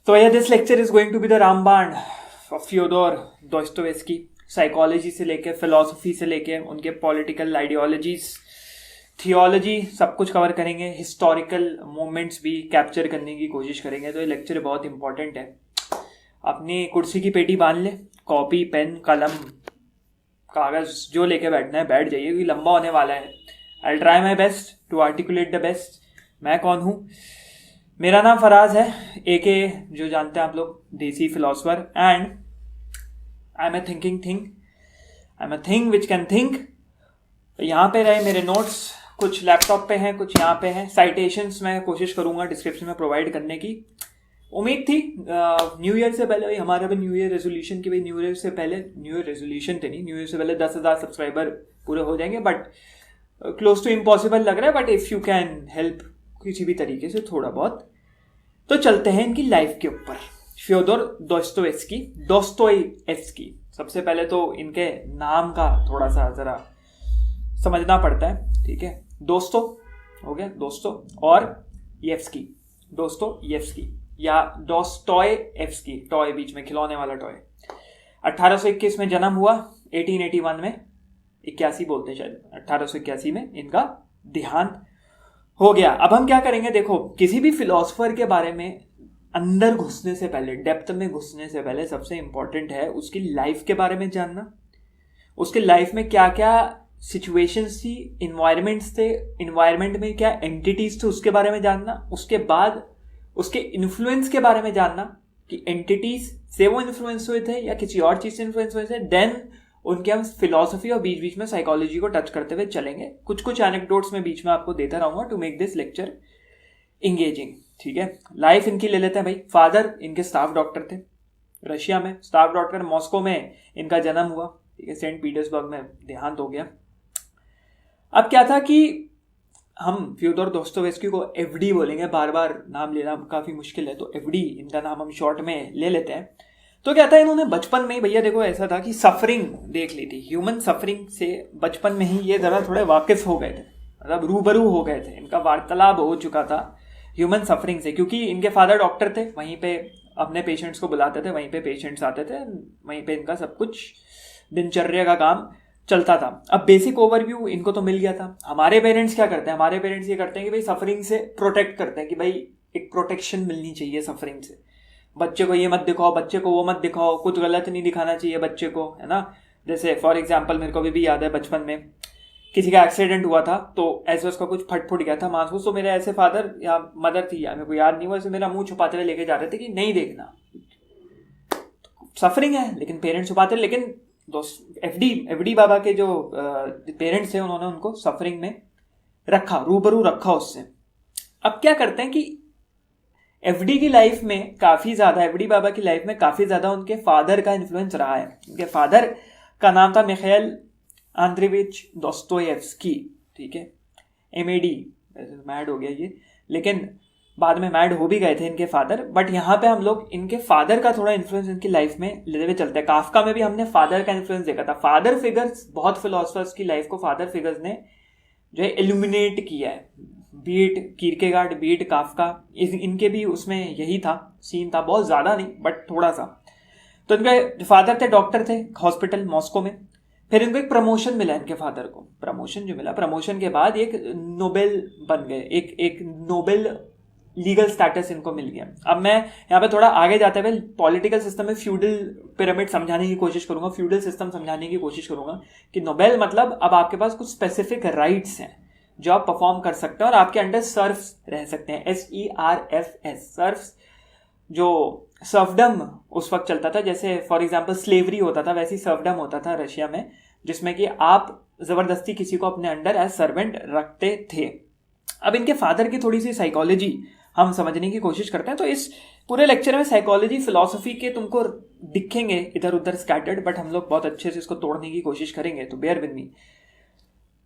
तो भैया this lecture is going to be the रामबाण ऑफ फ्योदोर दोस्तोयेव्स्की। साइकोलॉजी से लेके फिलोसफी से लेके उनके पॉलिटिकल आइडियोलॉजीज, थियोलॉजी सब कुछ कवर करेंगे। हिस्टोरिकल मोमेंट्स भी कैप्चर करने की कोशिश करेंगे। तो ये लेक्चर बहुत इंपॉर्टेंट है। अपनी कुर्सी की पेटी बांध ले, कॉपी पेन कलम कागज जो लेके बैठना है बैठ जाइए, क्योंकि लंबा होने वाला है। I try my best to articulate the best. मैं कौन हूँ? मेरा नाम फराज है, एके जो जानते हैं आप लोग, देसी philosopher. And I am a thinking thing, I am a thing which can think. यहाँ पे रहे मेरे नोट्स, कुछ लैपटॉप पे हैं, कुछ यहाँ पे हैं। साइटेशंस मैं कोशिश करूंगा डिस्क्रिप्शन में प्रोवाइड करने की। उम्मीद थी न्यू ईयर से पहले, हमारा भी न्यू ईयर रेजोल्यूशन की, भाई न्यू ईयर से पहले, न्यू ईयर रेजोल्यूशन थे नहीं, न्यू ईयर से पहले 10,000 सब्सक्राइबर पूरे हो जाएंगे। बट क्लोज टू इम्पॉसिबल लग रहा है। But if you can help किसी भी तरीके से थोड़ा बहुत, तो चलते हैं इनकी लाइफ के ऊपर। Fyodor Dostoevsky. सबसे पहले तो इनके नाम का थोड़ा सा जरा समझना पड़ता है, ठीक है। दोस्तों हो गया, दोस्तों, और येव्स्की, दोस्तोयेव्स्की या दोस्तोयेव्स्की, टॉय बीच में खिलौने वाला टॉय। 1821 में जन्म हुआ, 1881 में, 81 बोलते हैं शायद, 1881 में इनका देहांत हो गया। अब हम क्या करेंगे, देखो, किसी भी फिलोसफर के बारे में अंदर घुसने से पहले, डेप्थ में घुसने से पहले, सबसे इंपॉर्टेंट है उसकी लाइफ के बारे में जानना। उसके लाइफ में क्या क्या सिचुएशंस थी, इन्वायरमेंट्स थे, इन्वायरमेंट में क्या एंटिटीज थे, उसके बारे में जानना। उसके बाद उसके इन्फ्लुएंस के बारे में जानना कि एंटिटीज से वो इन्फ्लुएंस हुए थे या किसी और चीज से इन्फ्लुएंस हुए थे। देन उनके हम फिलोसफी और बीच बीच में साइकोलॉजी को टच करते हुए चलेंगे। कुछ कुछ एनेक्डोट्स में बीच में आपको देता रहूंगा to make this lecture engaging, ठीक है। लाइफ इनकी ले लेते हैं भाई। फादर इनके स्टाफ डॉक्टर थे रशिया में, स्टाफ डॉक्टर। मॉस्को में इनका जन्म हुआ, ठीक है। सेंट पीटर्सबर्ग में देहांत हो गया। अब क्या था कि हम फ्योदोर दोस्तोयेव्स्की को एफडी बोलेंगे, बार बार नाम लेना काफी मुश्किल है, तो एफडी इनका नाम हम शॉर्ट में ले लेते हैं। तो क्या था, इन्होंने बचपन में ही, भैया देखो, ऐसा था कि सफरिंग देख ली थी, ह्यूमन सफरिंग से बचपन में ही ये जरा थोड़े वाकिफ हो गए थे, मतलब रूबरू हो गए थे। इनका वार्तालाप हो चुका था ह्यूमन सफरिंग से, क्योंकि इनके फादर डॉक्टर थे, वहीं पे अपने पेशेंट्स को बुलाते थे, वहीं पे पेशेंट्स आते थे, वहीं पे इनका सब कुछ दिनचर्या का काम चलता था। अब बेसिक ओवरव्यू इनको तो मिल गया था। हमारे पेरेंट्स क्या करते हैं, हमारे पेरेंट्स ये करते हैं कि भाई सफरिंग से प्रोटेक्ट करते हैं, कि भाई एक प्रोटेक्शन मिलनी चाहिए सफरिंग से। बच्चे को ये मत दिखाओ, बच्चे को वो मत दिखाओ, कुछ गलत नहीं दिखाना चाहिए बच्चे को, है ना। जैसे फॉर एग्जाम्पल मेरे को भी याद है, बचपन में किसी का एक्सीडेंट हुआ था, तो ऐसे उसका कुछ फट गया था मांस, तो मेरे ऐसे फादर या मदर थी, या मेरे को याद नहीं हुआ, ऐसे मेरा मुंह छुपाते हुए लेके जा रहे थे कि नहीं देखना, सफरिंग है, लेकिन पेरेंट्स छुपाते। लेकिन एफडी बाबा के जो पेरेंट्स थे, उन्होंने उनको सफरिंग में रखा, रूबरू रखा उससे। अब क्या करते हैं कि एफडी की लाइफ में काफी ज्यादा, एफडी बाबा की लाइफ में काफी ज्यादा उनके फादर का इन्फ्लुएंस रहा है। उनके फादर का नाम था मिखाइल आंद्रेविच दोस्तोयेव्स्की, ठीक है। एमएडी, मैड हो गया ये, लेकिन बाद में मैड हो भी गए थे इनके फादर। बट यहाँ पे हम लोग इनके फादर का थोड़ा इन्फ्लुएंस इनकी लाइफ में लेते हुए चलते हैं। काफका में भी हमने फादर का इन्फ्लुएंस देखा था। फादर फिगर्स, बहुत फिलोसफर्स की लाइफ को फादर फिगर्स ने जो है इल्यूमिनेट किया है। बीट कीरकेगार्ड, बीट काफका, इनके भी उसमें यही था, सीन था, बहुत ज्यादा नहीं बट थोड़ा सा। तो इनके फादर थे, डॉक्टर थे, हॉस्पिटल मॉस्को में। फिर इनको एक प्रमोशन मिला, इनके फादर को प्रमोशन जो मिला, प्रमोशन के बाद एक नोबेल बन गए, एक नोबेल लीगल स्टेटस इनको मिल गया। अब मैं यहाँ पे थोड़ा आगे जाते हुए पॉलिटिकल सिस्टम में फ्यूडल पिरामिड समझाने की कोशिश करूंगा, फ्यूडल सिस्टम समझाने की कोशिश करूंगा कि नोबेल मतलब अब आपके पास कुछ स्पेसिफिक राइट्स हैं जो आप परफॉर्म कर सकते हैं, और आपके अंडर सर्फ्स रह सकते हैं, SERFS, सर्फ्स। जो सर्फडम उस वक्त चलता था, जैसे फॉर एग्जांपल स्लेवरी होता था, वैसे ही सर्फडम होता था रशिया में, जिसमें कि आप जबरदस्ती किसी को अपने अंडर एज सर्वेंट रखते थे। अब इनके फादर की थोड़ी सी साइकोलॉजी हम समझने की कोशिश करते हैं। तो इस पूरे लेक्चर में साइकोलॉजी, फिलोसफी के तुमको दिखेंगे इधर उधर स्कैटर्ड, बट हम लोग बहुत अच्छे से इसको तोड़ने की कोशिश करेंगे, तो बेयर विद मी।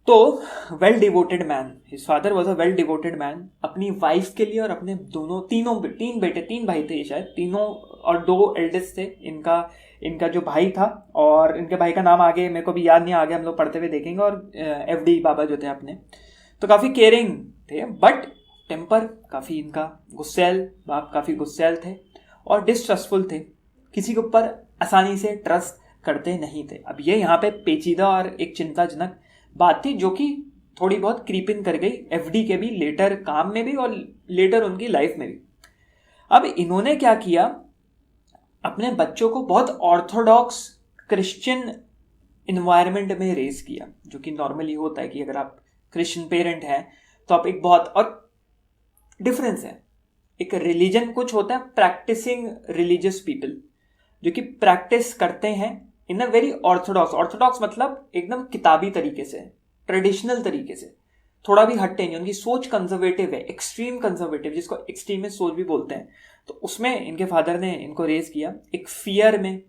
तो well devoted man, his father was a well devoted man, अपनी वाइफ के लिए और अपने तीन बेटे, 3 भाई थे शायद, तीनों, और 2 एल्डेस्ट थे। इनका जो भाई था, और इनके भाई का नाम आगे मेरे को भी याद नहीं, आगे हम लोग पढ़ते हुए देखेंगे। और एफडी बाबा जो थे अपने, तो काफी केयरिंग थे, बट टेम्पर काफी इनका गुस्सैल, बाप काफी गुस्सैल थे। और डिस्ट्रस्टफुल थे, किसी के ऊपर आसानी से ट्रस्ट करते नहीं थे। अब ये यहाँ पे पेचीदा और एक चिंताजनक बात थी जो कि थोड़ी बहुत क्रीप इन कर गई एफडी के भी लेटर काम में भी और लेटर उनकी लाइफ में भी। अब इन्होंने क्या किया, अपने बच्चों को बहुत ऑर्थोडॉक्स क्रिश्चियन इन्वायरमेंट में रेज किया, जो कि नॉर्मली होता है कि अगर आप क्रिश्चियन पेरेंट हैं तो आप एक बहुत, और डिफरेंस है, एक रिलीजन कुछ होता है प्रैक्टिसिंग रिलीजियस पीपल जो कि प्रैक्टिस करते हैं इन अ वेरी ऑर्थोडॉक्स मतलब एकदम किताबी तरीके से, ट्रेडिशनल तरीके से, थोड़ा भी हटते नहीं, उनकी सोच कंजर्वेटिव है, एक्सट्रीम कंजर्वेटिव, जिसको एक्सट्रीमिस्ट सोच भी बोलते हैं। तो उसमें इनके फादर ने इनको रेज किया एक फियर में,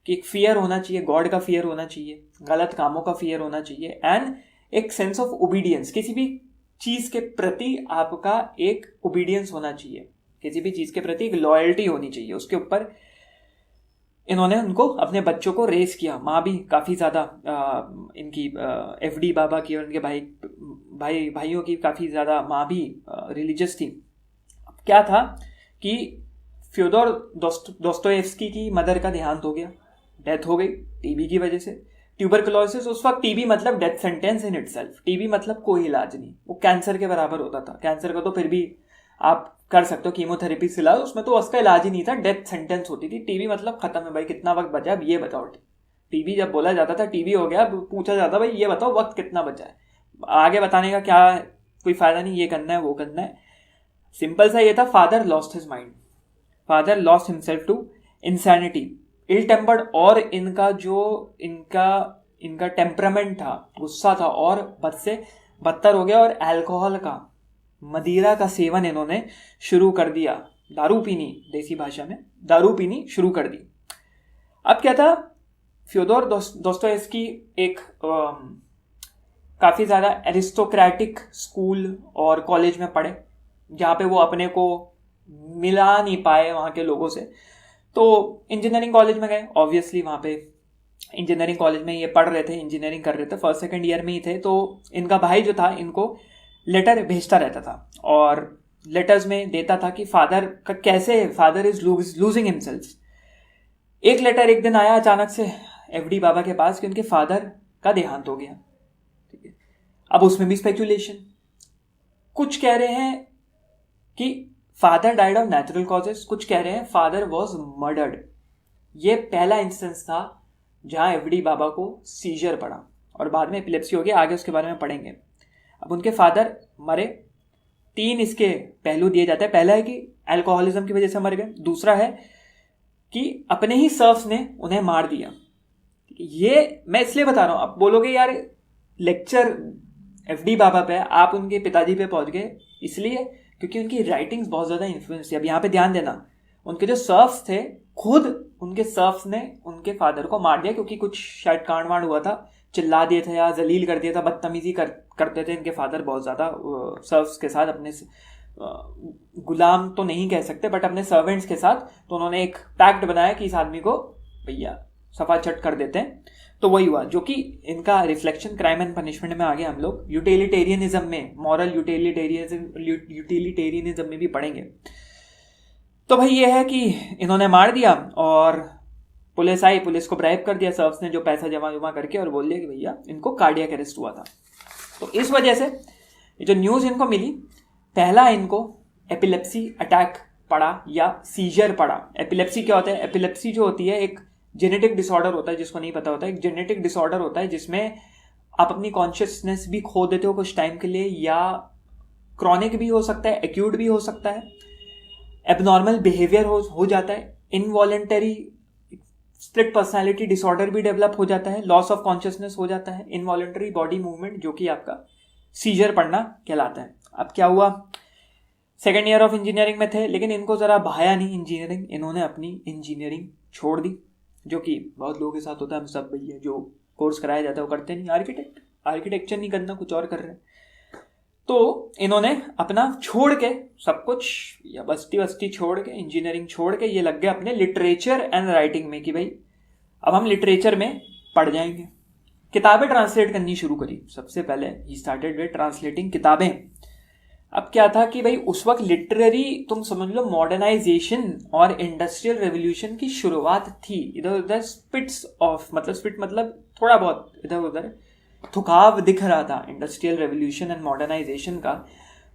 कि एक फियर होना चाहिए, गॉड का फियर होना चाहिए, गलत कामों का फियर होना चाहिए, एंड एक सेंस ऑफ ओबीडियंस, किसी भी चीज के प्रति आपका एक ओबीडियंस होना चाहिए, किसी भी चीज के प्रति एक लॉयल्टी होनी चाहिए, उसके ऊपर इन्होंने उनको अपने बच्चों को रेस किया। माँ भी काफ़ी ज़्यादा इनकी एफडी बाबा की और उनके भाइयों की काफ़ी ज़्यादा माँ भी रिलीजियस थी। क्या था कि फ्योदोर दोस्तोयेव्स्की की मदर का देहांत हो गया, डेथ हो गई टीबी की वजह से, ट्यूबरकुलोसिस। उस वक्त टीबी मतलब death sentence in itself, TB मतलब कोई इलाज नहीं, वो कैंसर के बराबर होता था। कैंसर का तो फिर भी आप कर सकते हो कीमोथेरेपी से इलाज, उसमें तो उसका इलाज ही नहीं था, डेथ सेंटेंस होती थी। टीबी मतलब खत्म है भाई, कितना वक्त बचा है अब ये बताओ। टीबी जब बोला जाता था टीबी हो गया, पूछा जाता भाई ये बताओ वक्त कितना बचा है, आगे बताने का क्या कोई फायदा नहीं, ये करना है वो करना है। सिंपल सा ये था, father lost his mind, father lost himself to insanity, ill tempered, और इनका जो इनका टेम्परामेंट था, गुस्सा था, और बद से बदतर हो गया, और अल्कोहल का, मदिरा का सेवन इन्होंने शुरू कर दिया, दारू पीनी, देसी भाषा में दारू पीनी शुरू कर दी। अब क्या था, फ्योदोर दोस्तोयेव्स्की एक काफ़ी ज़्यादा एरिस्टोक्रेटिक स्कूल और कॉलेज में पढ़े, जहाँ पे वो अपने को मिला नहीं पाए वहाँ के लोगों से, तो इंजीनियरिंग कॉलेज में गए। ऑब्वियसली वहाँ पे इंजीनियरिंग कॉलेज में ये पढ़ रहे थे, इंजीनियरिंग कर रहे थे, फर्स्ट सेकेंड ईयर में ही थे। तो इनका भाई जो था इनको लेटर भेजता रहता था, और लेटर्स में देता था कि फादर का कैसे, फादर इज लूजिंग हिमसेल्फ। एक लेटर एक दिन आया अचानक से एफडी बाबा के पास कि उनके फादर का देहांत हो गया। ठीक है, अब उसमें भी स्पेकुलेशन, कुछ कह रहे हैं कि father died of natural causes, कुछ कह रहे हैं फादर वॉज मर्डर्ड। ये पहला इंस्टेंस था जहां एफडी बाबा को सीजर पड़ा, और बाद में एपिलेप्सी हो गया, आगे उसके बारे में पढ़ेंगे। अब उनके फादर मरे, 3 इसके पहलू दिए जाते हैं। पहला है कि अल्कोहलिज्म की वजह से मर गए, दूसरा है कि अपने ही सर्फ्स ने उन्हें मार दिया। ये मैं इसलिए बता रहा हूं, आप बोलोगे यार लेक्चर एफडी बाबा पे, आप उनके पिताजी पे पहुंच गए, इसलिए क्योंकि उनकी राइटिंग्स बहुत ज्यादा इन्फ्लुएंस थी। अब यहाँ पे ध्यान देना, उनके जो सर्फ्स थे, खुद उनके सर्फ्स ने उनके फादर को मार दिया, क्योंकि कुछ शायद कांड वांड हुआ था, चिल्ला दिए थे या जलील कर दिया था, बदतमीजी करते थे इनके फादर बहुत ज़्यादा सर्व्स के साथ, अपने गुलाम तो नहीं कह सकते बट अपने सर्वेंट्स के साथ। तो उन्होंने एक पैक्ट बनाया कि इस आदमी को भैया सफा चट कर देते हैं। तो वही हुआ, जो कि इनका रिफ्लेक्शन क्राइम एंड पनिशमेंट में आगे हम लोग यूटिलिटेरियनिज्म में, मॉरल यूटिलिटेरियनिज्म में भी पढ़ेंगे। तो भाई ये है कि इन्होंने मार दिया, और पुलिस आई, पुलिस को ब्राइब कर दिया सर्व्स ने, जो पैसा जमा करके, और बोल दिया कि भैया इनको कार्डियक अरेस्ट हुआ था। तो इस वजह से जो न्यूज़ इनको मिली, पहला इनको एपिलेप्सी अटैक पड़ा या सीजर पड़ा। एपिलेप्सी क्या होता है? एपिलेप्सी जो होती है एक जेनेटिक डिसऑर्डर होता है, जिसको नहीं पता होता है, एक जेनेटिक डिसऑर्डर होता है जिसमें आप अपनी कॉन्शियसनेस भी खो देते हो कुछ टाइम के लिए, या क्रॉनिक भी हो सकता है, एक्यूट भी हो सकता है, एबनॉर्मल बिहेवियर हो जाता है, इनवॉलेंटरी स्प्लिट पर्सनालिटी डिसऑर्डर भी डेवलप हो जाता है, लॉस ऑफ कॉन्शियसनेस हो जाता है, इनवॉलेंटरी बॉडी मूवमेंट, जो कि आपका सीजर पड़ना कहलाता है। अब क्या हुआ, सेकेंड ईयर ऑफ इंजीनियरिंग में थे, लेकिन इनको जरा भाया नहीं इंजीनियरिंग, इन्होंने अपनी इंजीनियरिंग छोड़ दी, जो कि बहुत लोगों के साथ होता है। हम सब भैया जो कोर्स कराया जाता है वो करते नहीं, आर्किटेक्चर नहीं करना, कुछ और कर रहे हैं। तो इन्होंने अपना छोड़ के सब कुछ, या बस्ती छोड़ के, इंजीनियरिंग छोड़ के, ये लग गए अपने लिटरेचर एंड राइटिंग में कि भाई अब हम लिटरेचर में पढ़ जाएंगे। किताबें ट्रांसलेट करनी शुरू करी। सबसे पहले ही स्टार्टेड विद ट्रांसलेटिंग किताबें। अब क्या था कि भाई उस वक्त लिटरेरी तुम समझ लो मॉडर्नाइजेशन और इंडस्ट्रियल रेवोल्यूशन की शुरुआत थी। इधर उधर स्पिट्स ऑफ, मतलब स्पिट मतलब थोड़ा बहुत इधर उधर थुकाव दिख रहा था इंडस्ट्रियल रेवोल्यूशन एंड मॉडर्नाइजेशन का।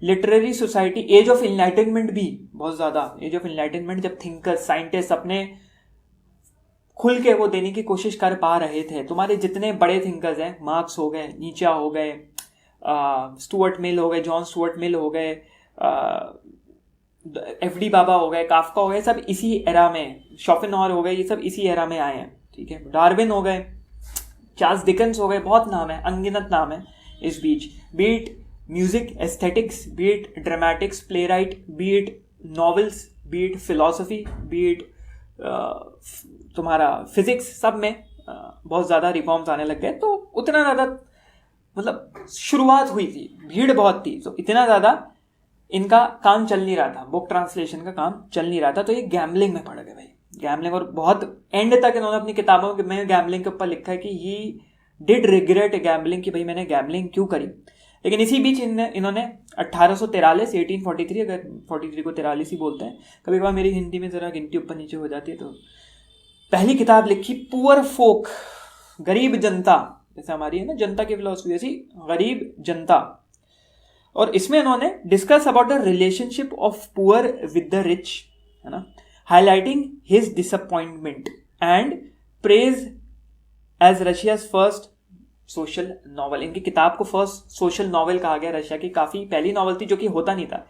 Literary society, age of enlightenment भी बहुत ज्यादा, एज ऑफ इनलाइटनमेंट जब थिंकर्स साइंटिस्ट अपने खुल के वो देने की कोशिश कर पा रहे थे। तुम्हारे जितने बड़े थिंकर्स हैं, मार्क्स हो गए, नीचे हो गए, स्टुअर्ट मिल हो गए, जॉन स्टुअर्ट मिल हो गए, एफडी बाबा हो गए, काफ्का हो गए, सब इसी एरा में, शॉपेनहॉर हो गए, ये सब इसी एरा में आए हैं। ठीक है, डार्विन हो गए, चार्ल्स डिकेंस हो गए, बहुत नाम है, अनगिनत नाम है इस बीच। Be it music, aesthetics, be it dramatics, playwright, be it novels, be it philosophy, be it तुम्हारा फिजिक्स, सब में बहुत ज़्यादा रिफॉर्म्स आने लग गए। तो उतना ज़्यादा मतलब शुरुआत हुई थी, भीड़ बहुत थी, तो इतना ज़्यादा इनका काम चल नहीं रहा था, बुक ट्रांसलेशन का काम चल नहीं रहा था। तो ये गैम्बलिंग में पड़ गए भाई, गैम्बलिंग। और बहुत एंड तक इन्होंने अपनी किताबों में गैम्बलिंग के ऊपर लिखा है कि ही डिड रिग्रेट गैम्बलिंग, कि भाई मैंने गैम्बलिंग क्यों करी। लेकिन इसी बीच इन्होंने 1843, 1843, अगर 43 को 43 ही बोलते हैं, कभी कभार मेरी हिंदी में ज़रा गिनती ऊपर नीचे हो जाती है, तो पहली किताब लिखी पुअर फोक, गरीब जनता, जैसे हमारी है ना जनता की फिलॉसफी, ऐसी गरीब जनता। और इसमें इन्होंने discuss about the relationship of poor with the rich, है ना, highlighting his disappointment and praise as Russia's first social novel. इनकी किताब को फर्स्ट सोशल नॉवल कहा गया, रशिया की काफी पहली नॉवल थी, जो कि होता नहीं था।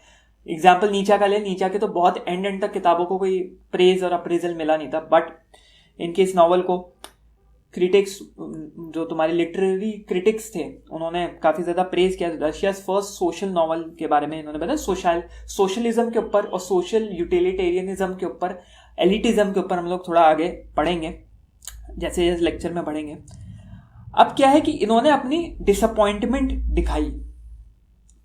एग्जाम्पल नीचा का ले, नीचा के तो बहुत एंड तक किताबों को कोई प्रेज और अप्रेजल मिला नहीं था, बट इनके इस नॉवल को क्रिटिक्स, जो तुम्हारे लिटरेरी क्रिटिक्स थे, उन्होंने काफी ज्यादा प्रेज किया। रशिया फर्स्ट सोशल नॉवल के बारे में इन्होंने बताया, सोशलिज्म के ऊपर और सोशल यूटिलिटेरियनिज्म के ऊपर, एलिटिज्म के ऊपर हम लोग थोड़ा आगे पढ़ेंगे, जैसे इस लेक्चर में पढ़ेंगे। अब क्या है कि इन्होंने अपनी डिसअपॉइंटमेंट दिखाई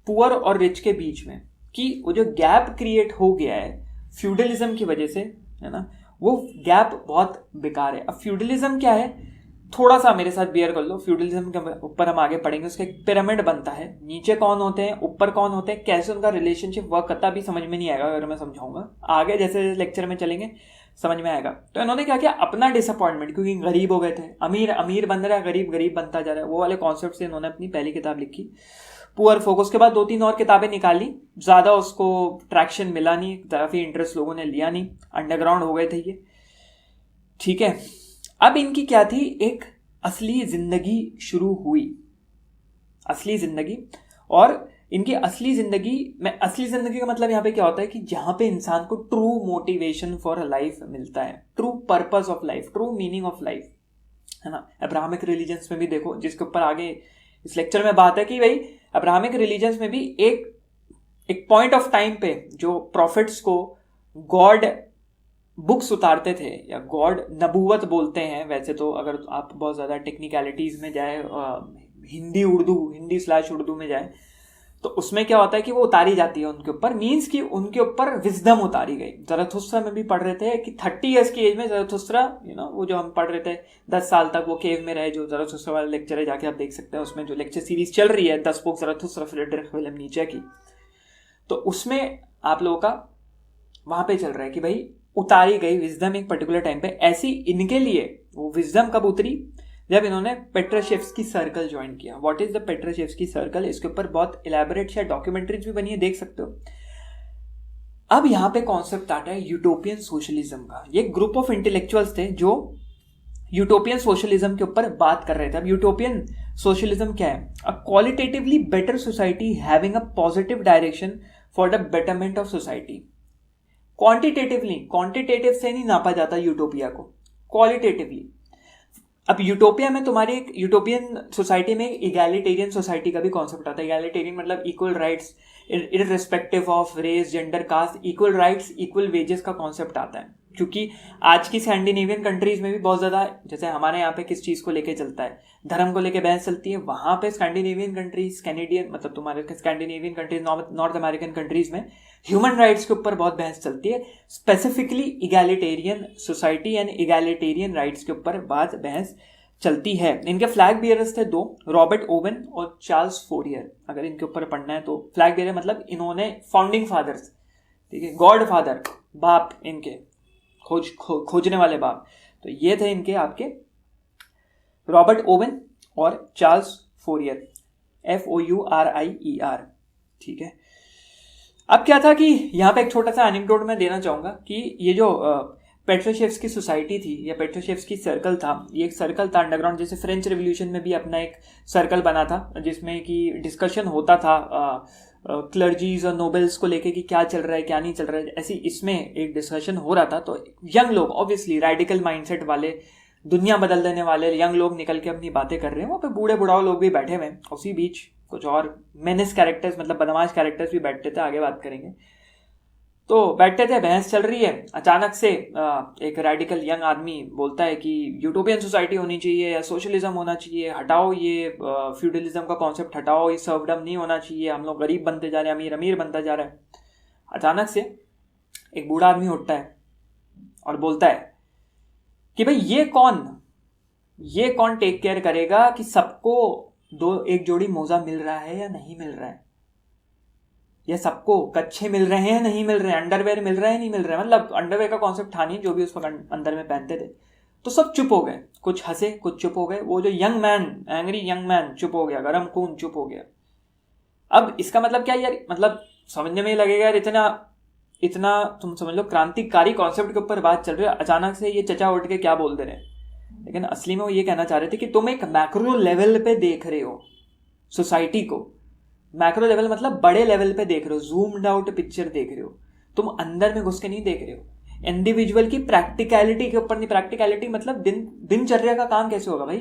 पुअर और रिच के बीच में, कि वो जो गैप क्रिएट हो गया है फ्यूडलिज्म की वजह से, है ना, वो गैप बहुत बेकार है। अब फ्यूडलिज्म क्या है, थोड़ा सा मेरे साथ बियर कर लो। फ्यूडलिज्म के ऊपर हम आगे पढ़ेंगे, उसका एक पिरामिड बनता है, नीचे कौन होते हैं, ऊपर कौन होते हैं, कैसे उनका रिलेशनशिप वर्क करता भी समझ में नहीं आएगा अगर मैं समझाऊंगा, आगे जैसे लेक्चर में चलेंगे समझ में आएगा। तो इन्होंने क्या किया, अपना डिसअपॉइंटमेंट, क्योंकि गरीब हो गए थे, अमीर अमीर बन रहा है, गरीब गरीब बनता जा रहा है, वो वाले कॉन्सेप्ट से इन्होंने अपनी पहली किताब लिखी पुअर फोक। उसके बाद 2-3 और किताबें निकाली, ज्यादा उसको ट्रैक्शन मिला नहीं, काफी इंटरेस्ट लोगों ने लिया नहीं, अंडरग्राउंड हो गए थे ये। ठीक है, अब इनकी क्या थी, एक असली जिंदगी शुरू हुई, असली जिंदगी। और इनकी असली जिंदगी में, असली जिंदगी का मतलब यहाँ पे क्या होता है कि जहां पे इंसान को ट्रू मोटिवेशन फॉर लाइफ मिलता है, true purpose of life, true meaning of life, है ना। अब्राहमिक रिलीजन्स में भी देखो, जिसके ऊपर आगे इस लेक्चर में बात है, कि भाई अब्राहमिक रिलीजन्स में भी एक पॉइंट ऑफ टाइम पे जो प्रॉफिट्स को गॉड बुक्स उतारते थे, या गॉड नबूवत बोलते हैं वैसे तो, अगर आप बहुत ज़्यादा टेक्निकलिटीज़ में जाए, हिंदी/उर्दू में जाए, तो उसमें क्या होता है कि वो उतारी जाती है उनके ऊपर, मीन्स कि उनके ऊपर विजडम उतारी गई। ज़रथुस्त्रा में भी पढ़ रहे थे कि 30 ईयर्स की एज में ज़रथुस्त्रा, वो जो हम पढ़ रहे थे 10 साल तक वो केव में रहे, जो ज़रथुस्त्रा वाला लेक्चर है, जाके आप देख सकते हैं, उसमें जो लेक्चर सीरीज चल रही है 10 बुक ज़रथुस्त्रा फ्रेडरिक विलियम नीचे की, तो उसमें आप लोगों का वहां पे चल रहा है कि भाई उतारी गई विजडम एक पर्टिकुलर टाइम पे। ऐसी इनके लिए वो विजडम कब उतरी, जब इन्होंने पेट्राशेव्स्की सर्कल ज्वाइन किया। व्हाट इज द पेट्राशेव्स्की सर्कल, इसके ऊपर बहुत इलैबोरेट शायद डॉक्यूमेंट्रीज भी बनी है, देख सकते हो। अब यहाँ पे कॉन्सेप्ट आता है यूटोपियन सोशलिज्म का। ये ग्रुप ऑफ इंटेलेक्चुअल्स थे जो यूटोपियन सोशलिज्म के ऊपर बात कर रहे थे। अब यूटोपियन सोशलिज्म क्या है, a qualitatively better society having a positive direction for the betterment of society. Quantitatively, quantitative से नहीं नापा जाता यूटोपिया को, क्वालिटेटिवली। अब यूटोपिया में तुम्हारी एक यूटोपियन सोसाइटी में इगैलिटेरियन सोसाइटी का भी कॉन्सेप्ट आता है। इगैलिटेरियन मतलब equal rights irrespective of race, gender, caste, equal rights, equal wages का कॉन्सेप्ट आता है। क्योंकि आज की स्कैंडिनेवियन कंट्रीज में भी बहुत ज्यादा, जैसे हमारे यहाँ पे किस चीज को लेके चलता है, धर्म को लेके बहस चलती है, वहां पे स्कैंडिनेवियन कंट्रीज, कैनेडियन मतलब तुम्हारे Scandinavian countries, north American countries में ह्यूमन राइट्स के ऊपर बहुत बहस चलती है। Specifically egalitarian society and egalitarian rights के ऊपर बात बहस चलती है। इनके फ्लैग बियरर्स थे 2, रॉबर्ट ओवन और चार्ल्स फोरियर। अगर इनके ऊपर पढ़ना है तो फ्लैग बियरर मतलब इन्होंने फाउंडिंग फादर्स, ठीक है, गॉड फादर, बाप इनके, खोजने वाले बाप, तो ये थे इनके आपके रॉबर्ट ओवन और चार्ल्स फोरियर, FOURIER, ठीक है। अब क्या था कि यहाँ पे एक छोटा सा एनेक्डोट मैं देना चाहूंगा कि ये जो पेट्रोशेव्स्की सोसाइटी थी या पेट्रोशेव्स्की सर्कल था, ये एक सर्कल था अंडरग्राउंड, जैसे फ्रेंच रेवोल्यूशन में भी अपना एक सर्कल बना था जिसमें कि डिस्कशन होता था क्लर्जीज और नोबल्स को लेके कि क्या चल रहा है क्या नहीं चल रहा है, ऐसी इसमें एक डिस्कशन हो रहा था। तो यंग लोग, ऑब्वियसली रेडिकल माइंडसेट वाले, दुनिया बदल देने वाले यंग लोग निकल के अपनी बातें कर रहे हैं, वहाँ पे बूढ़े बुढ़ाओ लोग भी बैठे हुए हैं, उसी बीच कुछ और मेनिस कैरेक्टर्स मतलब बदमाश कैरेक्टर्स भी बैठते थे, आगे बात करेंगे। तो बैठते थे, बहस चल रही है, अचानक से एक रेडिकल यंग आदमी बोलता है कि यूटोपियन सोसाइटी होनी चाहिए या सोशलिज्म होना चाहिए, हटाओ ये फ्यूडलिज्म का कॉन्सेप्ट हटाओ, ये सर्वडम नहीं होना चाहिए, हम लोग गरीब बनते जा रहे हैं, अमीर अमीर बनता जा रहा है। अचानक से एक बूढ़ा आदमी उठता है और बोलता है कि भाई ये कौन टेक केयर करेगा कि सबको एक जोड़ी मोजा मिल रहा है या नहीं मिल रहा है, या सबको कच्छे मिल रहे हैं नहीं मिल रहे हैं, अंडरवेयर मिल रहा है नहीं मिल रहा है, मतलब अंडरवेयर का कॉन्सेप्ट था नहीं, जो भी उस वक्त अंदर में पहनते थे। तो सब चुप हो गए, कुछ हंसे कुछ चुप हो गए। वो जो young man, angry young man चुप हो गया, गरम खून चुप हो गया। अब इसका मतलब क्या यार, मतलब समझने में ही लगेगा यार, इतना तुम समझ लो क्रांतिकारी कॉन्सेप्ट के ऊपर बात चल रही है, अचानक से ये चचा उठ के क्या बोल दे रहे हैं। लेकिन असली में वो ये कहना चाह रहे थे कि तुम एक मैक्रो लेवल पे देख रहे हो सोसाइटी को, मैक्रो लेवल मतलब बड़े लेवल पे देख रहे हो, जूम्ड आउट पिक्चर देख रहे हो, तुम अंदर में घुस के नहीं देख रहे हो। इंडिविजुअल की प्रैक्टिकलिटी के ऊपर नहीं, प्रैक्टिकलिटी मतलब दिनचर्या का काम कैसे होगा भाई,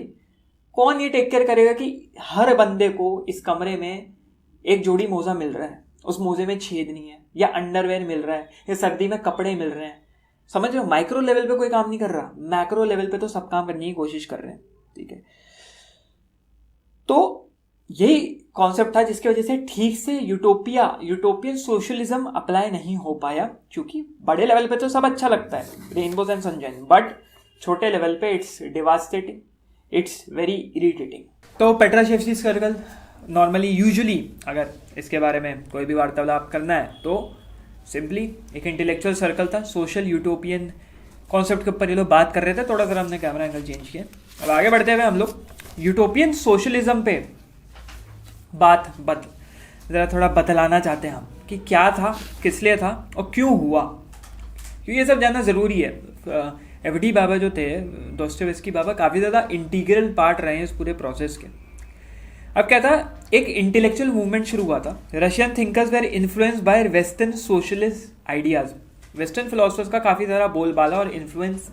कौन ये टेक केयर करेगा कि हर बंदे को इस कमरे में एक जोड़ी मोजा मिल रहा है, उस मोजे में छेद नहीं है, या अंडरवेयर मिल रहा है, या सर्दी में कपड़े मिल रहे हैं। समझ रहे हो, माइक्रो लेवल पे कोई काम नहीं कर रहा, मैक्रो लेवल पे तो सब काम करने की कोशिश कर रहे हैं, ठीक है। तो यही कॉन्सेप्ट था जिसकी वजह से ठीक से यूटोपियन सोशलिज्म अप्लाई नहीं हो पाया, क्योंकि बड़े लेवल पे तो सब अच्छा लगता है, रेनबोज एंड सनशाइन, बट छोटे लेवल पे it's devastating, it's very irritating. तो पेट्रोशेव्स्की सर्कल नॉर्मली यूजुअली अगर इसके बारे में कोई भी वार्तालाप करना है तो सिंपली एक इंटेलेक्चुअल सर्कल था, सोशल यूटोपियन कॉन्सेप्ट के ऊपर ये लोग बात कर रहे थे। थोड़ा सा हमने कैमरा एंगल चेंज किया। अब आगे बढ़ते हुए हम लोग यूटोपियन सोशलिज्म पे ज़रा थोड़ा बतलाना चाहते हैं हम कि क्या था, किस लिए था और क्यों हुआ, क्योंकि ये सब जानना ज़रूरी है। FD बाबा जो थे, दोस्तोयेव्स्की बाबा, काफ़ी ज़्यादा इंटीग्रल पार्ट रहे हैं इस पूरे प्रोसेस के। अब क्या था, एक इंटेलेक्चुअल मूवमेंट शुरू हुआ था। Russian thinkers were influenced by western socialist ideas. Western philosophers का काफ़ी ज़्यादा बोलबाला और इन्फ्लुएंस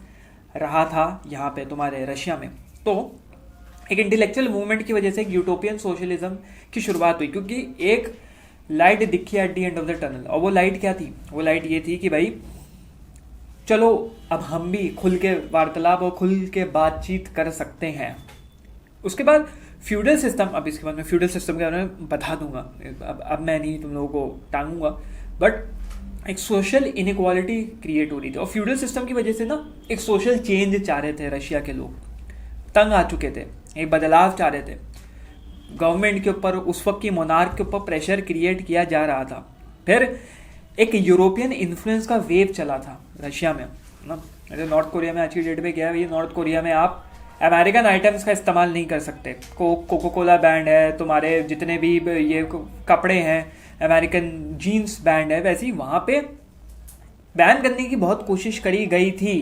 रहा था यहाँ पे तुम्हारे रशिया में। तो एक इंटेलेक्चुअल मूवमेंट की वजह से एक यूटोपियन सोशलिज्म की शुरुआत हुई, क्योंकि एक लाइट दिखी at the end of the tunnel. और वो लाइट क्या थी, वो लाइट ये थी कि भाई चलो अब हम भी खुल के वार्तालाप और खुल के बातचीत कर सकते हैं। उसके बाद फ्यूडल सिस्टम, अब इसके बाद मैं फ्यूडल सिस्टम के बारे में बता दूंगा, अब मैं नहीं तुम लोगों को टांगूंगा, बट एक सोशल इनइक्वालिटी क्रिएट हो रही थी। और फ्यूडल सिस्टम की वजह से ना एक सोशल चेंज चाह रहे थे रशिया के लोग, तंग आ चुके थे, एक बदलाव चाह रहे थे। गवर्नमेंट के ऊपर, उस वक्त की मोनार्क के ऊपर प्रेशर क्रिएट किया जा रहा था। फिर एक यूरोपियन इन्फ्लुएंस का वेव चला था रशिया में ना। नॉर्थ कोरिया में आज की डेट में क्या है, ये नॉर्थ कोरिया में आप अमेरिकन आइटम्स का इस्तेमाल नहीं कर सकते। कोको कोला बैंड है, तुम्हारे जितने भी ये कपड़े हैं, अमेरिकन जीन्स बैंड है, वैसे ही वहाँ पे बैन करने की बहुत कोशिश करी गई थी।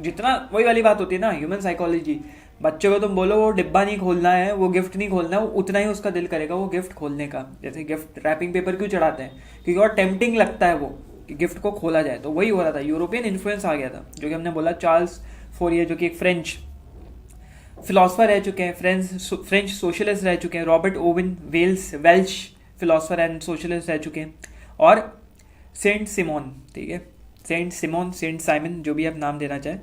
जितना, वही वाली बात होती है ना, ह्यूमन साइकोलॉजी, बच्चे को तुम बोलो वो डिब्बा नहीं खोलना है, वो गिफ्ट नहीं खोलना है, वो उतना ही उसका दिल करेगा वो गिफ्ट खोलने का। जैसे गिफ्ट रैपिंग पेपर क्यों चढ़ाते हैं, क्योंकि और टेम्पटिंग लगता है वो कि गिफ्ट को खोला जाए। तो वही हो रहा था, यूरोपियन इन्फ्लुएंस आ गया था, जो कि हमने बोला चार्ल्स फोरियर जो कि एक फ्रेंच फिलोसफर रह चुके हैं, फ्रेंच सोशलिस्ट रह चुके हैं, Robert oven Welsh philosopher and socialist रह चुके हैं, और सेंट सिमोन, ठीक है, सेंट साइमन, जो भी आप नाम देना चाहें।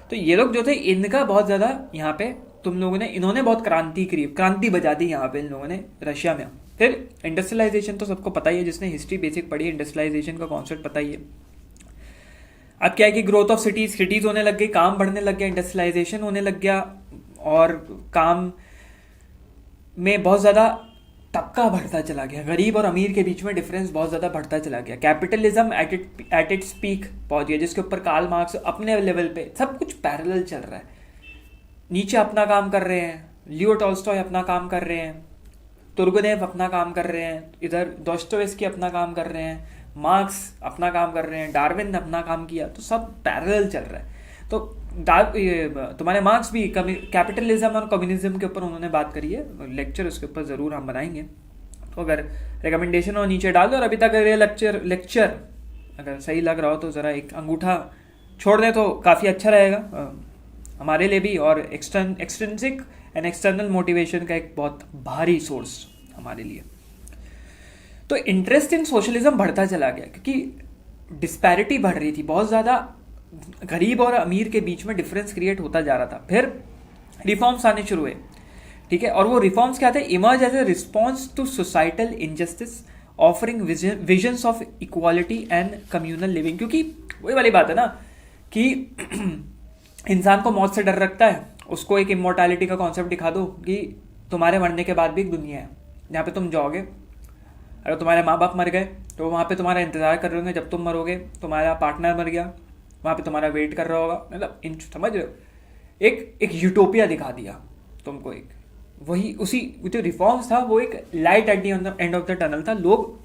तो ये लोग जो थे, इनका बहुत ज़्यादा यहाँ पे इन्होंने बहुत क्रांति बजा दी यहाँ पे इन लोगों ने रशिया में। फिर इंडस्ट्रियलाइजेशन तो सबको पता ही है, जिसने हिस्ट्री बेसिक पढ़ी है, इंडस्ट्रियलाइजेशन का कॉन्सेप्ट पता ही है। अब क्या है कि ग्रोथ ऑफ सिटीज होने लग गई, काम बढ़ने लग गया, इंडस्ट्रियलाइजेशन होने लग गया, और काम में बहुत ज़्यादा तबका बढ़ता चला गया, गरीब और अमीर के बीच में डिफरेंस बहुत ज़्यादा बढ़ता चला गया। कैपिटलिज्म एट इट्स पीक पहुंच गया, जिसके ऊपर कार्ल मार्क्स अपने लेवल पे सब कुछ पैरेलल चल रहा है। नीचे अपना काम कर रहे हैं, लियो टॉल्स्टॉय अपना काम कर रहे हैं, तुर्गेनेव अपना काम कर रहे हैं, इधर दोस्तोयेव्स्की अपना काम कर रहे हैं, मार्क्स अपना काम कर रहे हैं, डार्विन ने अपना काम किया, तो सब पैरेलल चल रहा है। तो तुम्हारे मार्क्स भी कैपिटलिज्म और कम्युनिज्म के ऊपर उन्होंने बात करी है, लेक्चर उसके ऊपर ज़रूर हम बनाएंगे। तो अगर रिकमेंडेशन हो नीचे डाल दो, और अभी तक अगर ये लेक्चर अगर सही लग रहा हो तो ज़रा एक अंगूठा छोड़ दें तो काफ़ी अच्छा रहेगा हमारे लिए भी, और एक्सट्रिंसिक एंड एक्सटर्नल मोटिवेशन का एक बहुत भारी सोर्स हमारे लिए। तो इंटरेस्ट इन सोशलिज्म बढ़ता चला गया क्योंकि डिस्पैरिटी बढ़ रही थी, बहुत ज़्यादा गरीब और अमीर के बीच में डिफरेंस क्रिएट होता जा रहा था। फिर रिफॉर्म्स आने शुरू हुए, ठीक है, और वो रिफॉर्म्स क्या थे? Emerge as a response to societal injustice offering visions of equality and communal living. क्योंकि वही वाली बात है ना कि इंसान को मौत से डर रखता है, उसको एक इमोर्टैलिटी का कॉन्सेप्ट दिखा दो कि तुम्हारे मरने के बाद भी एक दुनिया है जहाँ पे तुम जाओगे। अगर तुम्हारे माँ बाप मर गए तो वहाँ पे तुम्हारा इंतजार कर रहे होंगे, जब तुम मरोगे तुम्हारा पार्टनर मर गया वहाँ पे तुम्हारा वेट कर रहा होगा। मतलब समझ रहे हो, एक यूटोपिया दिखा दिया तुमको, एक वही उसी जो रिफॉर्म्स था वो एक light at the end of the tunnel था। लोग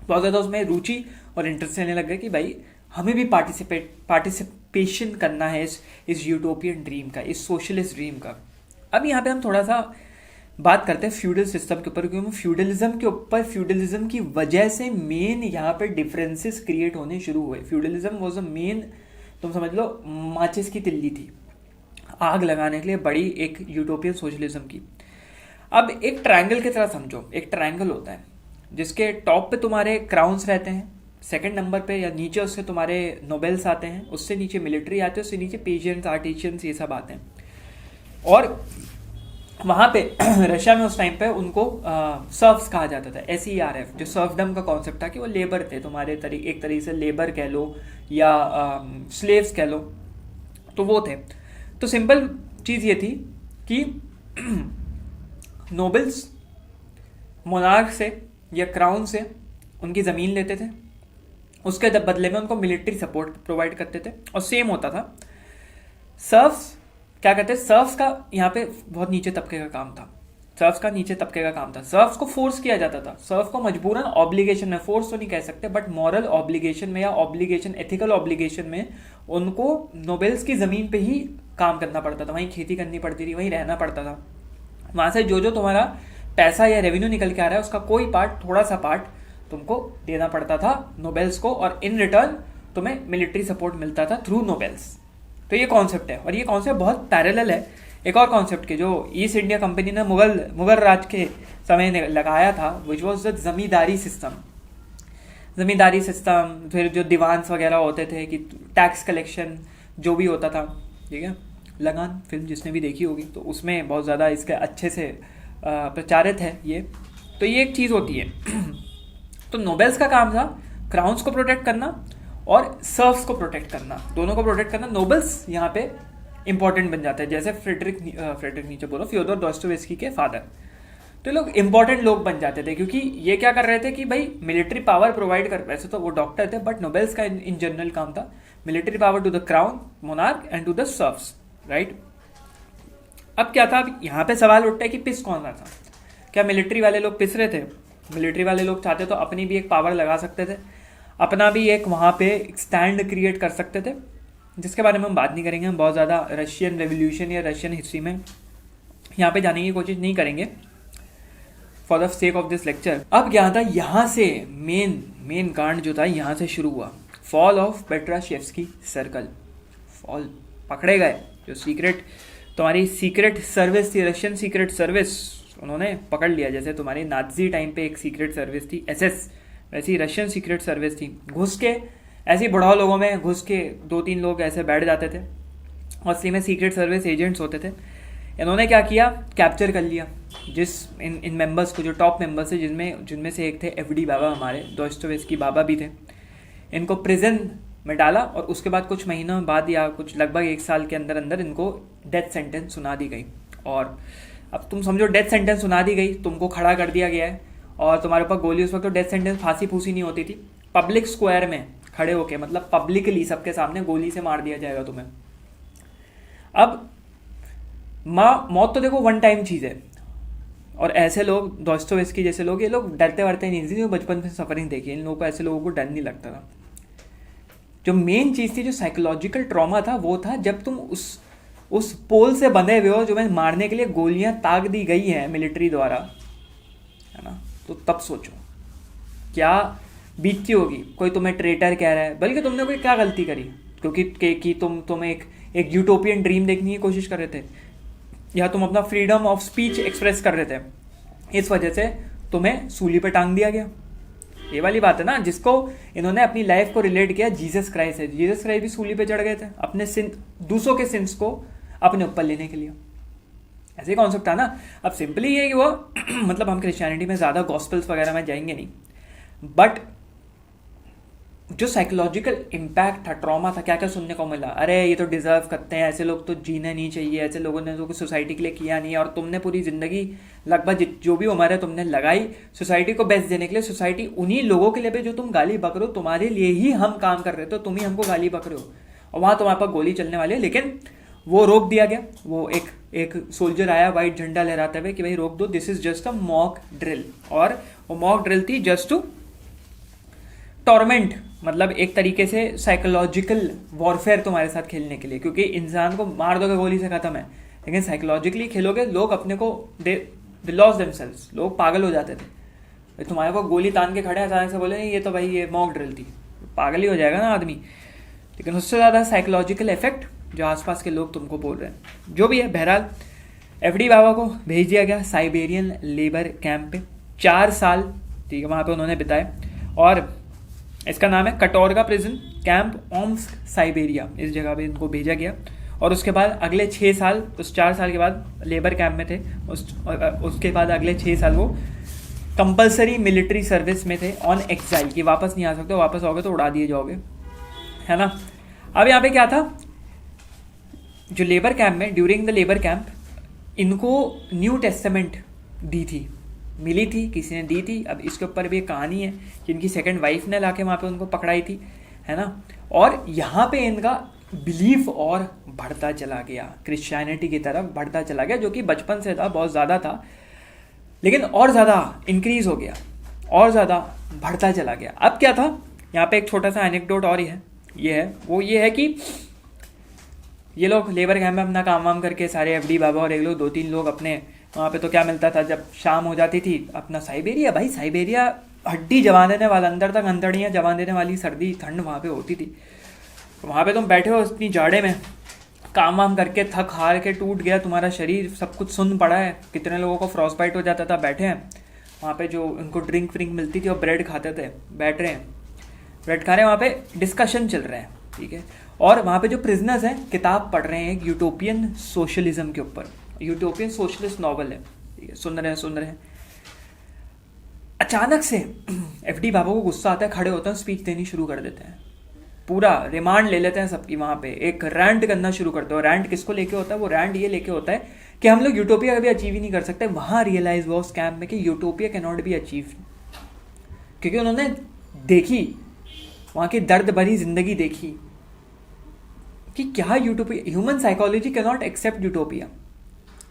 बहुत ज़्यादा उसमें रुचि और इंटरेस्ट लेने लग गए कि भाई हमें भी पार्टिसिपेशन करना है इस यूटोपियन ड्रीम का, इस सोशलिस्ट ड्रीम का। अब यहाँ पे हम थोड़ा सा बात करते हैं फ्यूडल सिस्टम के ऊपर, क्योंकि फ्यूडलिज्म के ऊपर फ्यूडलिज्म की वजह से मेन यहाँ पे डिफरेंसेस क्रिएट होने शुरू हुए। फ्यूडलिज्म वॉज अ मेन, तुम समझ लो माचिस की तिल्ली थी आग लगाने के लिए बड़ी एक यूटोपियन सोशलिज्म की। अब एक ट्रायंगल की तरह समझो, एक ट्रायंगल होता है जिसके टॉप पे तुम्हारे क्राउन्स रहते हैं, सेकंड नंबर पे या नीचे उससे तुम्हारे नोबेल्स आते हैं, उससे नीचे मिलिट्री आते हैं, उससे नीचे पेजेंट्स, आर्टिशियंस, ये सब आते हैं। और वहाँ पे रशिया में उस टाइम पे उनको सर्फ्स कहा जाता था, SERF, जो सर्फडम का कॉन्सेप्ट था कि वो लेबर थे तुम्हारे एक तरीके से लेबर कह लो या स्लेव्स कह लो, तो वो थे। तो सिंपल चीज़ ये थी कि नोबल्स मोनार्क से या क्राउन से उनकी ज़मीन लेते थे, उसके बदले में उनको मिलिट्री सपोर्ट प्रोवाइड करते थे। और सेम होता था सर्फ्स क्या कहते हैं, सर्फ्स का यहाँ पे बहुत नीचे तबके का काम था, सर्फ्स का नीचे तबके का काम था। सर्फ्स को फोर्स किया जाता था, सर्फ को मजबूरन ऑब्लिगेशन में, फोर्स तो नहीं कह सकते बट मॉरल ऑब्लिगेशन में या ऑब्लिगेशन, एथिकल ऑब्लिगेशन में उनको नोबेल्स की ज़मीन पे ही काम करना पड़ता था, वहीं खेती करनी पड़ती थी, वहीं रहना पड़ता था। वहाँ से जो तुम्हारा पैसा या रेवेन्यू निकल के आ रहा है उसका कोई पार्ट, थोड़ा सा पार्ट तुमको देना पड़ता था नोबेल्स को, और इन रिटर्न तुम्हें मिलिट्री सपोर्ट मिलता था थ्रू नोबेल्स। तो ये कॉन्सेप्ट है, और ये कॉन्सेप्ट बहुत पैरेलल है एक और कॉन्सेप्ट के जो ईस्ट इंडिया कंपनी ने मुगल राज के समय लगाया था, which was the zamindari system. फिर जो दीवान्स वगैरह होते थे कि टैक्स कलेक्शन जो भी होता था, ठीक है, लगान फिल्म जिसने भी देखी होगी तो उसमें बहुत ज़्यादा इसके अच्छे से प्रचारित है ये। तो ये एक चीज़ होती है। तो नोबेल्स का काम था क्राउन्स को प्रोटेक्ट करना और सर्फ्स को प्रोटेक्ट करना, दोनों को प्रोटेक्ट करना। नोबेल्स यहाँ पे इंपॉर्टेंट बन जाते हैं, जैसे फ्रेडरिक नीचे बोलो, फ्योदोर दोस्तोयेव्स्की के फादर। तो लोग इंपॉर्टेंट लोग बन जाते थे क्योंकि ये क्या कर रहे थे कि भाई मिलिट्री पावर प्रोवाइड कर, वैसे तो वो डॉक्टर थे बट नोबेल्स का इन जनरल काम था military power to the crown, monarch and to the serfs, right. अब क्या था, अब यहाँ पे सवाल उठता है कि पिस कौन रहा था? क्या मिलिट्री वाले लोग पिस रहे थे? मिलिट्री वाले लोग चाहते तो अपनी भी एक पावर लगा सकते थे, अपना भी एक वहाँ पे स्टैंड क्रिएट कर सकते थे, जिसके बारे में हम बात नहीं करेंगे। हम बहुत ज़्यादा रशियन रेवोल्यूशन या रशियन हिस्ट्री में यहाँ पे जाने की कोशिश नहीं करेंगे for the sake of this lecture. अब क्या था, यहाँ से मेन कांड जो था यहाँ से शुरू हुआ, फॉल ऑफ पेट्राशेव्स्की सर्कल। फॉल, पकड़े गए जो तुम्हारी सीक्रेट सर्विस थी, रशियन सीक्रेट सर्विस, उन्होंने पकड़ लिया। जैसे तुम्हारी नाजी टाइम पे एक सीक्रेट सर्विस थी SS, वैसी रशियन सीक्रेट सर्विस थी। घुस के ऐसे बुढ़ाओ लोगों में घुस के 2-3 लोग ऐसे बैठ जाते थे, असली में सीक्रेट सर्विस एजेंट्स होते थे। इन्होंने क्या किया, कैप्चर कर लिया इन मेंबर्स को, जो टॉप मेंबर्स थे, जिनमें से एक थे FD बाबा, हमारे दोस्तोयेव्स्की बाबा भी थे। इनको प्रिजन में डाला और उसके बाद कुछ महीनों बाद या कुछ लगभग 1 साल के अंदर इनको डेथ सेंटेंस सुना दी गई। और अब तुम समझो डेथ सेंटेंस सुना दी गई, तुमको खड़ा कर दिया गया है और तुम्हारे ऊपर गोली, उस वक्त तो डेथ सेंटेंस फांसी फूसी नहीं होती थी, पब्लिक स्क्वायर में खड़े होके, मतलब पब्लिकली सबके सामने गोली से मार दिया जाएगा तुम्हें। अब मौत तो देखो वन टाइम चीज़ है, और ऐसे लोग दोस्तोवेस्की जैसे लोग, ये लोग डरते वरते नहीं थी, जो बचपन में सफरिंग देखी, इन लोगों को, ऐसे लोगों को डर नहीं लगता था। जो मेन चीज़ थी, जो साइकोलॉजिकल ट्रॉमा था, वो था जब तुम उस पोल से बंधे हुए हो जो मैं मारने के लिए गोलियां ताक दी गई हैं मिलिट्री द्वारा, है ना, तो तब सोचो क्या बीतती होगी। कोई तुम्हें ट्रेटर कह रहा है, बल्कि तुमने कोई क्या गलती करी, क्योंकि तुम एक यूटोपियन ड्रीम देखने की कोशिश कर रहे थे, या तुम अपना फ्रीडम ऑफ स्पीच एक्सप्रेस कर रहे थे, इस वजह से तुम्हें सूली पे टांग दिया गया। ये वाली बात है ना, जिसको इन्होंने अपनी लाइफ को रिलेट किया जीसस क्राइस्ट है। जीसस क्राइस्ट भी सूली पे चढ़ गए थे अपने दूसरों के सिंस को अपने ऊपर लेने के लिए। ऐसे ही कॉन्सेप्ट था ना। अब सिंपली ये कि वो मतलब हम क्रिश्चियनिटी में ज़्यादा गॉस्पेल्स वगैरह में जाएंगे नहीं, बट जो साइकोलॉजिकल इम्पैक्ट था, ट्रॉमा था, क्या क्या सुनने को मिला। अरे ये तो डिजर्व करते हैं, ऐसे लोग तो जीना नहीं चाहिए, ऐसे लोगों ने तो सोसाइटी के लिए किया नहीं, और तुमने पूरी जिंदगी लगभग जो भी उम्र है तुमने लगाई सोसाइटी को बेस्ट देने के लिए। सोसाइटी उन्हीं लोगों के लिए भी जो तुम गाली बक रहे हो, तुम्हारे लिए ही हम काम कर रहे थे, तुम ही हमको गाली बक रहे हो, और वहाँ तुम्हारे पास गोली चलने वाली है। लेकिन वो रोक दिया गया। वो एक सोल्जर आया वाइट झंडा लहराते हुए कि भाई रोक दो, this is just a mock drill. और वो मॉक ड्रिल थी जस्ट टू टॉर्मेंट, मतलब एक तरीके से साइकोलॉजिकल वॉरफेयर तुम्हारे साथ खेलने के लिए, क्योंकि इंसान को मार दोगे गोली से खत्म है, लेकिन साइकोलॉजिकली खेलोगे, लोग अपने को दे लॉस देमसेल्व्स, लोग पागल हो जाते थे। तुम्हारे को गोली तान के खड़े अचानक से बोले ये तो भाई ये मॉक ड्रिल थी, पागल ही हो जाएगा ना आदमी। लेकिन उससे ज़्यादा साइकोलॉजिकल इफेक्ट जो आसपास के लोग तुमको बोल रहे हैं, जो भी है। बहरहाल एफडी बाबा को भेज दिया गया साइबेरियन लेबर कैंप पे, 4 साल, ठीक है, वहाँ पे उन्होंने बिताए, और इसका नाम है कटोरगा प्रिजन कैंप, ओम्स्क, साइबेरिया, इस जगह पे इनको भेजा गया। और उसके बाद अगले 6 साल, उस 4 साल के बाद लेबर कैंप में थे, उसके बाद अगले 6 साल वो कंपलसरी मिलिट्री सर्विस में थे, ऑन एक्साइल, कि वापस नहीं आ सकते, वापस आओगे तो उड़ा दिए जाओगे, है ना। अब यहाँ पे क्या था, जो लेबर कैंप में, ड्यूरिंग द लेबर कैंप इनको न्यू टेस्टामेंट दी थी, मिली थी, किसी ने दी थी। अब इसके ऊपर भी एक कहानी है कि इनकी सेकंड वाइफ ने लाके वहाँ पे उनको पकड़ाई थी, है ना। और यहाँ पे इनका बिलीफ और बढ़ता चला गया, क्रिश्चियनिटी की तरफ बढ़ता चला गया, जो कि बचपन से था, बहुत ज़्यादा था, लेकिन और ज़्यादा इंक्रीज हो गया, और ज़्यादा बढ़ता चला गया। अब क्या था, यहाँ पे एक छोटा सा एनेक्डोट और ये है कि ये लोग लेबर कैंप में अपना काम वाम करके सारे एफडी बाबा और एक लोग 2-3 लोग अपने वहाँ पे, तो क्या मिलता था जब शाम हो जाती थी, अपना साइबेरिया, भाई साइबेरिया हड्डी जमा देने वाला, अंदर तक अंतड़ियाँ जमा देने वाली सर्दी ठंड वहाँ पे होती थी। वहाँ पे तुम बैठे हो इतनी जाड़े में, काम वाम करके थक हार के टूट गया तुम्हारा शरीर, सब कुछ सुन्न पड़ा है, कितने लोगों को फ्रॉस्ट बाइट हो जाता था, बैठे हैं वहाँ पे, जो उनको ड्रिंक व्रिंक मिलती थी और ब्रेड खाते थे, बैठ रहे हैं, ब्रेड खा रहे हैं, वहाँ पे डिस्कशन चल रहे हैं, ठीक है। और वहाँ पे जो प्रिजनर्स हैं किताब पढ़ रहे हैं एक यूटोपियन सोशलिज्म के ऊपर, यूटोपियन सोशलिस्ट नॉवल है, ठीक है, सुन रहे हैं। अचानक से एफडी बाबा को गुस्सा आता है, खड़े होते हैं, स्पीच देनी शुरू कर देते हैं, पूरा रिमांड ले लेते हैं सबकी, वहाँ पे एक रैंट करना शुरू करते हैं। और रैंट किसको लेके होता है, वो रैंट ये लेके होता है कि हम लोग यूटोपिया कभी अचीव ही नहीं कर सकते। वहाँ रियलाइज हुआ उस कैंप में कि utopia can not be achieve, क्योंकि उन्होंने देखी वहाँ की दर्द भरी जिंदगी देखी कि क्या utopia, human psychology can not accept utopia,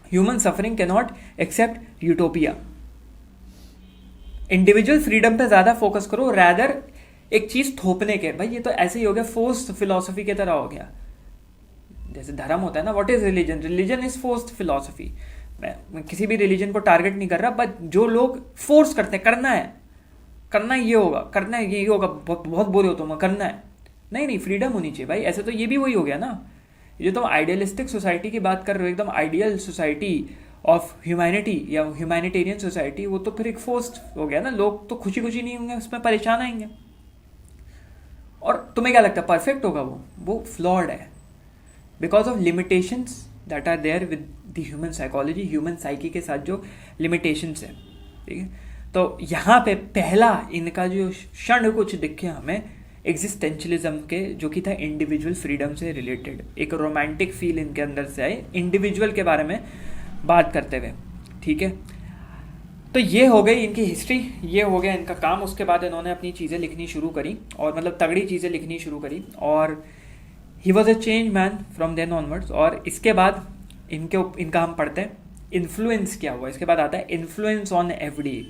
human suffering can not accept utopia. Individual freedom पे ज्यादा फोकस करो, रैदर एक चीज थोपने के। भाई ये तो ऐसे ही हो गया, फोर्स्ड फिलोसफी की तरह हो गया। जैसे धर्म होता है ना, what is religion, religion is forced philosophy. मैं किसी भी रिलीजन को टारगेट नहीं कर रहा, बट जो लोग फोर्स करते हैं, करना ये होगा, करना ये होगा, बहुत बोरे हो तुम, करना है, नहीं फ्रीडम होनी चाहिए भाई। ऐसे तो ये भी वही हो गया ना, ये तो आइडियलिस्टिक सोसाइटी की बात कर रहे हो, एकदम आइडियल सोसाइटी ऑफ ह्यूमैनिटी या ह्यूमैनिटेरियन सोसाइटी, वो तो फिर एक फोर्स्ड हो गया ना। लोग तो खुशी नहीं होंगे, उसमें परेशान आएंगे। और तुम्हें क्या लगता है परफेक्ट होगा? वो फ्लॉड है, because of limitations that are there with the human psychology, human psyche के साथ जो लिमिटेशंस है, ठीक है। तो यहाँ पे पहला इनका जो क्षण कुछ दिखे हमें एग्जिस्टेंशलिज्म के, जो कि था इंडिविजुअल फ्रीडम से रिलेटेड, एक रोमांटिक फील इनके अंदर से आई इंडिविजुअल के बारे में, बात करते हुए, ठीक है। तो ये हो गई इनकी हिस्ट्री, ये हो गया इनका काम। उसके बाद इन्होंने अपनी चीज़ें लिखनी शुरू करी, और मतलब तगड़ी चीज़ें लिखनी शुरू करी, और he was a change man from then onwards. और इसके बाद इनका हम पढ़ते हैं इन्फ्लुएंस क्या हुआ। इसके बाद आता है इन्फ्लुएंस ऑन एवरी।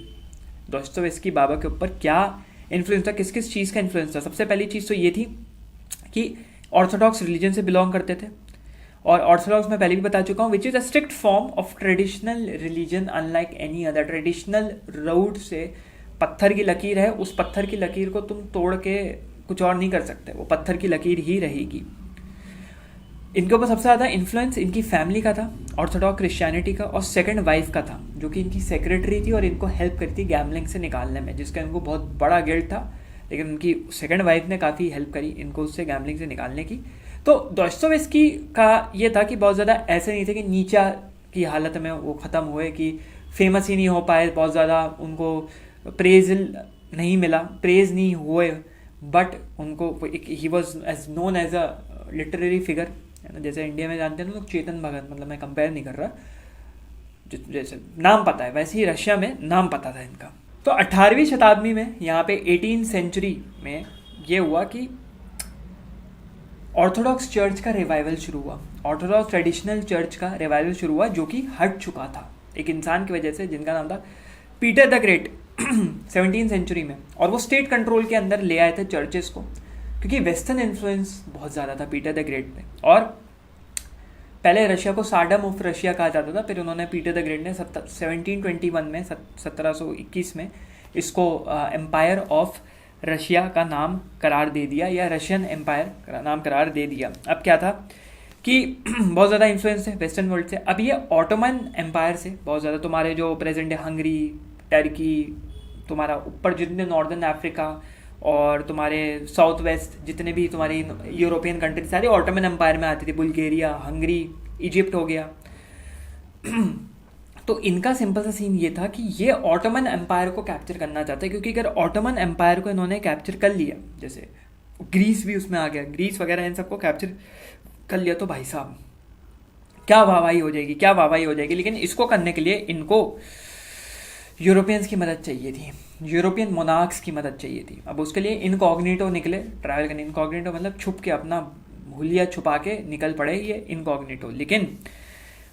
दोस्तोयेव्स्की बाबा के ऊपर क्या इन्फ्लुएंस था, किस किस चीज़ का इन्फ्लुएंस था। सबसे पहली चीज़ तो ये थी कि ऑर्थोडॉक्स रिलीजन से बिलोंग करते थे, और ऑर्थोडॉक्स मैं पहले भी बता चुका हूँ, which is a strict form of traditional religion unlike any other. Traditional route से पत्थर की लकीर है, उस पत्थर की लकीर को तुम तोड़ के कुछ और नहीं कर सकते, वो पत्थर की लकीर ही रहेगी। इनके ऊपर सबसे ज़्यादा इन्फ्लुएंस इनकी फैमिली का था, ऑर्थोडॉक्स क्रिश्चियनिटी का, और सेकंड वाइफ का था, जो कि इनकी सेक्रेटरी थी और इनको हेल्प करती थी गैम्बलिंग से निकालने में, जिसका इनको बहुत बड़ा गिल्ट था। लेकिन उनकी सेकंड वाइफ ने काफ़ी हेल्प करी इनको उससे गैम्बलिंग से निकालने की। तो दोस्तोयेव्स्की का ये था कि बहुत ज़्यादा ऐसे नहीं थे कि नीचा की हालत में वो ख़त्म हुए, कि फेमस ही नहीं हो पाए, बहुत ज़्यादा उनको प्रेज नहीं मिला, प्रेज नहीं हुए, बट उनको he was as known as a literary figure, है ना। जैसे इंडिया में जानते हैं ना लोग चेतन भगत, मतलब मैं कंपेयर नहीं कर रहा, जैसे नाम पता है वैसे ही रशिया में नाम पता था इनका। तो 18वीं शताब्दी में यहाँ पे 18th सेंचुरी में ये हुआ कि ऑर्थोडॉक्स चर्च का रिवाइवल शुरू हुआ। ऑर्थोडॉक्स ट्रेडिशनल चर्च का रिवाइवल शुरू हुआ, जो कि हट चुका था एक इंसान की वजह से, जिनका नाम था Peter the great 17th century में। और वो स्टेट कंट्रोल के अंदर ले आए थे चर्चेस को, क्योंकि वेस्टर्न इन्फ्लुएंस बहुत ज़्यादा था पीटर द ग्रेट पे। और पहले रशिया को सार्डम ऑफ रशिया कहा जाता था, फिर उन्होंने पीटर द ग्रेट ने 1721 में 1721 में इसको एम्पायर ऑफ रशिया का नाम करार दे दिया, या रशियन एम्पायर का नाम करार दे दिया। अब क्या था कि बहुत ज़्यादा इन्फ्लुएंस है वेस्टर्न वर्ल्ड से। अब ये ऑटोमन एम्पायर से बहुत ज़्यादा, तुम्हारे जो प्रेजेंट है हंगरी, टर्की, तुम्हारा ऊपर जितने नॉर्दर्न अफ्रीका और तुम्हारे साउथ वेस्ट जितने भी तुम्हारी यूरोपियन कंट्री सारी ऑटोमन एम्पायर में आती थी। बुल्गारिया, हंगरी, इजिप्ट हो गया। तो इनका सिंपल सा सीन ये था कि ये ऑटोमन एम्पायर को कैप्चर करना चाहते हैं, क्योंकि अगर ऑटोमन एम्पायर को इन्होंने कैप्चर कर लिया, जैसे ग्रीस भी उसमें आ गया, ग्रीस वगैरह इन सबको कैप्चर कर लिया, तो भाई साहब क्या वाहवाही हो जाएगी, क्या वाहवाही हो जाएगी। लेकिन इसको करने के लिए इनको यूरोपियंस की मदद चाहिए थी, यूरोपियन मोनार्क्स की मदद चाहिए थी। अब उसके लिए इनकॉग्निटो निकले ट्रैवल करने। इनकॉग्निटो मतलब छुप के, अपना हुलिया छुपा के निकल पड़े ये इनकॉग्निटो। लेकिन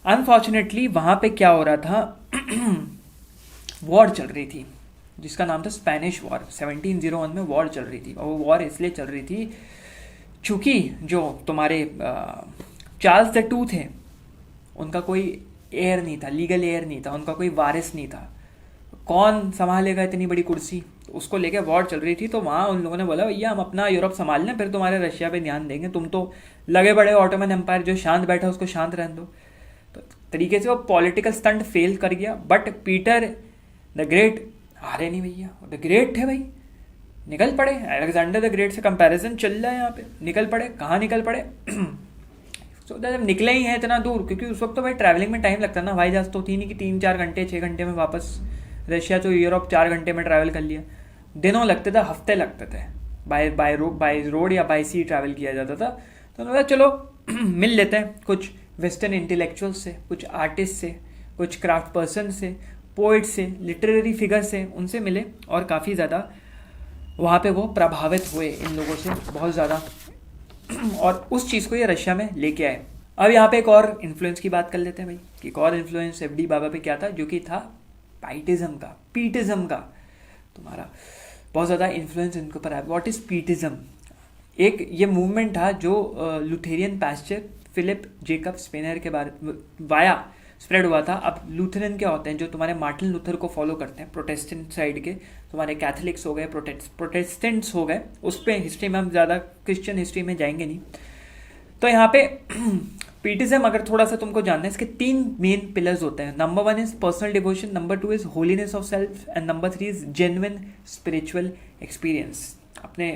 अनफॉर्चुनेटली वहाँ पे क्या हो रहा था, वॉर चल रही थी जिसका नाम था स्पेनिश वॉर। 1701 में वॉर चल रही थी, और वो वॉर इसलिए चल रही थी चूँकि जो तुम्हारे चार्ल्स द टू थे, उनका कोई एयर नहीं था, लीगल एयर नहीं था, उनका कोई वारिस नहीं था। कौन संभालेगा इतनी बड़ी कुर्सी, तो उसको लेके वॉर चल रही थी। तो वहाँ उन लोगों ने बोला भैया हम अपना यूरोप संभाल लें, फिर तुम्हारे रशिया पे ध्यान देंगे, तुम तो लगे बड़े ऑटोमन एम्पायर, जो शांत बैठा उसको शांत रहने दो। तो तरीके से वो पॉलिटिकल स्टंट फेल कर गया। बट पीटर द ग्रेट हारे नहीं भैया, द ग्रेट थे भाई, निकल पड़े। अलेक्जेंडर द ग्रेट से कंपैरिजन चल रहा है यहाँ पे, निकल पड़े। कहाँ निकल पड़े तो जब निकले ही हैं इतना दूर, क्योंकि उस वक्त तो भाई ट्रैवलिंग में टाइम लगता ना, हवाई जहाज तो थी नहीं कि 3-4 घंटे 6 घंटे में वापस। रशिया तो यूरोप 4 घंटे में ट्रैवल कर लिया, दिनों लगते थे, हफ्ते लगते थे। बाय रोड या बाय सी ट्रैवल किया जाता था। तो उन्होंने चलो मिल लेते हैं कुछ वेस्टर्न इंटेलेक्चुअल से, कुछ आर्टिस्ट से, कुछ क्राफ्ट पर्सन से, पोइट से, लिटरेरी फिगर से, उनसे मिले और काफ़ी ज़्यादा वहाँ पे वो प्रभावित हुए इन लोगों से बहुत ज़्यादा, और उस चीज़ को ये रशिया में लेके आए। अब यहाँ पे एक और इन्फ्लुएंस की बात कर लेते हैं भाई, कि एक और इन्फ्लुएंस एफडी बाबा पे क्या था, जो कि था पीटिज्म का तुम्हारा बहुत ज़्यादा इन्फ्लुएंस इनके ऊपर आया। What is pietism? एक ये मूवमेंट था जो Lutheran pastor Philipp Jakob Spener के बारे वाया स्प्रेड हुआ था। अब लूथरन क्या होते हैं, जो तुम्हारे मार्टिन लूथर को फॉलो करते हैं, प्रोटेस्टेंट साइड के, तुम्हारे कैथलिक्स हो गए, प्रोटेस्टेंट्स हो गए। उस पर हिस्ट्री में हम ज़्यादा क्रिश्चियन हिस्ट्री में जाएंगे नहीं। तो यहाँ पे पीटिज्म अगर थोड़ा सा तुमको जानना है, इसके 3 मेन पिलर्स होते हैं। Number 1 is personal devotion, number 2 is holiness of self, and number 3 is genuine spiritual experience. अपने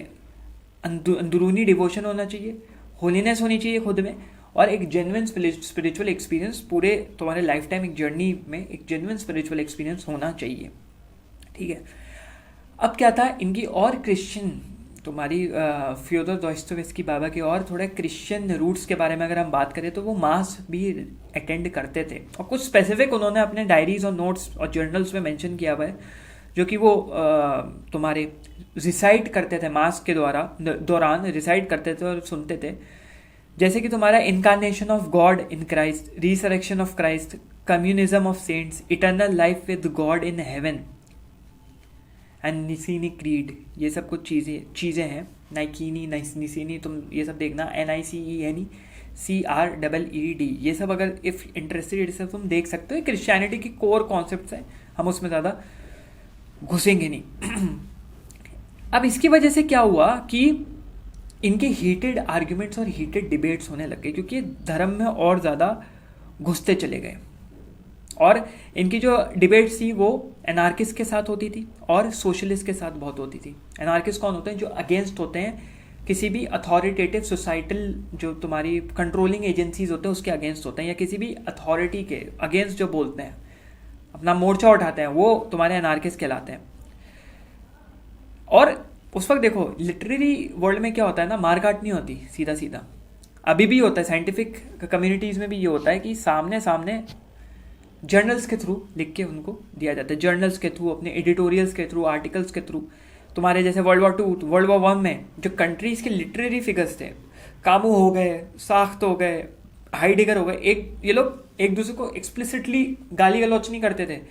अंदरूनी डिवोशन होना चाहिए, होलीनेस होनी चाहिए खुद में, और एक जेन्युइन स्पिरिचुअल एक्सपीरियंस पूरे तुम्हारे लाइफ टाइम एक जर्नी में एक जेन्युइन स्पिरिचुअल एक्सपीरियंस होना चाहिए, ठीक है। अब क्या था, इनकी और क्रिश्चियन तुम्हारी फ्योदर दोस्तोयेव्स्की बाबा के और थोड़े क्रिश्चियन रूट्स के बारे में अगर हम बात करें तो वो मास भी अटेंड करते थे, और कुछ स्पेसिफिक उन्होंने अपने डायरीज और नोट्स और जर्नल्स में मेंशन किया हुआ है, जो कि वो तुम्हारे रिसाइट करते थे मास के दौरान रिसाइट करते थे और सुनते थे। जैसे कि तुम्हारा incarnation of God in Christ, resurrection of Christ, communism of saints, eternal life with God in heaven and Nicene creed, ये सब कुछ चीज़ें हैं। नाइकीनी निसीनी, तुम ये सब देखना, NICENCREED, ये सब अगर इफ़ इंटरेस्टेड सब तुम देख सकते हो। क्रिश्चियनिटी की कोर कॉन्सेप्ट्स हैं, हम उसमें ज़्यादा घुसेंगे नहीं। अब इसकी वजह से क्या हुआ कि इनके हीटेड आर्ग्यूमेंट्स और हीटेड डिबेट्स होने लग गए, क्योंकि धर्म में और ज़्यादा घुसते चले गए। और इनकी जो डिबेट्स थी वो एनार्किस्ट के साथ होती थी और सोशलिस्ट के साथ बहुत होती थी। एनार्किस्ट कौन होते हैं? जो अगेंस्ट होते हैं किसी भी अथॉरिटेटिव सोसाइटल, जो तुम्हारी कंट्रोलिंग एजेंसीज होते हैं उसके अगेंस्ट होते हैं, या किसी भी अथॉरिटी के अगेंस्ट जो बोलते हैं, अपना मोर्चा उठाते हैं, वो तुम्हारे एनार्किस्ट कहलाते हैं। और उस वक्त देखो लिटरेरी वर्ल्ड में क्या होता है ना, मारकाट नहीं होती सीधा सीधा, अभी भी होता है, साइंटिफिक कम्युनिटीज़ में भी ये होता है कि सामने सामने जर्नल्स के थ्रू लिख के उनको दिया जाता है, जर्नल्स के थ्रू, अपने एडिटोरियल्स के थ्रू, आर्टिकल्स के थ्रू। तुम्हारे जैसे वर्ल्ड वॉर 2, वर्ल्ड वॉर 1 में जो कंट्रीज़ के लिटरेरी फिगर्स थे, कामू हो गए, साख्त हो गए, हाइडेगर हो गए, ये लोग एक दूसरे को एक्सप्लिसिटली गाली गलौच नहीं करते थे,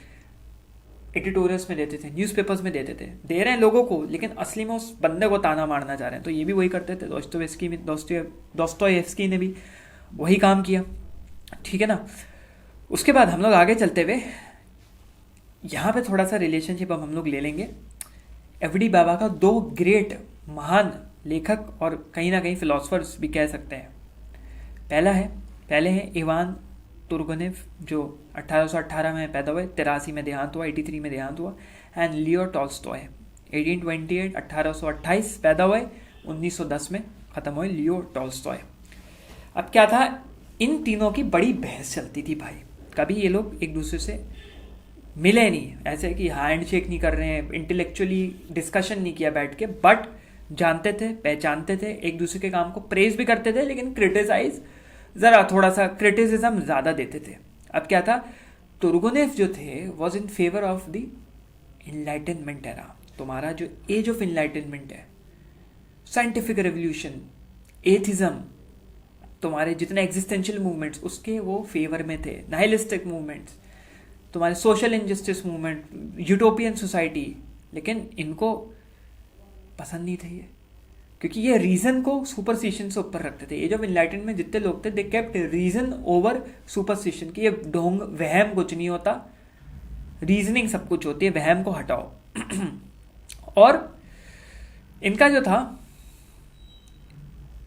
एडिटोरियल्स में देते थे, न्यूज़पेपर्स में देते थे, दे रहे हैं लोगों को, लेकिन असली में उस बंदे को ताना मारना चाह रहे हैं। तो ये भी वही करते थे। दोस्तोयेव्स्की ने भी वही काम किया, ठीक है ना। उसके बाद हम लोग आगे चलते हुए यहाँ पे थोड़ा सा रिलेशनशिप अब हम लोग ले लेंगे एफडी बाबा का 2 ग्रेट महान लेखक और कहीं ना कहीं फिलोसफर्स भी कह सकते हैं। पहले हैं इवान तुर्गेनेव, जो 1818 में पैदा हुए, 83 में देहांत हुआ, 83 में देहांत हुआ। एंड लियो टॉल्स्टॉय, 1828 1828 पैदा हुए, 1910 में ख़त्म हुए लियो टॉल्स्टॉय। अब क्या था, इन तीनों की बड़ी बहस चलती थी भाई, कभी ये लोग एक दूसरे से मिले नहीं, ऐसे कि हैंड शेक नहीं कर रहे हैं, इंटेलेक्चुअली डिस्कशन नहीं किया बैठ के, बट जानते थे, पहचानते थे, एक दूसरे के काम को प्रेज भी करते थे, लेकिन क्रिटिसाइज थोड़ा सा क्रिटिसिज्म ज़्यादा देते थे। अब क्या था, तुर्गेनेव जो थे was in favour of the enlightenment era, तुम्हारा जो एज ऑफ इनलाइटनमेंट है, साइंटिफिक रेवोल्यूशन, एथिज्म, तुम्हारे जितने एग्जिस्टेंशियल मूवमेंट्स उसके वो फेवर में थे। नाइलिस्टिक मूवमेंट्स, तुम्हारे social injustice movement, utopian society, लेकिन इनको पसंद नहीं थे ये, क्योंकि ये रीजन को सुपरस्टिशन से ऊपर रखते थे। एज ऑफ इनलाइटनमेंट में जितने लोग थे, they kept reason over superstition, कि ये ढोंग वहम कुछ नहीं होता, रीजनिंग सब कुछ होती है, वहम को हटाओ। और इनका जो था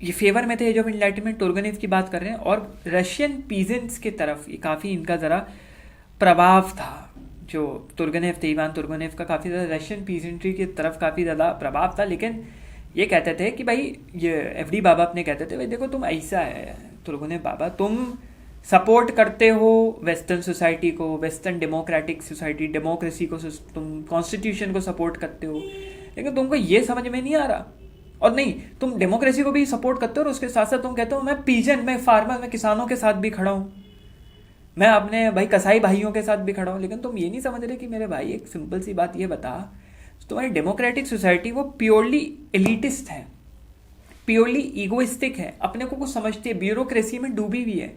ये फेवर में थे एज ऑफ इनलाइटनमेंट, तुर्गेनेव की बात कर रहे हैं। और रशियन पीजेंट्स की तरफ ये काफ़ी इनका ज़रा प्रभाव था, जो तुर्गेनेव थे, इवान तुर्गेनेव का काफ़ी ज़्यादा रशियन पीजेंट्री की तरफ काफ़ी ज़्यादा प्रभाव था। लेकिन ये कहते थे कि भाई, ये एफडी बाबा अपने कहते थे, भाई देखो तुम ऐसा है तुर्गेनेव बाबा, तुम सपोर्ट करते हो वेस्टर्न सोसाइटी को, वेस्टर्न डेमोक्रेटिक सोसाइटी, डेमोक्रेसी को, तुम कॉन्स्टिट्यूशन को सपोर्ट करते हो, लेकिन तुमको ये समझ में नहीं आ रहा। और नहीं, तुम डेमोक्रेसी को भी सपोर्ट करते हो और उसके साथ साथ तुम कहते हो मैं पीजेंट, मैं फार्मर, मैं किसानों के साथ भी खड़ा हूँ, मैं अपने भाई कसाई भाइयों के साथ भी खड़ा हूँ, लेकिन तुम ये नहीं समझ रहे कि मेरे भाई एक सिंपल सी बात ये बता, तुम्हारी डेमोक्रेटिक सोसाइटी वो प्योरली एलिटिस्ट है, प्योरली ईगोइस्टिक है, अपने को कुछ समझती है, ब्यूरोक्रेसी में डूबी हुई है।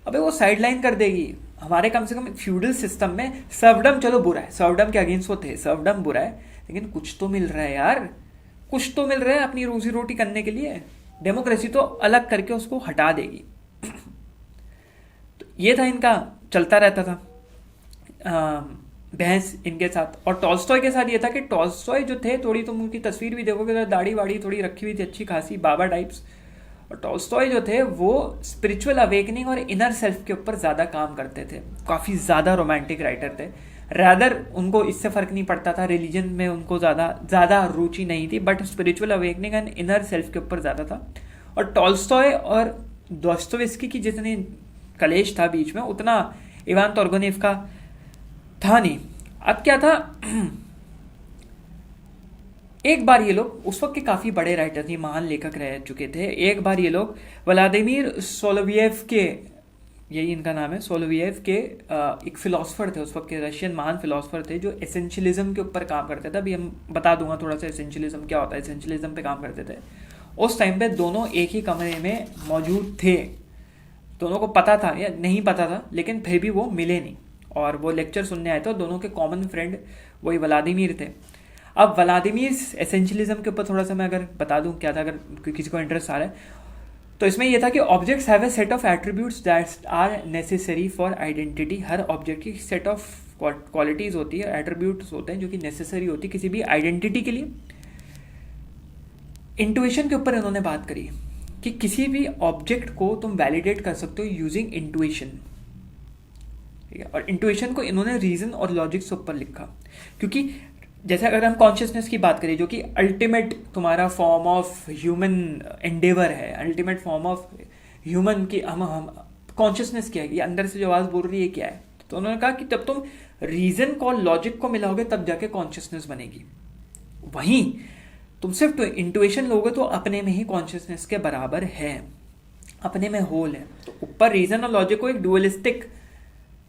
अबे वो साइडलाइन कर देगी। हमारे कम से कम फ्यूडल सिस्टम में सर्वडम चलो बुरा है, सर्वडम के अगेंस्ट वो थे, सर्वडम बुरा है, लेकिन कुछ तो मिल रहा है यार, कुछ तो मिल रहा है अपनी रोजी रोटी करने के लिए। डेमोक्रेसी तो अलग करके उसको हटा देगी। तो ये था, इनका चलता रहता था बहस इनके साथ। और टॉल्स्टॉय के साथ ये था कि टॉल्स्टॉय जो थे, थोड़ी तुम उनकी तस्वीर भी देखोगे, दाढ़ी वाड़ी थोड़ी रखी हुई थी अच्छी खासी, बाबा टाइप्स। और टॉल्स्टॉय जो थे वो स्पिरिचुअल अवेकनिंग और इनर सेल्फ के ऊपर ज़्यादा काम करते थे, काफ़ी ज़्यादा रोमांटिक राइटर थे। रादर उनको इससे फ़र्क नहीं पड़ता था, रिलीजन में उनको ज़्यादा रुचि नहीं थी, but spiritual awakening and inner self के ऊपर ज़्यादा था। और टॉल्स्टॉय और दोस्तोयेव्स्की की जितनी कलेश था बीच में, उतना इवान तुर्गेनेव का था नहीं। अब क्या था, एक बार ये लोग, उस वक्त के काफ़ी बड़े राइटर थे, महान लेखक रह चुके थे, एक बार ये लोग व्लादिमीर सोलोवियव के, यही इनका नाम है, सोलोवियव के एक फिलोसफर थे उस वक्त के, रशियन महान फिलोसफर थे, जो एसेंशियलिज्म के ऊपर काम करते थे। अभी हम बता दूंगा थोड़ा सा एसेंशियलिज्म क्या होता है, एसेंशियलिज्म पे काम करते थे। उस टाइम पे दोनों एक ही कमरे में मौजूद थे, दोनों को पता था या नहीं पता था, लेकिन फिर भी वो मिले नहीं और वो लेक्चर सुनने आए थे, और दोनों के कॉमन फ्रेंड वही व्लादिमीर थे। अब व्लादिमीर एसेंशियलिज्म के ऊपर थोड़ा सा मैं अगर बता दूं क्या था, अगर किसी को इंटरेस्ट आ रहा है तो इसमें यह था कि objects have a set of attributes that are necessary for identity. हर ऑब्जेक्ट की सेट ऑफ क्वालिटीज होती है, एट्रीब्यूट्स होते हैं जो कि नेसेसरी होती है किसी भी आइडेंटिटी के लिए। इंट्यूशन के ऊपर इन्होंने बात करी कि किसी भी ऑब्जेक्ट को तुम वैलिडेट कर सकते हो यूजिंग इंट्यूशन, ठीक है। और इंट्यूशन को इन्होंने रीजन और लॉजिक से ऊपर लिखा, क्योंकि जैसे अगर हम कॉन्शियसनेस की बात करें जो कि अल्टीमेट तुम्हारा फॉर्म ऑफ ह्यूमन एंडेवर है, अल्टीमेट फॉर्म ऑफ ह्यूमन की हम कॉन्शियसनेस क्या है, ये अंदर से जो आवाज़ बोल रही है क्या है, तो उन्होंने कहा कि जब तुम रीजन को लॉजिक को मिलाओगे तब जाके कॉन्शियसनेस बनेगी। वहीं तुम सिर्फ इंट्यूशन लोगे तो अपने में ही कॉन्शियसनेस के बराबर है, अपने में होल है। तो ऊपर रीजन और लॉजिक को एक डुअलिस्टिक,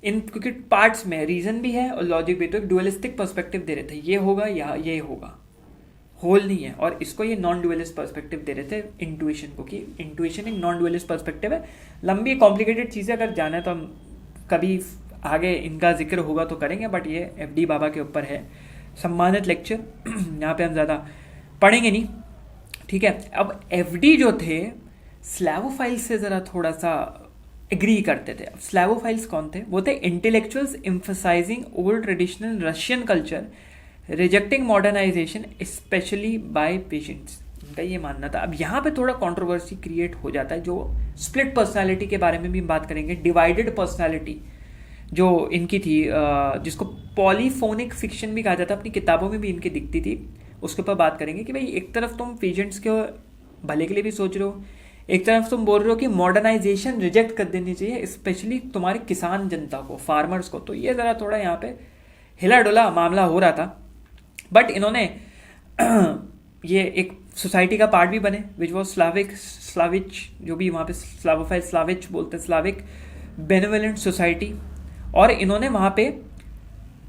इन क्योंकि पार्ट्स में रीजन भी है और लॉजिक भी, तो एक डुअलिस्टिक पर्सपेक्टिव दे रहे थे, ये होगा या ये होगा, होल नहीं है। और इसको ये नॉन डुअलिस्ट पर्सपेक्टिव दे रहे थे इंट्यूशन को, कि इंट्यूशन एक नॉन डुअलिस्ट पर्सपेक्टिव है। लंबी कॉम्प्लिकेटेड चीज़ें अगर जाना है तो हम कभी आगे इनका जिक्र होगा तो करेंगे, बट ये FD बाबा के ऊपर है, सम्मानित लेक्चर, यहाँ पे हम ज़्यादा पढ़ेंगे नहीं, ठीक है। अब FD जो थे स्लैवोफाइल्स से ज़रा थोड़ा सा एग्री करते थे। स्लैवोफाइल्स कौन थे? वो थे intellectuals emphasizing old traditional Russian culture, rejecting modernization specially by peasants, उनका ये मानना था। अब यहाँ पे थोड़ा कंट्रोवर्सी क्रिएट हो जाता है, जो स्प्लिट पर्सनालिटी के बारे में भी हम बात करेंगे, डिवाइडेड पर्सनालिटी जो इनकी थी, जिसको पॉलीफोनिक फिक्शन भी कहा जाता है, अपनी किताबों में भी इनकी दिखती थी, उसके ऊपर बात करेंगे कि भाई एक तरफ तुम पेशेंट्स के भले के लिए भी सोच रहे हो, एक तरफ तुम बोल रहे हो कि मॉडर्नाइजेशन रिजेक्ट कर देनी चाहिए, स्पेशली तुम्हारे किसान जनता को, फार्मर्स को। तो ये ज़रा थोड़ा यहाँ पे हिला डुला मामला हो रहा था, बट इन्होंने ये एक सोसाइटी का पार्ट भी बने, विच वॉज स्लाविच, जो भी वहाँ पे स्लावोफाइल, स्लाविच बोलते हैं, स्लाविक बेनेवलेंट सोसाइटी। और इन्होंने वहाँ पे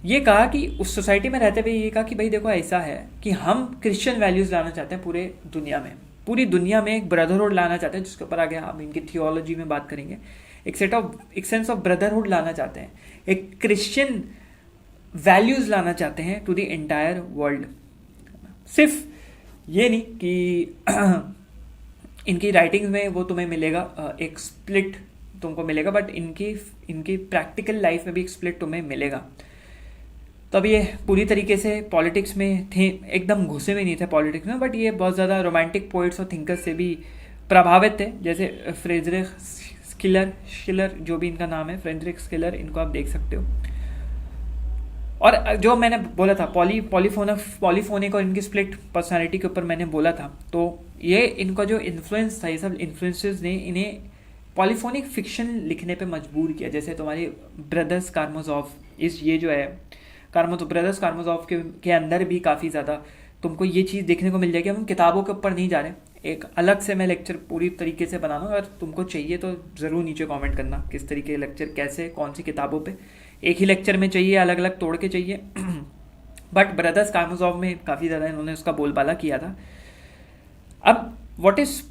ये कहा कि उस सोसाइटी में रहते हुए ये कहा कि भाई देखो ऐसा है कि हम क्रिश्चियन वैल्यूज़ लाना चाहते हैं पूरी दुनिया में एक ब्रदरहुड लाना चाहते हैं, जिसके ऊपर आगे हम इनकी थियोलॉजी में बात करेंगे। एक सेंस ऑफ ब्रदरहुड लाना चाहते हैं, एक क्रिश्चियन वैल्यूज लाना चाहते हैं टू द एंटायर वर्ल्ड। सिर्फ ये नहीं कि इनकी राइटिंग्स में वो तुम्हें मिलेगा, एक स्प्लिट तुमको मिलेगा, बट इनकी प्रैक्टिकल लाइफ में भी एक स्प्लिट तुम्हें मिलेगा। तब ये पूरी तरीके से पॉलिटिक्स में थे, एकदम घुसे में नहीं थे पॉलिटिक्स में, बट ये बहुत ज़्यादा रोमांटिक पोइट्स और थिंकर्स से भी प्रभावित थे, जैसे फ्रेडरिक स्किलर जो भी इनका नाम है, फ्रेडरिक स्किलर, इनको आप देख सकते हो। और जो मैंने बोला था पॉलीफोनिक और इनकी स्प्लिट पर्सनालिटी के ऊपर मैंने बोला था, तो ये इनका जो इन्फ्लुएंस था, ये सब इन्फ्लुएंसेस ने इन्हें पॉलीफोनिक फिक्शन लिखने पे मजबूर किया। जैसे तुम्हारी ब्रदर्स कारामाज़ोव, ये जो है ब्रदर्स कारामाज़ोव के अंदर भी काफ़ी ज़्यादा तुमको ये चीज़ देखने को मिल जाएगी। हम किताबों के ऊपर नहीं जा रहे, एक अलग से मैं लेक्चर पूरी तरीके से बना दूँ, अगर तुमको चाहिए तो ज़रूर नीचे कमेंट करना किस तरीके के लेक्चर, कैसे, कौन सी किताबों पे, एक ही लेक्चर में चाहिए, अलग अलग तोड़ के चाहिए। बट ब्रदर्स कारामाज़ोव में काफ़ी ज़्यादा इन्होंने उसका बोलबाला किया था। अब व्हाट इज़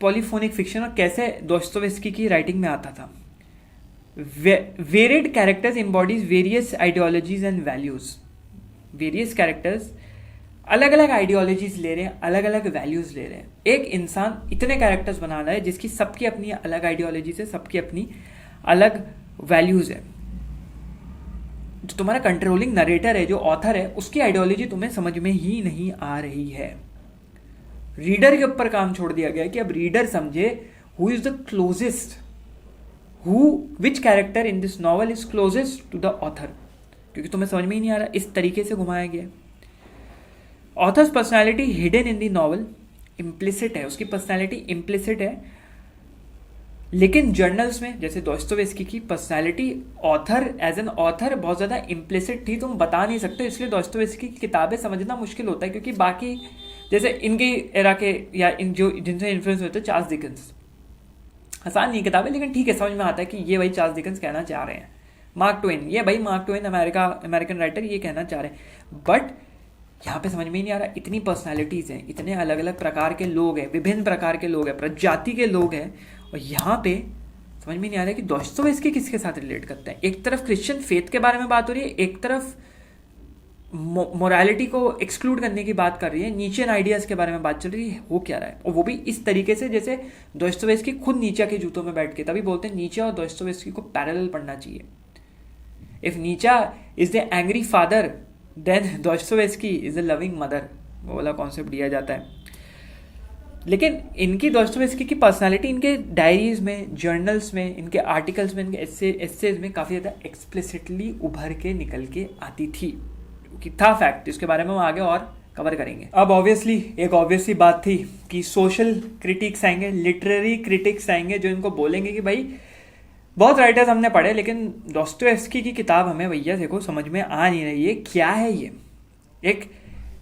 पॉलीफोनिक फिक्शन और कैसे दोस्तोयेव्स्की की राइटिंग में आता था। Varied characters embodies various ideologies and values. Various characters अलग अलग आइडियोलॉजीज ले रहे हैं, अलग अलग वैल्यूज ले रहे हैं। एक इंसान इतने कैरेक्टर्स बना रहा है जिसकी सबकी अपनी अलग आइडियोलॉजीज है, सबकी अपनी अलग वैल्यूज है। जो तुम्हारा कंट्रोलिंग नरेटर है, जो ऑथर है, उसकी आइडियोलॉजी तुम्हें समझ में ही नहीं आ रही है। रीडर के ऊपर काम छोड़ दिया गया कि अब रीडर समझे who is the closest, which character in this novel is closest to the author, क्योंकि तुम्हें समझ में ही नहीं आ रहा, इस तरीके से घुमाया गया। Authors personality hidden in the novel implicit है, उसकी पर्सनैलिटी इम्प्लिसिट है, लेकिन जर्नल्स में जैसे दोस्तोयेव्स्की की personality author as an author बहुत ज़्यादा इम्प्लिसिट थी, तुम बता नहीं सकते, इसलिए दोस्तोयेव्स्की की किताबें समझना मुश्किल होता है। क्योंकि बाकी जैसे इनके एरा के या इन जो जिनसे इन्फ्लुएंस होते हैं, चार्ल्स डिकेंस, आसान नहीं किताबें, लेकिन ठीक है, समझ में आता है कि ये भाई चार्ल्स डिकेंस कहना चाह रहे हैं। मार्क ट्वेन, ये भाई मार्क ट्वेन अमेरिकन राइटर, ये कहना चाह रहे हैं। बट यहाँ पे समझ में ही नहीं आ रहा, इतनी पर्सनालिटीज़ हैं, इतने अलग अलग प्रकार के लोग हैं, विभिन्न प्रकार के लोग हैं, प्रजाति के लोग हैं, और यहाँ पे समझ में नहीं आ रहा है कि दोस्तोयेव्स्की किसके साथ रिलेट करते हैं। एक तरफ क्रिश्चियन फेथ के बारे में बात हो रही है, एक तरफ मोरालिटी को एक्सक्लूड करने की बात कर रही है, नीचियन आइडियाज़ के बारे में बात चल रही है। हो क्या रहा है, और वो भी इस तरीके से जैसे दोस्तोयेव्स्की खुद नीचे के जूतों में बैठ के, तभी बोलते हैं नीचे और दोस्तोयेव्स्की को पैरेलल पढ़ना चाहिए। If Nietzsche is the angry father then Dostoevsky is a loving mother, वो वाला कॉन्सेप्ट दिया जाता है। लेकिन इनकी दोस्तोयेव्स्की की पर्सनालिटी इनके डायरीज में, जर्नल्स में, इनके आर्टिकल्स में, इनके एसेज में काफ़ी ज़्यादा एक्सप्लिसिटली उभर के निकल के आती थी, कि था फैक्ट, इसके बारे में हम आगे और कवर करेंगे। अब ऑब्वियसली एक ऑब्वियसली बात थी कि सोशल क्रिटिक्स आएंगे, लिटरेरी क्रिटिक्स आएंगे, जो इनको बोलेंगे कि भाई बहुत राइटर्स हमने पढ़े, लेकिन दोस्तोयेव्स्की की किताब हमें भैया देखो समझ में आ नहीं रही है, क्या है ये, एक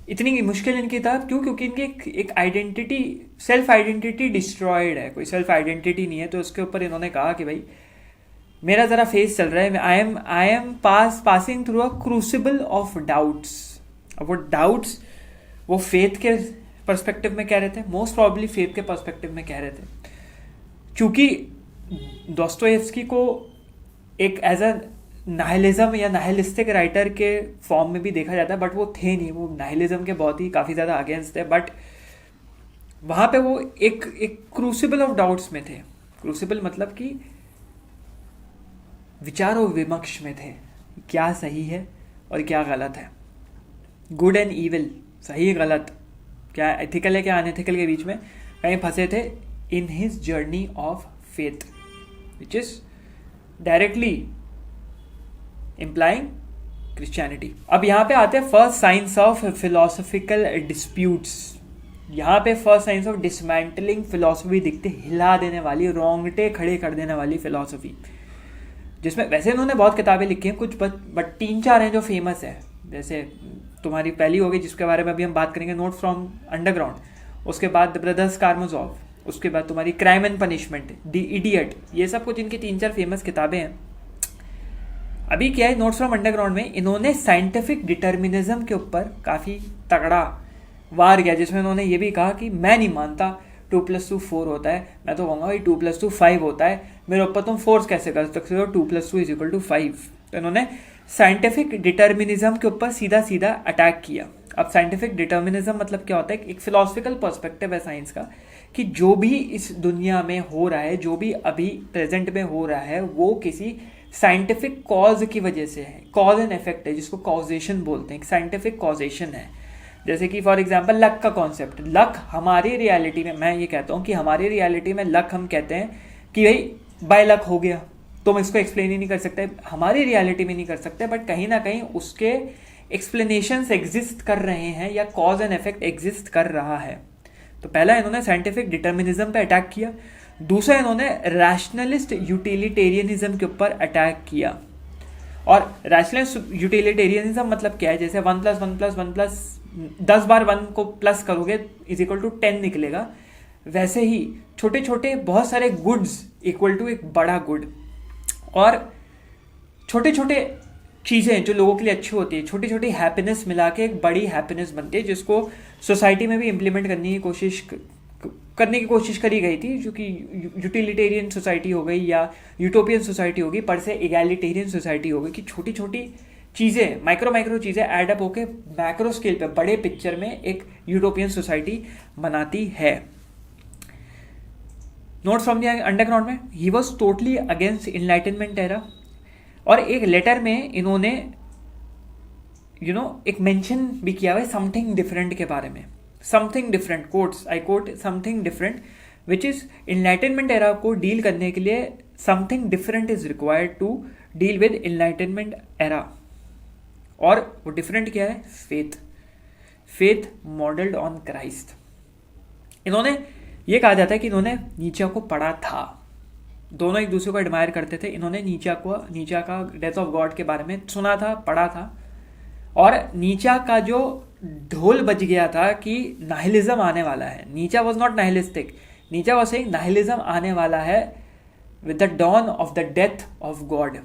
इतनी मुश्किल इनकी किताब क्यों? क्योंकि इनकी एक आइडेंटिटी, सेल्फ आइडेंटिटी डिस्ट्रॉयड है, कोई सेल्फ आइडेंटिटी नहीं है। तो उसके ऊपर इन्होंने कहा कि भाई मेरा ज़रा फेस चल रहा है, I am passing through a crucible of doubts. अब वो डाउट्स वो फेथ के पर्सपेक्टिव में कह रहे थे, मोस्ट प्रॉब्ली फेथ के पर्सपेक्टिव में कह रहे थे, क्योंकि दोस्तोयेव्स्की को एक एज अ नाहिलिज्म या नाहिलिस्टिक राइटर के फॉर्म में भी देखा जाता है, बट वो थे नहीं, वो नाहिलिज्म के बहुत ही काफ़ी ज़्यादा अगेंस्ट थे। बट वहाँ पे वो एक क्रूसिबल ऑफ डाउट्स में थे। क्रूसिबल मतलब कि विचारों विमर्श में थे, क्या सही है और क्या गलत है, गुड एंड ईविल, सही गलत, क्या एथिकल है क्या अनएथिकल के बीच में कहीं फंसे थे in his journey of faith, which is directly implying Christianity. अब यहाँ पे आते हैं first science of philosophical disputes. यहाँ पे first science of dismantling philosophy दिखते, हिला देने वाली, रोंगटे खड़े कर देने वाली फिलोसफी, जिसमें वैसे इन्होंने बहुत किताबें लिखी हैं कुछ, बट 3-4 हैं जो फेमस है। जैसे तुम्हारी पहली होगी जिसके बारे में अभी हम बात करेंगे, नोट फ्रॉम अंडरग्राउंड, उसके बाद द ब्रदर्स कारामाज़ोव, उसके बाद तुम्हारी crime and punishment, the idiot, ये सब कुछ इनकी 3-4 फेमस किताबें हैं। अभी क्या है, नोट्स फ्रॉम अंडरग्राउंड में इन्होंने साइंटिफिक डिटर्मिनिज्म के ऊपर काफ़ी तगड़ा वार किया, जिसमें इन्होंने ये भी कहा कि मैं नहीं मानता 2+2 4 होता है, मैं तो कहूँगा भाई 2+2 5 होता है, मेरे ऊपर तुम फोर्स कैसे कर सकते हो 2+2 = 5। तो इन्होंने साइंटिफिक डिटर्मिनिज्म के ऊपर सीधा सीधा अटैक किया। अब साइंटिफिक डिटर्मिनिज्म मतलब क्या होता है, एक फिलोसफिकल पर्सपेक्टिव है साइंस का, कि जो भी इस दुनिया में हो रहा है, जो भी अभी प्रेजेंट में हो रहा है, वो किसी साइंटिफिक कॉज की वजह से है, कॉज एंड इफेक्ट है, जिसको कॉजेशन बोलते हैं, साइंटिफिक कॉजेशन है। जैसे कि फॉर एग्जांपल लक का कॉन्सेप्ट, लक हमारी रियलिटी में, मैं ये कहता हूँ कि हमारी रियलिटी में लक हम कहते हैं कि भाई बाय लक हो गया, तुम इसको एक्सप्लेन ही नहीं कर सकते, हमारी रियलिटी में नहीं कर सकते, बट कहीं ना कहीं उसके एक्सप्लेनेशंस एग्जिस्ट कर रहे हैं, या कॉज एंड इफेक्ट एग्जिस्ट कर रहा है। तो पहला इन्होंने साइंटिफिक डिटर्मिनिज्म पे अटैक किया, दूसरा इन्होंने रैशनलिस्ट यूटिलिटेरियनिज्म के ऊपर अटैक किया। और रैशनलिस्ट यूटिलिटेरियनिज्म मतलब क्या है, जैसे 1+1+1+, 10 बार 1 को प्लस करोगे = 10 निकलेगा, वैसे ही छोटे छोटे बहुत सारे गुड्स = एक बड़ा गुड, और छोटे छोटे चीज़ें जो लोगों के लिए अच्छी होती है, छोटी छोटी हैप्पीनेस मिला के एक बड़ी हैप्पीनेस बनती है, जिसको सोसाइटी में भी इम्प्लीमेंट करने की कोशिश करी गई थी, जो कि यूटिलिटेरियन सोसाइटी हो गई या यूटोपियन सोसाइटी होगी, पर से एगैलिटेरियन सोसाइटी हो गई, कि छोटी छोटी चीज़ें, माइक्रो चीज़ें एडअप होके मैक्रो स्केल पे, बड़े पिक्चर में एक यूटोपियन सोसाइटी बनाती है। नोट्स फ्रॉम द अंडरग्राउंड में, he was totally against enlightenment era, और एक लेटर में इन्होंने एक मेंशन भी किया हुआ है समथिंग डिफरेंट के बारे में, something different, quotes, I quote, something different, which is enlightenment era को डील करने के लिए something different is required to deal with enlightenment era. और वो डिफरेंट क्या है, फेथ मॉडल्ड ऑन क्राइस्ट। इन्होंने ये कहा जाता है कि इन्होंने नीचे को पढ़ा था, दोनों एक दूसरे को एडमायर करते थे। इन्होंने नीचा का डेथ ऑफ गॉड के बारे में सुना था, पढ़ा था, और नीचा का जो ढोल बज गया था कि नाहिलिज्म आने वाला है। नीचा वॉज नॉट नाहिलिस्टिक, नीचा वॉज सेइंग नाहिलिज्म आने वाला है with the dawn of the death of God,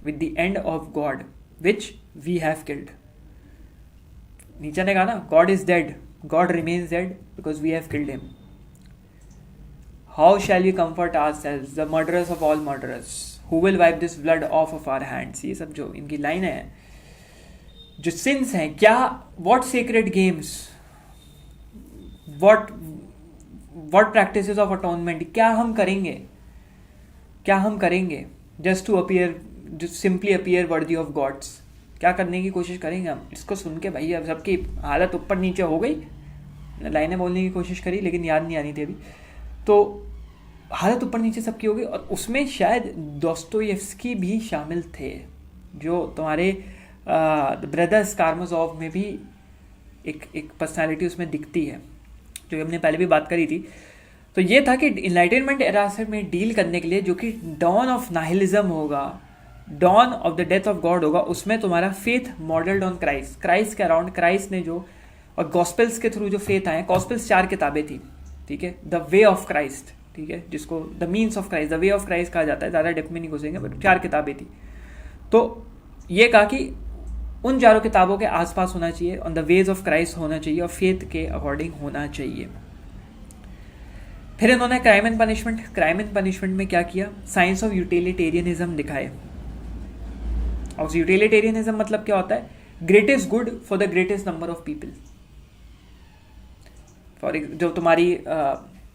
with the end of God which we have killed. Nietzsche ने कहा ना, God is dead, God remains dead because we have killed him. How shall we comfort ourselves the murderers of all murderers, who will wipe this blood of our hands. ये सब जो इनकी line है, जो sins हैं, क्या what sacred games, what practices of atonement, क्या हम करेंगे जस्ट टू अपीयर, जो simply appear worthy of gods, क्या करने की कोशिश करेंगे हम। इसको सुन के भाई अब सबकी हालत ऊपर नीचे हो गई। लाइनें बोलने की कोशिश करी लेकिन याद नहीं आ रही थी अभी, तो हालत ऊपर नीचे सबकी हो गई। और उसमें शायद दोस्तोयेव्स्की भी शामिल थे, जो तुम्हारे ब्रदर्स कारामाज़ोव में भी एक पर्सनालिटी उसमें दिखती है, जो हमने पहले भी बात करी थी। तो ये था कि इनलाइटनमेंट एरा से में डील करने के लिए, जो कि डॉन ऑफ नाहिलिज्म होगा, dawn of the death of God होगा, उसमें तुम्हारा फेथ मॉडल्ड ऑन क्राइस्ट के अराउंड, क्राइस्ट ने जो, और गॉस्पेल्स के थ्रू जो फेथ आए, गॉस्पेल्स 4 किताबें थी, ठीक है, द वे ऑफ क्राइस्ट, ठीक है, जिसको the means of Christ, the way of Christ कहा जाता है, ज़्यादा डेप्थ में नहीं घुसेंगे, बट 4 किताबें थी। तो ये कहा कि उन 4 किताबों के आसपास होना चाहिए, on the ways of Christ होना चाहिए, और फेथ के अकॉर्डिंग होना चाहिए। फिर इन्होंने क्राइम एंड पनिशमेंट में क्या किया, साइंस ऑफ यूटिलिटेरियनिज्म दिखाए। और यूटिलिटेरियनिज्म मतलब क्या होता है, greatest good for the greatest number of people. For जो तुम्हारी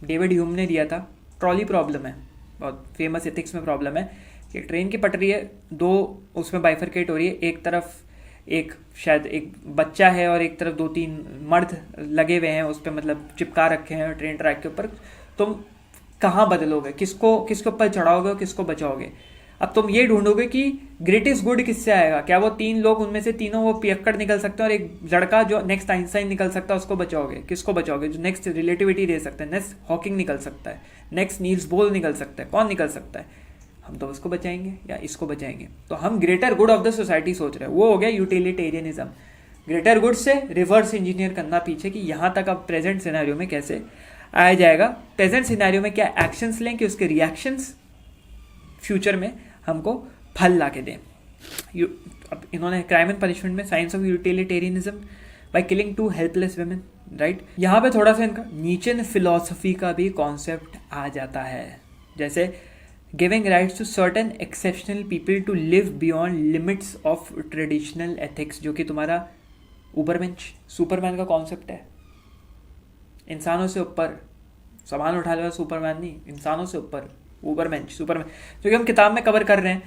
डेविड ह्यूम ने दिया था, ट्रॉली प्रॉब्लम है, बहुत फेमस एथिक्स में प्रॉब्लम है कि ट्रेन की पटरी है, 2 उसमें बाइफरकेट हो रही है, एक तरफ शायद एक बच्चा है और एक तरफ 2-3 मर्द लगे हुए हैं उस पर, मतलब चिपका रखे हैं ट्रेन ट्रैक के ऊपर। तुम कहाँ बदलोगे, किसके ऊपर चढ़ाओगे और किसको बचाओगे। अब तुम ये ढूंढोगे कि ग्रेटेस्ट गुड किससे आएगा, क्या वो 3 लोग, उनमें से तीनों वो पियक्कड़ निकल सकते हैं और एक लड़का जो नेक्स्ट आइंस्टाइन निकल सकता है, उसको बचाओगे। किसको बचाओगे, जो नेक्स्ट रिलेटिविटी दे सकता है, नेक्स्ट हॉकिंग निकल सकता है, नेक्स्ट नील्स बोर निकल सकता है, कौन निकल सकता है। हम तो उसको बचाएंगे या इसको बचाएंगे। तो हम greater good of the society सोच रहे हैं, वो हो गया यूटिलिटेरियनिज्म। ग्रेटर गुड से रिवर्स इंजीनियर करना पीछे, कि यहाँ तक अब प्रेजेंट सिनेरियो में कैसे आया जाएगा, प्रेजेंट सिनेरियो में क्या एक्शंस लें कि उसके रिएक्शंस फ्यूचर में हमको फल ला के दें। अब इन्होंने क्राइम एंड पनिशमेंट में science of utilitarianism by killing 2 helpless women, right. यहाँ पे थोड़ा सा इनका नीचन फिलॉसफी का भी कॉन्सेप्ट आ जाता है, जैसे giving rights to certain exceptional people to live beyond limits of traditional ethics, जो कि तुम्हारा ऊबरमेंश, सुपरमैन का कॉन्सेप्ट है। इंसानों से ऊपर, सामान उठा लेगा सुपरमैन नहीं, इंसानों से ऊपर ऊबरमेंश, सुपरमैन, जो कि हम किताब में कवर कर रहे हैं।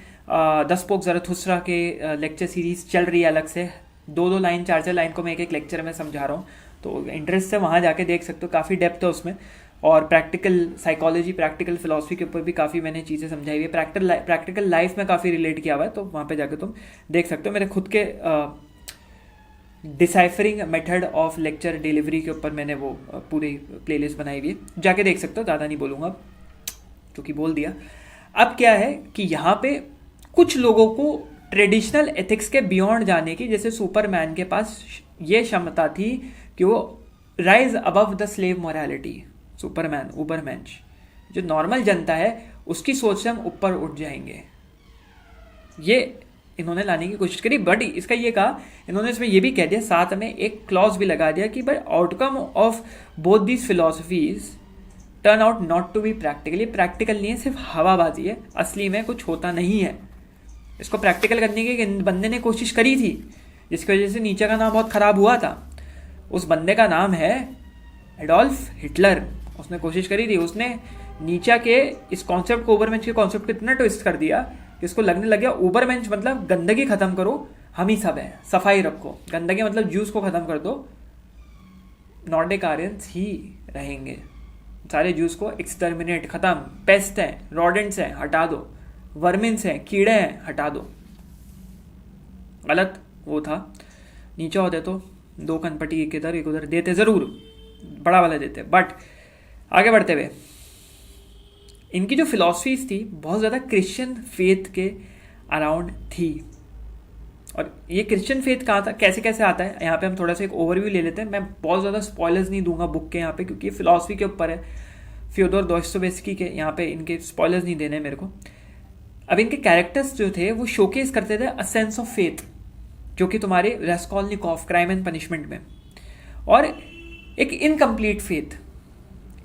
10 पोक ज़रथुस्त्रा के लेक्चर सीरीज चल रही है अलग से, 2-2 लाइन 4-4 लाइन को मैं एक लेक्चर में समझा रहा हूँ, तो इंटरेस्ट से वहाँ जाके देख सकते हो, काफ़ी डेप्थ है उसमें। और प्रैक्टिकल साइकोलॉजी, प्रैक्टिकल फिलॉसफी के ऊपर भी काफ़ी मैंने चीज़ें समझाई हुई है, प्रैक्टिकल लाइफ में काफ़ी रिलेट किया हुआ है, तो वहाँ पे जाके तुम देख सकते हो। मेरे खुद के deciphering method of lecture delivery के ऊपर मैंने वो पूरी प्लेलिस्ट बनाई हुई है, जाके देख सकते हो, ज़्यादा नहीं बोलूँगा क्योंकि बोल दिया। अब क्या है कि यहाँ पे कुछ लोगों को ट्रेडिशनल एथिक्स के बियॉन्ड जाने की, जैसे सुपरमैन के पास ये क्षमता थी कि वो rise above the slave morality, superman Ubermensch, जो नॉर्मल जनता है उसकी सोच से हम ऊपर उठ जाएंगे, ये इन्होंने लाने की कोशिश करी। बट इसका ये कहा इन्होंने, इसमें ये भी कह दिया, साथ में एक क्लॉज भी लगा दिया कि भाई outcome of both these philosophies turn out not to be practically, practical नहीं है, सिर्फ हवाबाजी है, असली में कुछ होता नहीं है। इसको प्रैक्टिकल करने की बंदे ने कोशिश करी थी, जिसकी वजह से नीचे का नाम बहुत खराब हुआ था। उस बंदे का नाम है एडोल्फ हिटलर। उसने कोशिश करी थी, उसने नीचा के इस कॉन्सेप्ट को, ऊबरमेंश के कॉन्सेप्ट को इतना ट्विस्ट कर दिया कि इसको लगने लग गया ऊबरमेंश मतलब गंदगी खत्म करो, हम ही सब है, सफाई रखो, गंदगी मतलब जूस को खत्म कर दो, नॉर्डिक आर्यंस ही रहेंगे, सारे जूस को एक्सटर्मिनेट, खत्म, पेस्ट है, रॉडेंट्स हैं, हटा दो, वर्मिन्स हैं, कीड़े हैं, हटा दो। गलत वो था। नीचे होते तो 2 कनपटी एक इधर एक उधर देते, जरूर बड़ा वाला देते। बट आगे बढ़ते हुए इनकी जो फिलॉसफीज थी बहुत ज़्यादा क्रिश्चियन फेथ के अराउंड थी। और ये क्रिश्चियन फेथ कहाँ था, कैसे कैसे आता है, यहाँ पे हम थोड़ा सा एक ओवरव्यू ले लेते हैं। मैं बहुत ज़्यादा स्पॉयलर्स नहीं दूंगा बुक के यहाँ पे, क्योंकि ये फिलॉसफी के ऊपर है, फ्योदोर दोस्तोयेव्स्की के, यहाँ पे इनके स्पॉयलर्स नहीं देने मेरे को। अब इनके कैरेक्टर्स जो थे वो शोकेस करते थे अ सेंस ऑफ फेथ, जो कि तुम्हारे रास्कोल्निकोव क्राइम एंड पनिशमेंट में, और एक इनकम्प्लीट फेथ,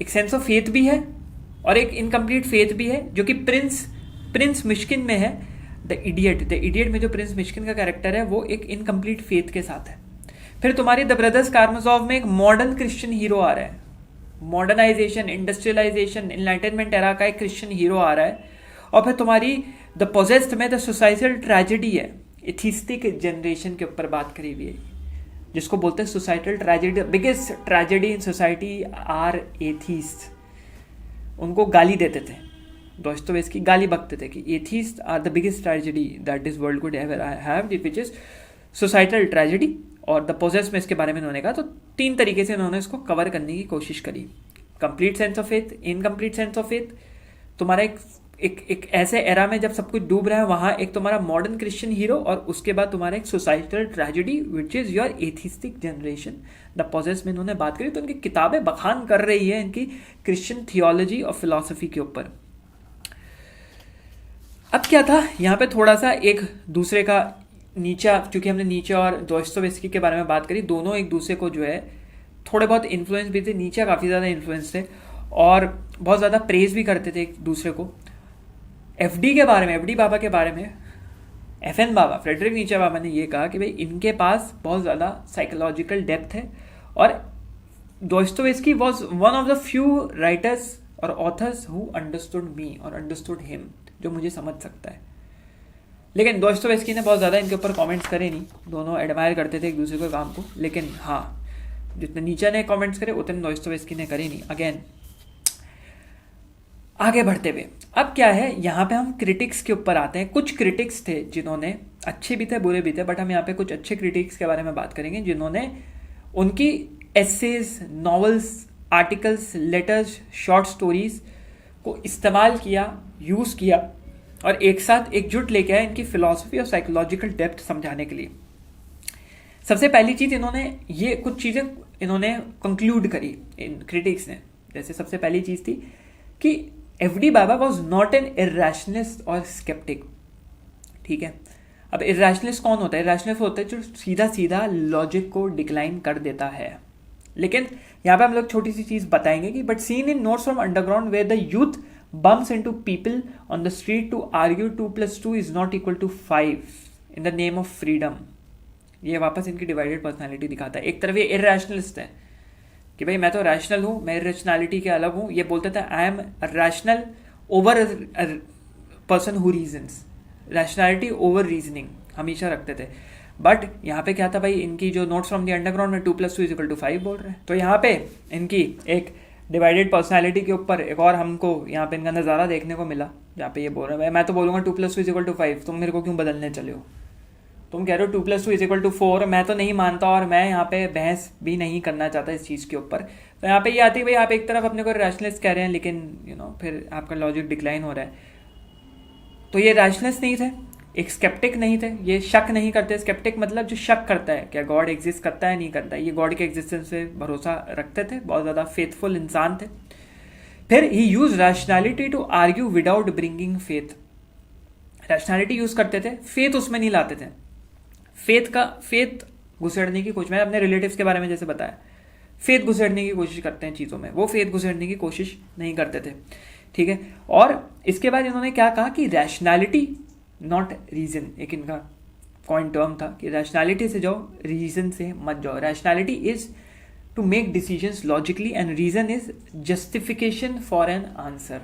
एक सेंस ऑफ फेथ भी है और एक इनकम्प्लीट फेथ भी है, जो कि प्रिंस मिश्किन में है। द इडियट में जो प्रिंस मिश्किन का कैरेक्टर है वो एक इनकम्प्लीट फेथ के साथ है। फिर तुम्हारी द ब्रदर्स कारामाज़ोव में एक मॉडर्न क्रिश्चियन हीरो आ रहा है, मॉडर्नाइजेशन, इंडस्ट्रियलाइजेशन, एनलाइटनमेंट एरा का एक क्रिश्चियन हीरो आ रहा है। और फिर तुम्हारी द पोजेस्ड में द सोसाइटल ट्रेजेडी है, एथिस्टिक जनरेशन के ऊपर बात करी हुई है, जिसको बोलते हैं societal tragedy. Biggest tragedy in society are atheist. उनको गाली देते थे, दोस्तोयेव्स्की गाली बकते थे कि atheist are the biggest tragedy that this world could ever have, which is societal tragedy. और द पोजेस में इसके बारे में उन्होंने कहा, तो 3 तरीके से उन्होंने इसको कवर करने की कोशिश करी। Complete sense of faith, incomplete sense of faith, तुम्हारा एक ऐसे एरा में जब सब कुछ डूब रहा है वहां एक तुम्हारा मॉडर्न क्रिश्चियन हीरो, और उसके बाद तुम्हारा एक societal tragedy which is your atheistic generation. The possessed में इन्होंने बात करी, तो उनकी किताबें बखान कर रही है इनकी क्रिश्चियन थियोलॉजी और फिलॉसफी के ऊपर। अब क्या था यहाँ पे, थोड़ा सा एक दूसरे का नीचा, चूंकि हमने नीचे और दोस्तोयेव्स्की के बारे में बात करी, दोनों एक दूसरे को जो है थोड़े बहुत इन्फ्लुएंस भी थे, नीचे काफ़ी ज़्यादा इन्फ्लुएंस थे और बहुत ज़्यादा प्रेज भी करते थे एक दूसरे को। एफडी के बारे में, एफडी बाबा के बारे में, एफएन बाबा, फ्रेडरिक नीचे बाबा ने ये कहा कि भाई इनके पास बहुत ज़्यादा साइकोलॉजिकल डेप्थ है, और Dostoevsky was one of the few writers और ऑथर्स हु अंडरस्टूड मी और अंडरस्टूड हिम, जो मुझे समझ सकता है। लेकिन दोस्तोयेव्स्की ने बहुत ज़्यादा इनके ऊपर कमेंट्स करे नहीं, दोनों एडमायर करते थे एक दूसरे के काम को, लेकिन हाँ जितने नीचे ने कमेंट्स करे उतने दोस्तोयेव्स्की ने करे नहीं। अगेन आगे बढ़ते हुए अब क्या है, यहाँ पे हम क्रिटिक्स के ऊपर आते हैं। कुछ क्रिटिक्स थे जिन्होंने, अच्छे भी थे बुरे भी थे, बट हम यहाँ पे कुछ अच्छे क्रिटिक्स के बारे में बात करेंगे जिन्होंने उनकी essays, novels, articles, letters, short stories को इस्तेमाल किया, यूज़ किया और एक साथ एकजुट लेके आए इनकी फिलॉसफी और साइकोलॉजिकल डेप्थ समझाने के लिए। सबसे पहली चीज़ इन्होंने ये कुछ चीज़ें इन्होंने कंक्लूड करी इन क्रिटिक्स ने। जैसे सबसे पहली चीज़ थी कि एफडी बाबा वॉज नॉट एन इर्रेशनलिस्ट और स्केप्टिक। ठीक है, अब इर्रेशनलिस्ट कौन होता है? इर्रेशनलिस्ट होता है जो सीधा सीधा लॉजिक को डिक्लाइन कर देता है। लेकिन यहाँ पे हम लोग छोटी सी चीज़ बताएंगे कि but scene in Notes from Underground where the youth bumps into people on the street to argue 2 + 2 is not equal to 5 in the name of freedom। ये वापस इनकी डिवाइडेड पर्सनालिटी दिखाता है। एक तरफ ये इर्रेशनलिस्ट है कि भाई मैं तो रैशनल हूँ, मैं इर्रेशनैलिटी के अलग हूँ। ये बोलते थे I am rational over person who reasons, rationality over reasoning हमेशा रखते थे। बट यहाँ पे क्या था भाई, इनकी जो नोट्स फ्रॉम द अंडरग्राउंड में 2 + 2 = 5 बोल रहे हैं। तो यहाँ पे इनकी एक डिवाइडेड पर्सनालिटी के ऊपर एक और हमको यहाँ पे इनका नज़ारा देखने को मिला, जहाँ पे ये बोल रहे हैं मैं तो बोलूँगा 2 + 2 = 5, तुम मेरे को क्यों बदलने चले हो? तुम कह रहे हो 2 + 2 = 4, मैं तो नहीं मानता और मैं यहाँ पे बहस भी नहीं करना चाहता इस चीज़ के ऊपर। तो यहाँ पे ये आती है भाई आप एक तरफ अपने को रैशनलिस्ट कह रहे हैं, लेकिन फिर आपका लॉजिक डिक्लाइन हो रहा है। तो ये रैशनलिस्ट नहीं थे, एक स्केप्टिक नहीं थे, ये शक नहीं करते। स्केप्टिक मतलब जो शक करता है क्या गॉड एग्जिस्ट करता है नहीं करता है। ये गॉड के एग्जिस्टेंस पे भरोसा रखते थे, बहुत ज़्यादा फेथफुल इंसान थे। फिर he use rationality to argue without bringing faith. Rationality use करते थे, फेथ उसमें नहीं लाते थे। फेथ घुसेड़ने की कोशिश, मैं अपने रिलेटिव्स के बारे में जैसे बताया, फेथ घुसेड़ने की कोशिश करते हैं चीज़ों में, वो फेथ घुसेड़ने की कोशिश नहीं करते थे। ठीक है, और इसके बाद इन्होंने क्या कहा कि रैशनैलिटी नॉट रीजन, एक इनका कॉइन टर्म था कि रैशनैलिटी से जाओ, रीजन से मत जाओ। Rationality is to make decisions logically and reason is justification for an answer.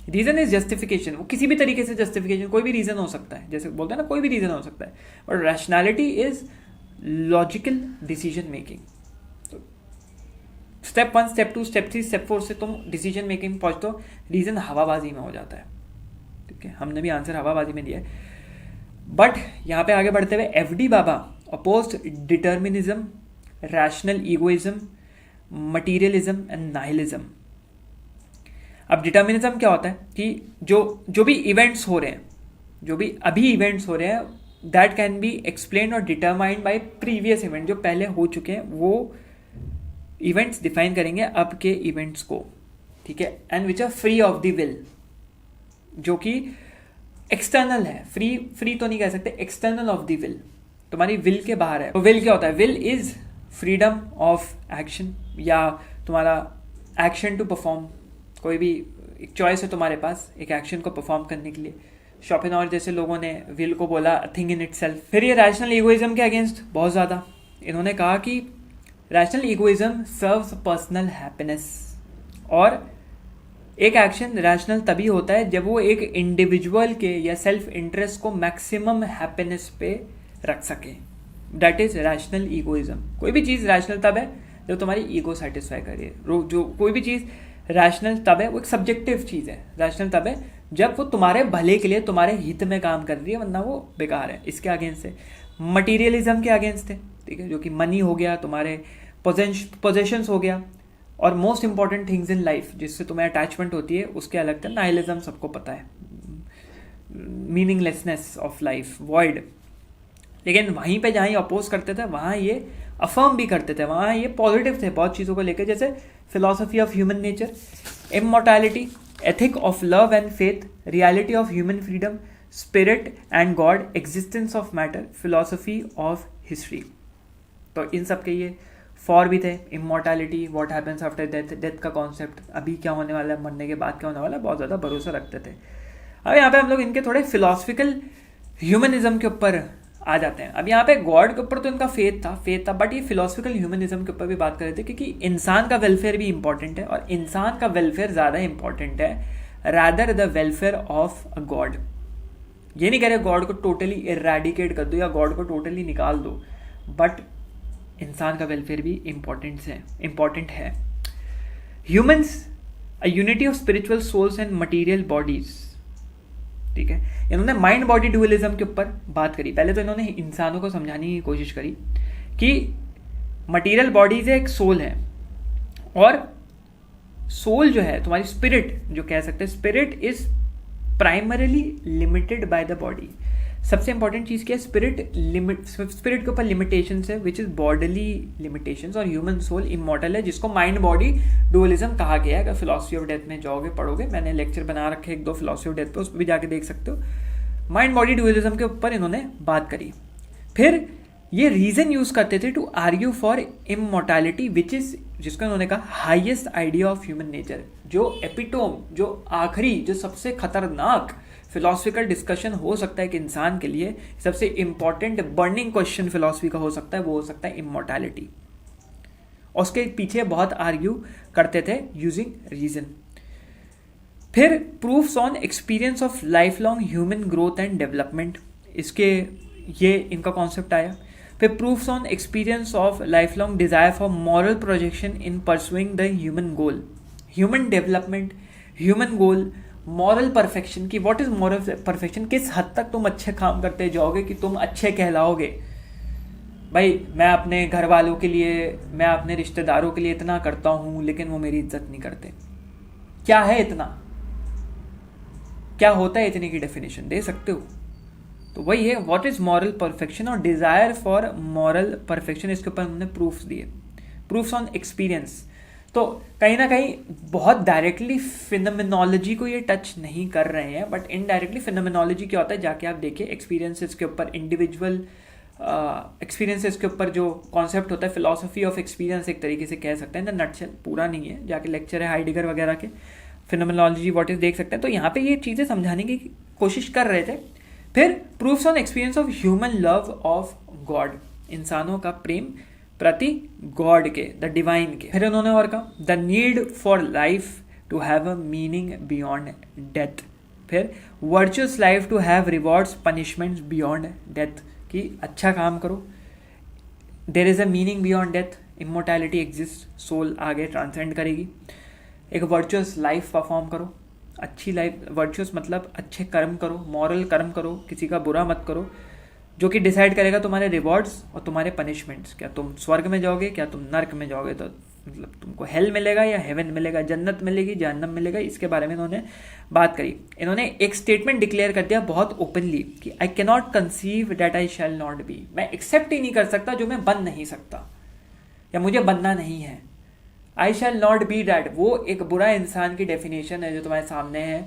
Reason is justification, वो किसी भी तरीके से जस्टिफिकेशन, कोई भी रीजन हो सकता है, जैसे बोलते हैं ना कोई भी रीजन हो सकता है, और rationality is logical decision making. Step 1, step 2, step 3, step 4 से तुम डिसीजन मेकिंग पहुंचते हो, रीजन हवाबाजी में हो जाता है। ठीक है, हमने भी आंसर हवाबाजी में दिया है। बट यहाँ पे आगे बढ़ते हुए FD Baba opposed determinism, rational egoism, materialism and nihilism. अब डिटर्मिनिज्म क्या होता है कि जो भी इवेंट्स हो रहे हैं, जो भी अभी इवेंट्स हो रहे हैं, दैट कैन बी एक्सप्लेन और डिटरमाइंड बाय प्रीवियस इवेंट, जो पहले हो चुके हैं वो इवेंट्स डिफाइन करेंगे अब के इवेंट्स को, ठीक है। And which are free of the will, जो कि एक्सटर्नल है, फ्री तो नहीं कह सकते, एक्सटर्नल ऑफ द विल, तुम्हारी विल के बाहर है। तो विल क्या होता है? Will is freedom of action, या तुम्हारा एक्शन टू परफॉर्म, कोई भी एक चॉइस है तुम्हारे पास एक एक्शन को परफॉर्म करने के लिए। शोपेनहॉयर जैसे लोगों ने विल को बोला थिंग इन इटसेल्फ। फिर ये रैशनल ईगोइज्म के अगेंस्ट बहुत ज़्यादा इन्होंने कहा कि rational egoism serves personal happiness, और एक एक्शन रैशनल तभी होता है जब वो एक इंडिविजुअल के या सेल्फ इंटरेस्ट को मैक्सिमम हैप्पीनेस पे रख सके, दैट इज रैशनल ईगोइज्म। कोई भी चीज़ रैशनल तब है जब तुम्हारी ईगो सेटिस्फाई करे। जो कोई भी चीज़ रैशनल तब है, वो एक सब्जेक्टिव चीज़ है, रैशनल तब है जब वो तुम्हारे भले के लिए, तुम्हारे हित में काम कर रही है, वरना वो बेकार है। इसके अगेंस्ट है मटीरियलिज्म के अगेंस्ट है, ठीक है, जो कि मनी हो गया, तुम्हारे पोजेशंस हो गया, और most important things in life जिससे तुम्हें अटैचमेंट होती है, उसके अलग था। नाइलिज्म सबको पता है, मीनिंगलेसनेस ऑफ लाइफ, वॉइड। लेकिन वहीं पे जहाँ ये अपोज करते थे वहाँ ये अफर्म भी करते थे, वहाँ ये पॉजिटिव थे बहुत चीज़ों को लेकर, जैसे philosophy of human nature, immortality, ethic of love and faith, reality of human freedom, spirit and God, existence of matter, philosophy of history. तो इन सब के ये फॉर भी थे। Immortality, what happens after death, death का कॉन्सेप्ट, अभी क्या होने वाला है, मरने के बाद क्या होने वाला है, बहुत ज़्यादा भरोसा रखते थे। अब यहाँ पे हम लोग इनके थोड़े फिलोसफिकल ह्यूमनिज्म के ऊपर आ जाते हैं। अब यहाँ पे गॉड के ऊपर तो इनका फेथ था, बट ये फिलोसफिकल ह्यूमनिज्म के ऊपर भी बात कर रहे थे, क्योंकि इंसान का वेलफेयर भी इंपॉर्टेंट है, और इंसान का वेलफेयर ज़्यादा इंपॉर्टेंट है rather the welfare of a God. ये नहीं कह रहे गॉड को टोटली इरेडिकेट कर दो या गॉड को टोटली निकाल दो, बट इंसान का वेलफेयर भी इंपॉर्टेंट है। Humans a unity of spiritual souls and material bodies, ठीक है। इन्होंने माइंड बॉडी ड्यूअलिज्म के ऊपर बात करी। पहले तो इन्होंने इंसानों को समझाने की कोशिश करी कि मटीरियल बॉडीज एक सोल है, और सोल जो है तुम्हारी स्पिरिट, जो कह सकते हैं spirit is primarily limited by the body. सबसे इंपॉर्टेंट चीज़ क्या है? स्पिरिट के ऊपर लिमिटेशंस है, विच इज बॉडीली लिमिटेशंस, और ह्यूमन सोल इमॉर्टल है, जिसको माइंड बॉडी डुअलिज्म कहा गया है। अगर फिलॉसफी ऑफ डेथ में जाओगे पढ़ोगे, मैंने लेक्चर बना रखे 1-2 फिलॉसफी ऑफ डेथ पे, उस पर भी जाके देख सकते हो। माइंड बॉडी डुअलिज्म के ऊपर इन्होंने बात करी। फिर ये रीजन यूज करते थे to argue for immortality, which is, जिसको इन्होंने कहा highest idea of human nature, जो एपिटोम, जो आखिरी, जो सबसे खतरनाक फिलोसफिकल डिस्कशन हो सकता है कि इंसान के लिए सबसे इंपॉर्टेंट बर्निंग क्वेश्चन फिलोसफी का हो सकता है, वो हो सकता है इमॉर्टैलिटी। उसके पीछे बहुत आर्ग्यू करते थे यूजिंग रीजन। फिर proofs on experience of life long human growth and development, इसके ये इनका कॉन्सेप्ट आया। फिर proofs on experience of life long desire for moral projection in pursuing the human goal, human development, human goal, moral perfection की। What is moral perfection? किस हद तक तुम अच्छे काम करते जाओगे कि तुम अच्छे कहलाओगे। भाई मैं अपने घर वालों के लिए, मैं अपने रिश्तेदारों के लिए इतना करता हूं, लेकिन वो मेरी इज्जत नहीं करते। क्या है इतना? क्या होता है इतने की डेफिनेशन दे सकते हो? तो वही है व्हाट इज मॉरल परफेक्शन और डिजायर फॉर मॉरल परफेक्शन। इसके ऊपर हमने प्रूफ्स दिए। प्रूफ्स ऑन एक्सपीरियंस, तो कहीं ना कहीं बहुत डायरेक्टली फिनोमेनोलॉजी को ये टच नहीं कर रहे हैं, बट इनडायरेक्टली फिनोमेनोलॉजी क्या होता है जाके आप देखिए। एक्सपीरियंसेस के ऊपर, इंडिविजुअल एक्सपीरियंसेस के ऊपर जो कॉन्सेप्ट होता है, फिलॉसफी ऑफ एक्सपीरियंस एक तरीके से कह सकते हैं। द नटशेल, पूरा नहीं है, जाके लेक्चर है हाइडेगर वगैरह के, फिनोमेनोलॉजी व्हाट इज देख सकते हैं। तो यहाँ पे ये चीज़ें समझाने की कोशिश कर रहे थे। फिर proofs on experience of human love of God, इंसानों का प्रेम प्रति गॉड के, द डिवाइन के। फिर उन्होंने और कहा the need for life to have a meaning beyond death. फिर virtuous life to have rewards punishments beyond death, कि अच्छा काम करो, there is a meaning beyond death, immortality exist, soul आगे ट्रांसेंड करेगी। एक वर्चुअस लाइफ परफॉर्म करो, अच्छी लाइफ, वर्चुअस मतलब अच्छे कर्म करो, मॉरल कर्म करो, किसी का बुरा मत करो, जो कि डिसाइड करेगा तुम्हारे रिवॉर्ड्स और तुम्हारे पनिशमेंट्स। क्या तुम स्वर्ग में जाओगे, क्या तुम नर्क में जाओगे। तो मतलब तुमको हेल मिलेगा या हेवन मिलेगा, जन्नत मिलेगी जहन्नम मिलेगा, इसके बारे में इन्होंने बात करी। इन्होंने एक स्टेटमेंट डिक्लेयर कर दिया बहुत ओपनली कि I can not conceive that I shall not be, मैं एक्सेप्ट ही नहीं कर सकता जो मैं बन नहीं सकता या मुझे बनना नहीं है। आई शैल नॉट बी डैट, वो एक बुरा इंसान की डेफिनेशन है जो तुम्हारे सामने है,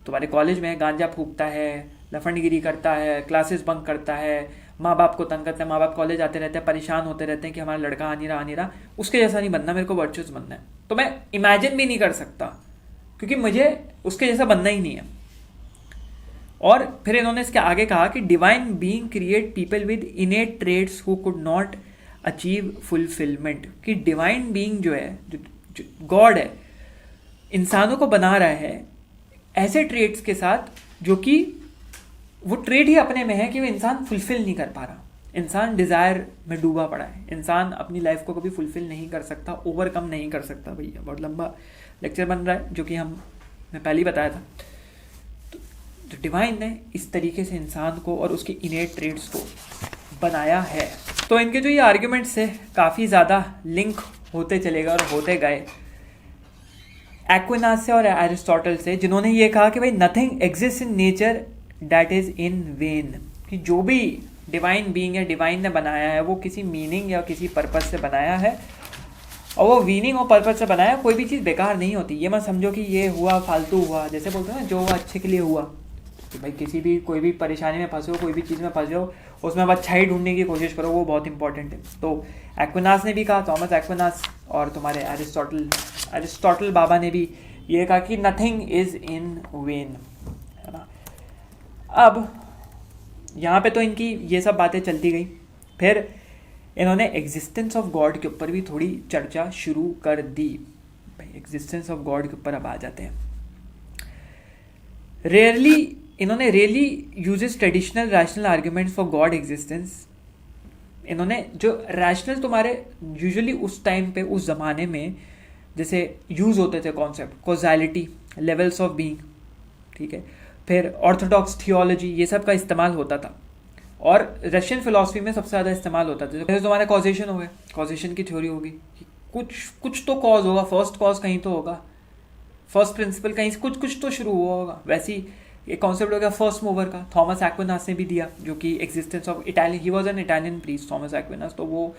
तुम्हारे कॉलेज में गांजा फूकता है, लफंडगिरी करता है, क्लासेस बंक करता है, माँ बाप को तंग करता है, माँ बाप कॉलेज आते रहते हैं, परेशान होते रहते हैं कि हमारा लड़का आ नहीं रहा, उसके जैसा नहीं बनना, मेरे को वर्चुअस बनना है। तो मैं इमेजिन भी नहीं कर सकता क्योंकि मुझे उसके जैसा बनना ही नहीं है। और फिर इन्होंने इसके आगे कहा कि divine being create people with innate traits who could not achieve fulfilment, कि डिवाइन बीइंग जो है, जो गॉड है, इंसानों को बना रहा है ऐसे ट्रेड्स के साथ जो कि वो ट्रेड ही अपने में है कि वो इंसान फुलफिल नहीं कर पा रहा, इंसान डिज़ायर में डूबा पड़ा है, इंसान अपनी लाइफ को कभी फुलफिल नहीं कर सकता, ओवरकम नहीं कर सकता। भैया बहुत लंबा लेक्चर बन रहा है जो कि मैं पहले ही बताया था। तो डिवाइन ने इस तरीके से इंसान को और उसके इनेट ट्रेड्स को बनाया है। तो इनके जो ये आर्ग्यूमेंट्स है काफ़ी ज़्यादा लिंक होते चलेगा और होते गए एक्विनास से और एरिस्टोटल से, जिन्होंने ये कहा कि भाई nothing exist in nature that is in when, कि जो भी डिवाइन बीइंग है, डिवाइन ने बनाया है, वो किसी मीनिंग या किसी पर्पस से बनाया है, और वो मीनिंग और पर्पस से बनाया, कोई भी चीज़ बेकार नहीं होती। ये मत समझो कि ये हुआ फालतू हुआ, जैसे बोलते हैं ना जो हुआ अच्छे के लिए हुआ। तो भाई किसी भी कोई भी परेशानी में फंसे हो, कोई भी चीज़ में फंसे हो, उसमें अच्छाई ढूंढने की कोशिश करो, वो बहुत इंपॉर्टेंट है। तो एक्विनास ने भी कहा, थॉमस एक्विनास, और तुम्हारे एरिस्टोटल बाबा ने भी ये कहा कि नथिंग इज इन वेन, है ना। अब यहाँ पे तो इनकी ये सब बातें चलती गई। फिर इन्होंने एग्जिस्टेंस ऑफ गॉड के ऊपर भी थोड़ी चर्चा शुरू कर दी। भाई एग्जिस्टेंस ऑफ गॉड के ऊपर अब आ जाते हैं। इन्होंने rarely uses traditional rational arguments for God existence. इन्होंने जो रैशनल तुम्हारे यूजुअली उस टाइम पे, उस ज़माने में जैसे यूज़ होते थे concept, causality, levels of being, ठीक है, फिर ऑर्थोडॉक्स थियोलॉजी, ये सब का इस्तेमाल होता था। और रशियन फिलॉसफी में सबसे ज़्यादा इस्तेमाल होता था। जैसे तुम्हारा कॉजेशन हो गया, कॉजेशन की थ्योरी होगी कि कुछ तो कॉज होगा, फर्स्ट कॉज कहीं तो होगा, फर्स्ट प्रिंसिपल कहीं कुछ तो शुरू हुआ होगा। वैसे ही एक कॉन्सेप्ट हो गया फर्स्ट मूवर का, थॉमस एक्विनास ने भी दिया, जो कि existence of Italian, he was an Italian priest Thomas Aquinas, तो वो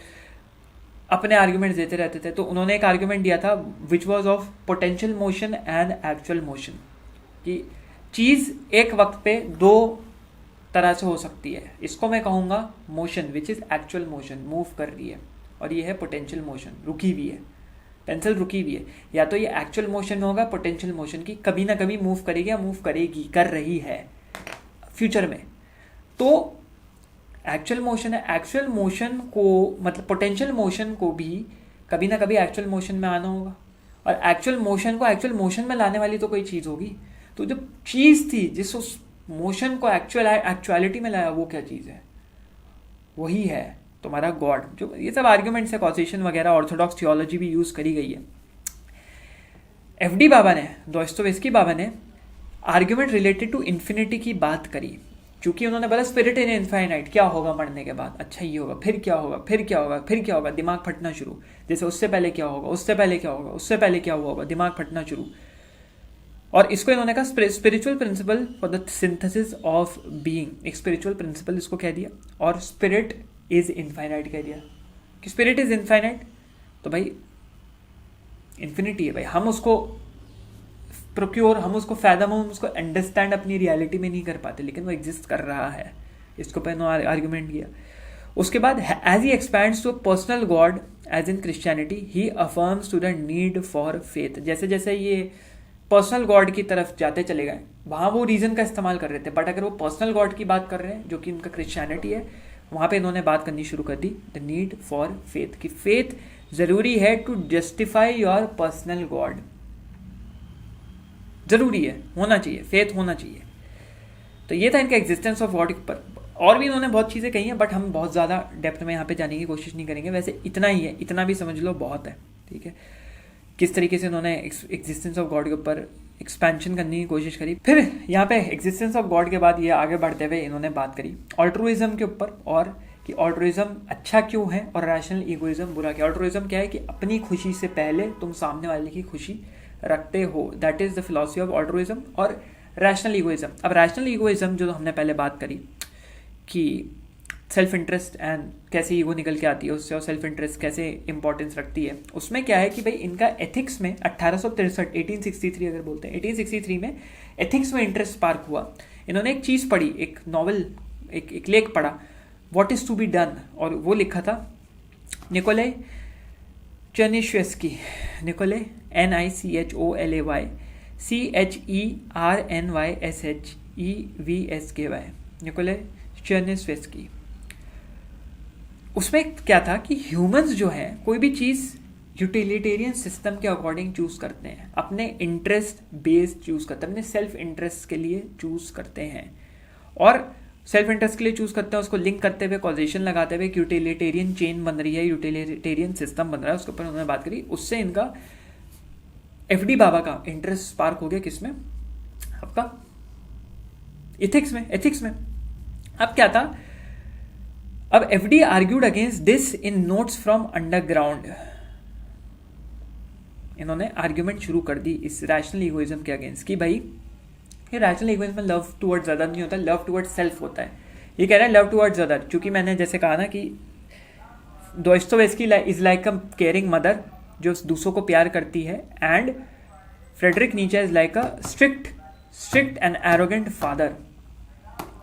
अपने आर्ग्यूमेंट्स देते रहते थे। तो उन्होंने एक आर्ग्यूमेंट दिया था which was of potential motion and actual motion, कि चीज़ एक वक्त पे दो तरह से हो सकती है। इसको मैं कहूँगा motion which is actual motion, move कर रही है, और ये है पोटेंशियल मोशन, रुकी हुई है, पेंसिल रुकी हुई है। या तो ये एक्चुअल मोशन होगा पोटेंशियल मोशन की, कभी ना कभी मूव करेगी या मूव करेगी, कर रही है फ्यूचर में। तो एक्चुअल मोशन है, एक्चुअल मोशन को मतलब पोटेंशियल मोशन को भी कभी ना कभी एक्चुअल मोशन में आना होगा, और एक्चुअल मोशन को एक्चुअल मोशन में लाने वाली तो कोई चीज़ होगी। तो जो चीज़ थी जिस उस मोशन को एक्चुअलिटी में लाया, वो क्या चीज़ है? वही है तुम्हारा गॉड। जो ये सब आर्ग्यूमेंट्स है, कॉजेशन वगैरह, ऑर्थोडॉक्स थियोलॉजी भी यूज़ करी गई है। एफडी बाबा ने, दोस्तोवेस्की बाबा ने आर्ग्यूमेंट रिलेटेड टू इन्फिनिटी की बात करी, क्योंकि उन्होंने बोला स्पिरिट इन इनफाइनाइट, क्या होगा मरने के बाद? अच्छा ये होगा, फिर क्या होगा, फिर क्या होगा, फिर क्या होगा, दिमाग फटना शुरू। जैसे उससे पहले क्या होगा, उससे पहले क्या होगा, उससे पहले क्या हुआ होगा, दिमाग फटना शुरू। और इसको इन्होंने कहा spiritual principle for the synthesis of being, एक स्पिरिचुअल प्रिंसिपल इसको कह दिया। और स्पिरिट इज इनफाइनाइट कह दिया कि स्पिरिट इज इनफाइनाइट, तो भाई इन्फिनिटी है भाई, हम उसको प्रोक्योर, हम उसको फैदम, हम उसको अंडरस्टैंड अपनी रियलिटी में नहीं कर पाते, लेकिन वो एग्जिस्ट कर रहा है। इसको पर इन्होंने आर्ग्यूमेंट किया। उसके बाद as he expands to personal God as in Christianity, he affirms to the need for faith. जैसे जैसे ये पर्सनल गॉड की तरफ जाते चले गए, वहाँ वो रीजन का इस्तेमाल कर रहे थे, बट अगर वो पर्सनल गॉड की बात कर रहे हैं जो कि उनका क्रिश्चियनिटी है, वहाँ पे इन्होंने बात करनी शुरू कर दी द नीड फॉर फेथ, कि फेथ जरूरी है to justify your personal God. जरूरी है, होना चाहिए, फेथ होना चाहिए। तो ये था इनका एग्जिस्टेंस ऑफ गॉड पर। और भी इन्होंने बहुत चीज़ें कही हैं, बट हम बहुत ज़्यादा डेप्थ में यहाँ पे जाने की कोशिश नहीं करेंगे। वैसे इतना ही है, इतना भी समझ लो बहुत है, ठीक है। किस तरीके से इन्होंने एग्जिस्टेंस ऑफ गॉड के ऊपर एक्सपेंशन करने की कोशिश करी। फिर यहाँ पे एग्जिस्टेंस ऑफ गॉड के बाद ये आगे बढ़ते हुए इन्होंने बात करी ऑल्ट्रुइज्म के ऊपर और कि ऑल्ट्रुइज्म अच्छा क्यों है और रैशनल ईगोइज्म बुरा क्या है। ऑल्ट्रुइज्म क्या है कि अपनी खुशी से पहले तुम सामने वाले की खुशी रखते हो, that is the philosophy of altruism. और रैशनल ईगोइज्म, अब रैशनल ईगोइज्म जो हमने पहले बात करी कि सेल्फ इंटरेस्ट एंड कैसे ईगो निकल के आती है उससे, और सेल्फ इंटरेस्ट कैसे इंपॉर्टेंस रखती है, उसमें क्या है कि भाई इनका एथिक्स में 1863 1863 अगर बोलते हैं 1863 में एथिक्स में इंटरेस्ट स्पार्क हुआ। इन्होंने एक चीज़ पढ़ी, एक नॉवल, एक लेख पढ़ा, what is to be done, और वो लिखा था Nikolay Chernyshevsky, Nikolay NICHOLAY CHERNYSHEVSKY, Nikolay Chernyshevsky. उसमें क्या था कि ह्यूमंस जो है कोई भी चीज़ यूटिलिटेरियन सिस्टम के अकॉर्डिंग चूज करते हैं, अपने इंटरेस्ट बेस्ड चूज करते हैं, अपने सेल्फ इंटरेस्ट के लिए चूज करते हैं, और सेल्फ इंटरेस्ट के लिए चूज करते हैं उसको लिंक करते हुए, कॉजेशन लगाते हुए यूटिलिटेरियन चेन बन रही है, यूटिलिटेरियन सिस्टम बन रहा है, उसके ऊपर उन्होंने बात करी। उससे इनका FD बाबा का इंटरेस्ट स्पार्क हो गया, किसमें, आपका एथिक्स में। अब क्या था, अब FD argued against this in Notes from underground. इन्होंने आर्ग्यूमेंट शुरू कर दी इस रैशनल ईगोइज्म के अगेंस्ट कि भाई ये रैशनल ईगोइज्म में लव टुवर्ड्स अदर नहीं होता, लव टुवर्ड्स सेल्फ होता है। ये कह रहे हैं लव टुवर्ड्स अदर, क्योंकि मैंने जैसे कहा ना कि Dostoevsky is like a caring mother जो दूसरों को प्यार करती है, and Friedrich Nietzsche is like a strict and arrogant father,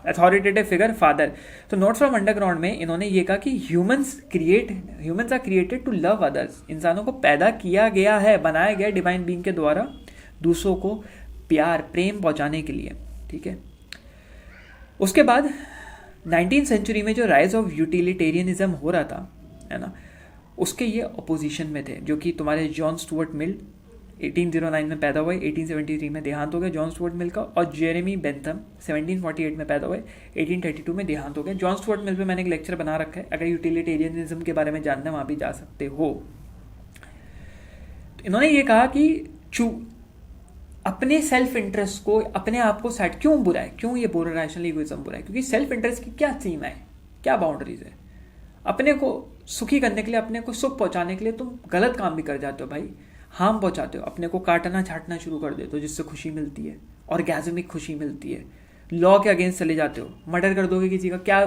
authoritative figure father. तो नोट्स फ्रॉम अंडरग्राउंड में इन्होंने ये कहा कि humans are created to love others, इंसानों को पैदा किया गया है, बनाया गया डिवाइन बीइंग के द्वारा दूसरों को प्यार प्रेम पहुंचाने के लिए, ठीक है। उसके बाद 19th सेंचुरी में जो राइज ऑफ यूटिलिटेरियनिज्म हो रहा था, है ना, उसके ये अपोजिशन में थे, जो कि तुम्हारे जॉन स्टुअर्ट मिल 1809 में पैदा हुए, 1873 में देहांत हो गया जॉन स्टुअर्ट मिल का, और जेरेमी बेंथम 1748 में पैदा हुए, 1832 में देहांत हो गया। जॉन स्टुअर्ट मिल पे मैंने एक लेक्चर बना रखा है, अगर यूटिलिटेरियनिज्म के बारे में जानना है वहाँ भी जा सकते हो। तो इन्होंने ये कहा कि अपने सेल्फ इंटरेस्ट को, अपने आप को सेट क्यों बुरा है, क्यों ये बुरा रैशनल ईगोइज्म बुरा है, क्योंकि सेल्फ इंटरेस्ट की क्या सीमा है, क्या बाउंड्रीज है। अपने को सुखी करने के लिए, अपने को सुख पहुंचाने के लिए तुम गलत काम भी कर जाते हो भाई, हार्म पहुंचाते हो, अपने को काटना छाटना शुरू कर देते हो जिससे खुशी मिलती है, ऑर्गेजमिक खुशी मिलती है, लॉ के अगेंस्ट चले जाते हो, मर्डर कर दोगे किसी का, क्या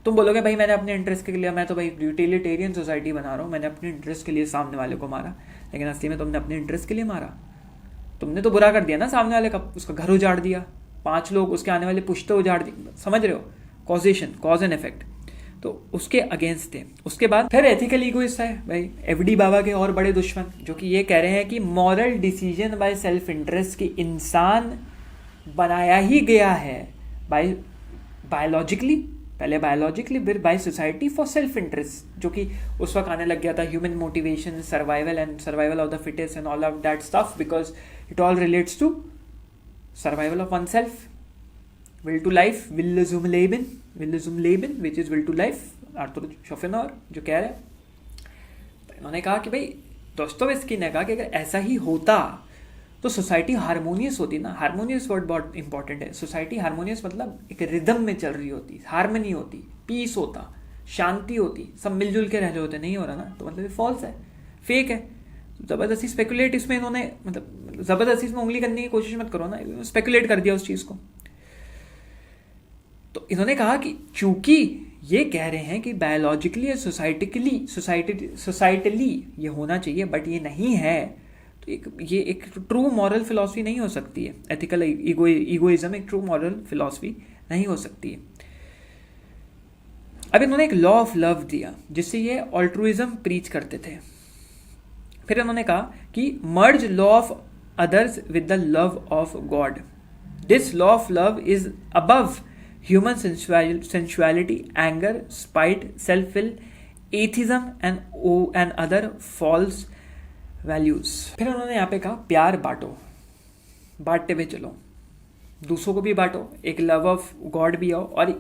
तुम बोलोगे भाई मैंने अपने इंटरेस्ट के लिए, मैं तो भाई यूटिलिटेरियन सोसाइटी बना रहा हूँ, मैंने अपने इंटरेस्ट के लिए सामने वाले को मारा, लेकिन असली में तुमने अपने इंटरेस्ट के लिए मारा, तुमने तो बुरा कर दिया ना सामने वाले का, उसका घर उजाड़ दिया, 5 लोग उसके आने वाले पुश्ते उजाड़ दिए, समझ रहे हो, कॉजेशन, कॉज एंड इफेक्ट, तो उसके अगेंस्ट थे। उसके बाद फिर एथिकल ईगोइस्ट है भाई FD बाबा के और बड़े दुश्मन, जो कि ये कह रहे हैं कि moral decision by self interest की इंसान बनाया ही गया है बाय बायोलॉजिकली, पहले बायोलॉजिकली फिर by society for self interest, जो कि उस वक्त आने लग गया था human motivation, survival of the fittest and all of that stuff, because it all relates to survival of one self, will to life, will zum leben, which is will to life, Arthur Schopenhauer जो कह रहे हैं। तो इन्होंने कहा कि भाई Dostoevsky ने कहा कि अगर ऐसा ही होता तो सोसाइटी हारमोनियस होती ना, हारमोनियस वर्ड बहुत इंपॉर्टेंट है, सोसाइटी हारमोनियस मतलब एक रिदम में चल रही होती, हारमनी होती, पीस होता, शांति होती, सब मिलजुल के रह रहे होते, नहीं हो रहा ना, तो मतलब ये फॉल्स है, फेक है। ज़बरदस्ती स्पेकुलेट इसमें इन्होंने, मतलब ज़बरदस्ती इसमें उंगली करने की कोशिश मत करो ना, स्पेकुलेट कर दिया उस चीज़ को। तो इन्होंने कहा कि चूंकि ये कह रहे हैं कि बायोलॉजिकली या सोसाइटली ये होना चाहिए, बट ये नहीं है, तो ये एक ट्रू मॉरल फिलॉसफी नहीं हो सकती है, एथिकल ईगोइज्म एक ट्रू मॉरल फिलॉसफी नहीं हो सकती है। अब इन्होंने एक लॉ ऑफ लव दिया जिससे ये ऑल्ट्रुइज्म प्रीच करते थे। फिर इन्होंने कहा कि merge law of others with the love of God, this law of love is above human sensuality, anger, spite, self-will, atheism and other false values। फिर उन्होंने यहाँ पे कहा प्यार बांटो, बांटते हुए चलो, दूसरों को भी बांटो, एक लव ऑफ गॉड भी आओ, और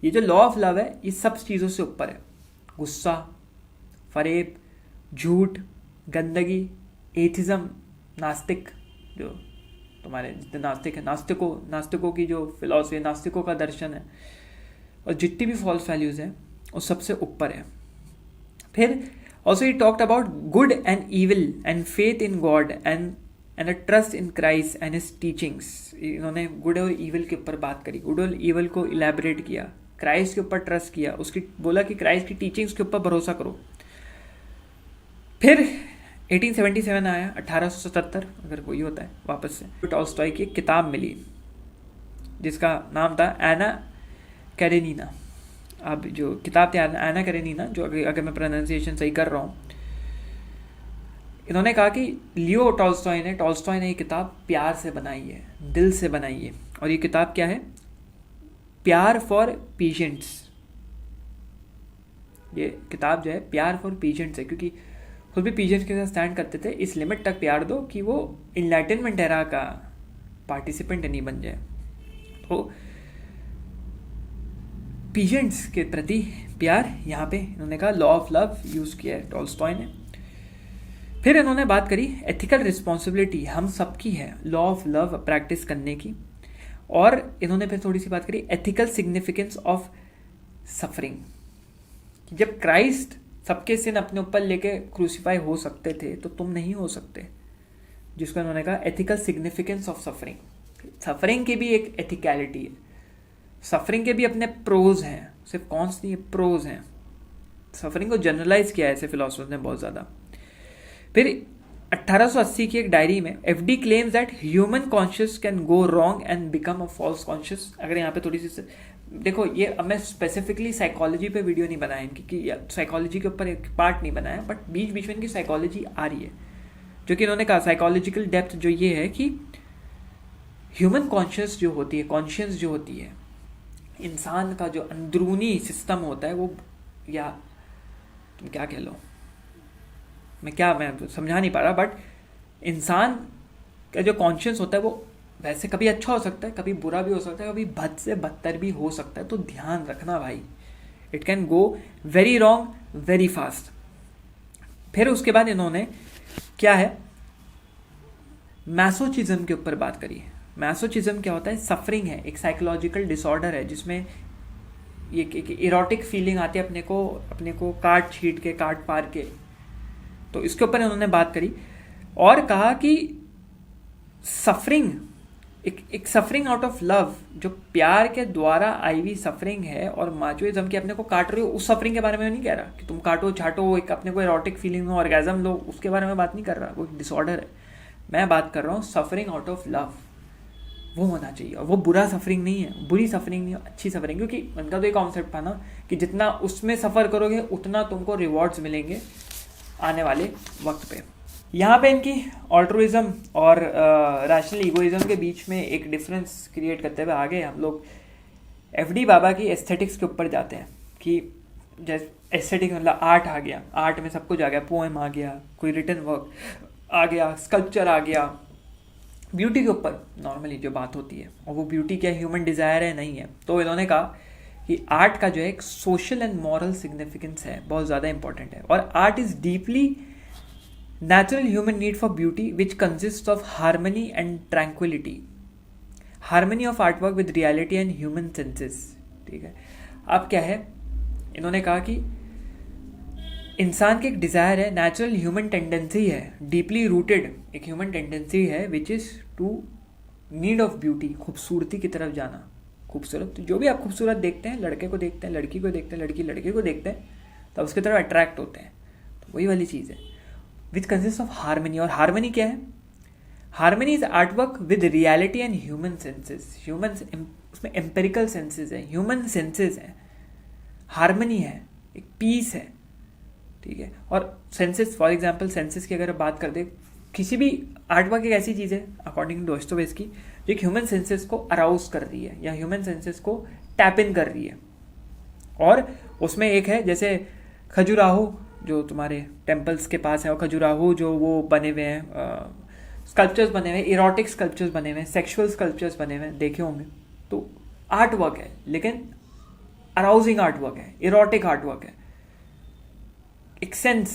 ये जो लॉ ऑफ लव है ये सब चीज़ों से ऊपर है, गुस्सा, फरेब, झूठ, गंदगी, एथिज्म, नास्तिक, जो तुम्हारे नास्तिक है, नास्तिकों की जो फिलॉसफी है, नास्तिकों का दर्शन है, और जितनी भी फॉल्स वैल्यूज़ हैं उस सबसे ऊपर है। फिर also he talked about good and evil and faith in God and a trust in Christ and his teachings. इन्होंने गुड और ईविल के ऊपर बात करी, गुड और ईविल को इलेबोरेट किया, क्राइस्ट के ऊपर ट्रस्ट किया, उसकी बोला कि क्राइस्ट की टीचिंग्स के ऊपर भरोसा करो। फिर 1877 आया, 1877 अगर वही होता है वापस से, टॉल्स्टॉय की एक किताब मिली जिसका नाम था एना कैरेनिना। अब जो किताब थी एना कैरेनिना, जो अगर मैं प्रोनाउंसिएशन सही कर रहा हूँ, इन्होंने कहा कि लियो टॉल्स्टॉय ने ये किताब प्यार से बनाई है, दिल से बनाई है। और ये किताब क्या है? प्यार फॉर पीजेंट्स। ये किताब जो है प्यार फॉर पीजेंट्स है, क्योंकि खुद भी पीजेंट्स के साथ स्टैंड करते थे, इस लिमिट तक प्यार दो कि वो इनलाइटनमेंट एरा का पार्टिसिपेंट नहीं बन जाए। तो पीजेंट्स के प्रति प्यार, यहाँ पे इन्होंने कहा लॉ ऑफ लव यूज किया है टॉल्स्टॉय ने। फिर इन्होंने बात करी एथिकल रिस्पॉन्सिबिलिटी हम सबकी है लॉ ऑफ लव प्रैक्टिस करने की। और इन्होंने फिर थोड़ी सी बात करी एथिकल सिग्निफिकेंस ऑफ सफरिंग। जब क्राइस्ट सबके सिन अपने ऊपर लेके क्रूसीफाई हो सकते थे तो तुम नहीं हो सकते, जिसको इन्होंने कहा ethical significance of suffering. Suffering की भी एक एथिकलिटी है, सफरिंग के भी अपने प्रोज हैं, सिर्फ कॉन्स नहीं, प्रोज हैं। सफरिंग को जनरलाइज किया है ऐसे फिलोसफर्स ने बहुत ज़्यादा। फिर 1880 की एक डायरी में FD claims that human conscious can go wrong and become a false conscious. अगर यहाँ पे थोड़ी सी देखो, ये अब मैं स्पेसिफिकली साइकोलॉजी पे वीडियो नहीं बनाया इनकी, कि साइकोलॉजी के ऊपर एक पार्ट नहीं बनाया, बट बीच बीच में इनकी साइकोलॉजी आ रही है, जो कि इन्होंने कहा साइकोलॉजिकल डेप्थ जो ये है कि ह्यूमन कॉन्शियस जो होती है, कॉन्शियस जो होती है, इंसान का जो अंदरूनी सिस्टम होता है वो, या तुम क्या कह लो, मैं समझा नहीं पा रहा, बट इंसान का जो कॉन्शियस होता है वो वैसे कभी अच्छा हो सकता है, कभी बुरा भी हो सकता है, कभी बद से बदतर भी हो सकता है। तो ध्यान रखना भाई, it can go very wrong very fast. फिर उसके बाद इन्होंने क्या है, मैसोचिज्म के ऊपर बात करी है। मैसोचिज्म क्या होता है? सफरिंग है, एक साइकोलॉजिकल डिसऑर्डर है जिसमें ये इरोटिक फीलिंग आती है अपने को काट छीट के, काट पार के। तो इसके ऊपर इन्होंने बात करी और कहा कि सफरिंग एक सफरिंग आउट ऑफ लव, जो प्यार के द्वारा आई हुई सफरिंग है, और माचोइज्म की अपने को काट रही हो, उस सफरिंग के बारे में नहीं कह रहा कि तुम काटो छाटो, एक अपने को इरोटिक फीलिंग हो, ऑर्गेजम लो, उसके बारे में बात नहीं कर रहा, वो डिसऑर्डर है। मैं बात कर रहा हूँ सफरिंग आउट ऑफ लव, वो होना चाहिए। और वो बुरा सफरिंग नहीं है, बुरी सफरिंग नहीं है, अच्छी सफरिंग। क्योंकि उनका तो एक कॉन्सेप्ट था ना कि जितना उसमें सफ़र करोगे उतना तुमको रिवॉर्ड्स मिलेंगे आने वाले वक्त पे। यहाँ पे इनकी ऑल्ट्रुइज्म और रैशनल ईगोइज्म के बीच में एक डिफरेंस क्रिएट करते हुए आगे हम लोग एफडी बाबा की एस्थेटिक्स के ऊपर जाते हैं कि जैसे एस्थेटिक मतलब आर्ट आ गया, आर्ट में सब कुछ आ गया, पोएम आ गया, कोई रिटन वर्क आ गया, स्कल्पचर आ गया। ब्यूटी के ऊपर नॉर्मली जो बात होती है, और वो ब्यूटी क्या ह्यूमन डिज़ायर है, नहीं है। तो इन्होंने कहा कि आर्ट का जो है एक सोशल एंड मॉरल सिग्निफिकेंस है, बहुत ज़्यादा इंपॉर्टेंट है। और art is deeply natural human need for beauty which consists of harmony and tranquility, harmony of artwork with reality and human senses। ठीक है, अब क्या है, इन्होंने कहा कि इंसान की एक डिज़ायर है, नेचुरल ह्यूमन टेंडेंसी है, डीपली रूटेड एक ह्यूमन टेंडेंसी है, which is to need of beauty, खूबसूरती की तरफ जाना। खूबसूरत जो भी आप खूबसूरत देखते हैं, लड़के को देखते हैं, लड़की को देखते हैं, लड़की लड़के को देखते हैं, तब उसकी तरफ अट्रैक्ट होते हैं। तो वही वाली चीज़ है विच कंसिस्ट ऑफ हारमनी। और हारमनी क्या है? Harmony is artwork with reality and human senses. Human उसमें एम्पेरिकल सेंसेस हैं, ह्यूमन सेंसेस हैं, हारमनी है, एक पीस है। ठीक है, और सेंसेस, फॉर एग्जांपल सेंसेस की अगर बात कर दे, किसी भी आर्टवर्क एक ऐसी चीज़ है अकॉर्डिंग टू डॉस्टोवेस्की जो एक ह्यूमन सेंसेस को अराउज कर रही है या ह्यूमन सेंसेस को टैप इन कर रही है। और उसमें एक है जैसे खजुराहो जो तुम्हारे टेम्पल्स के पास है, और खजुराहो जो वो बने हुए हैं, स्कल्पचर्स बने हुए हैं, इरोटिक स्कल्पचर्स बने हुए हैं, सेक्सुअल स्कल्पचर्स बने हुए हैं, देखे होंगे। तो आर्ट वर्क है, लेकिन अराउजिंग आर्ट वर्क है, इरोटिक आर्ट वर्क है, एक सेंस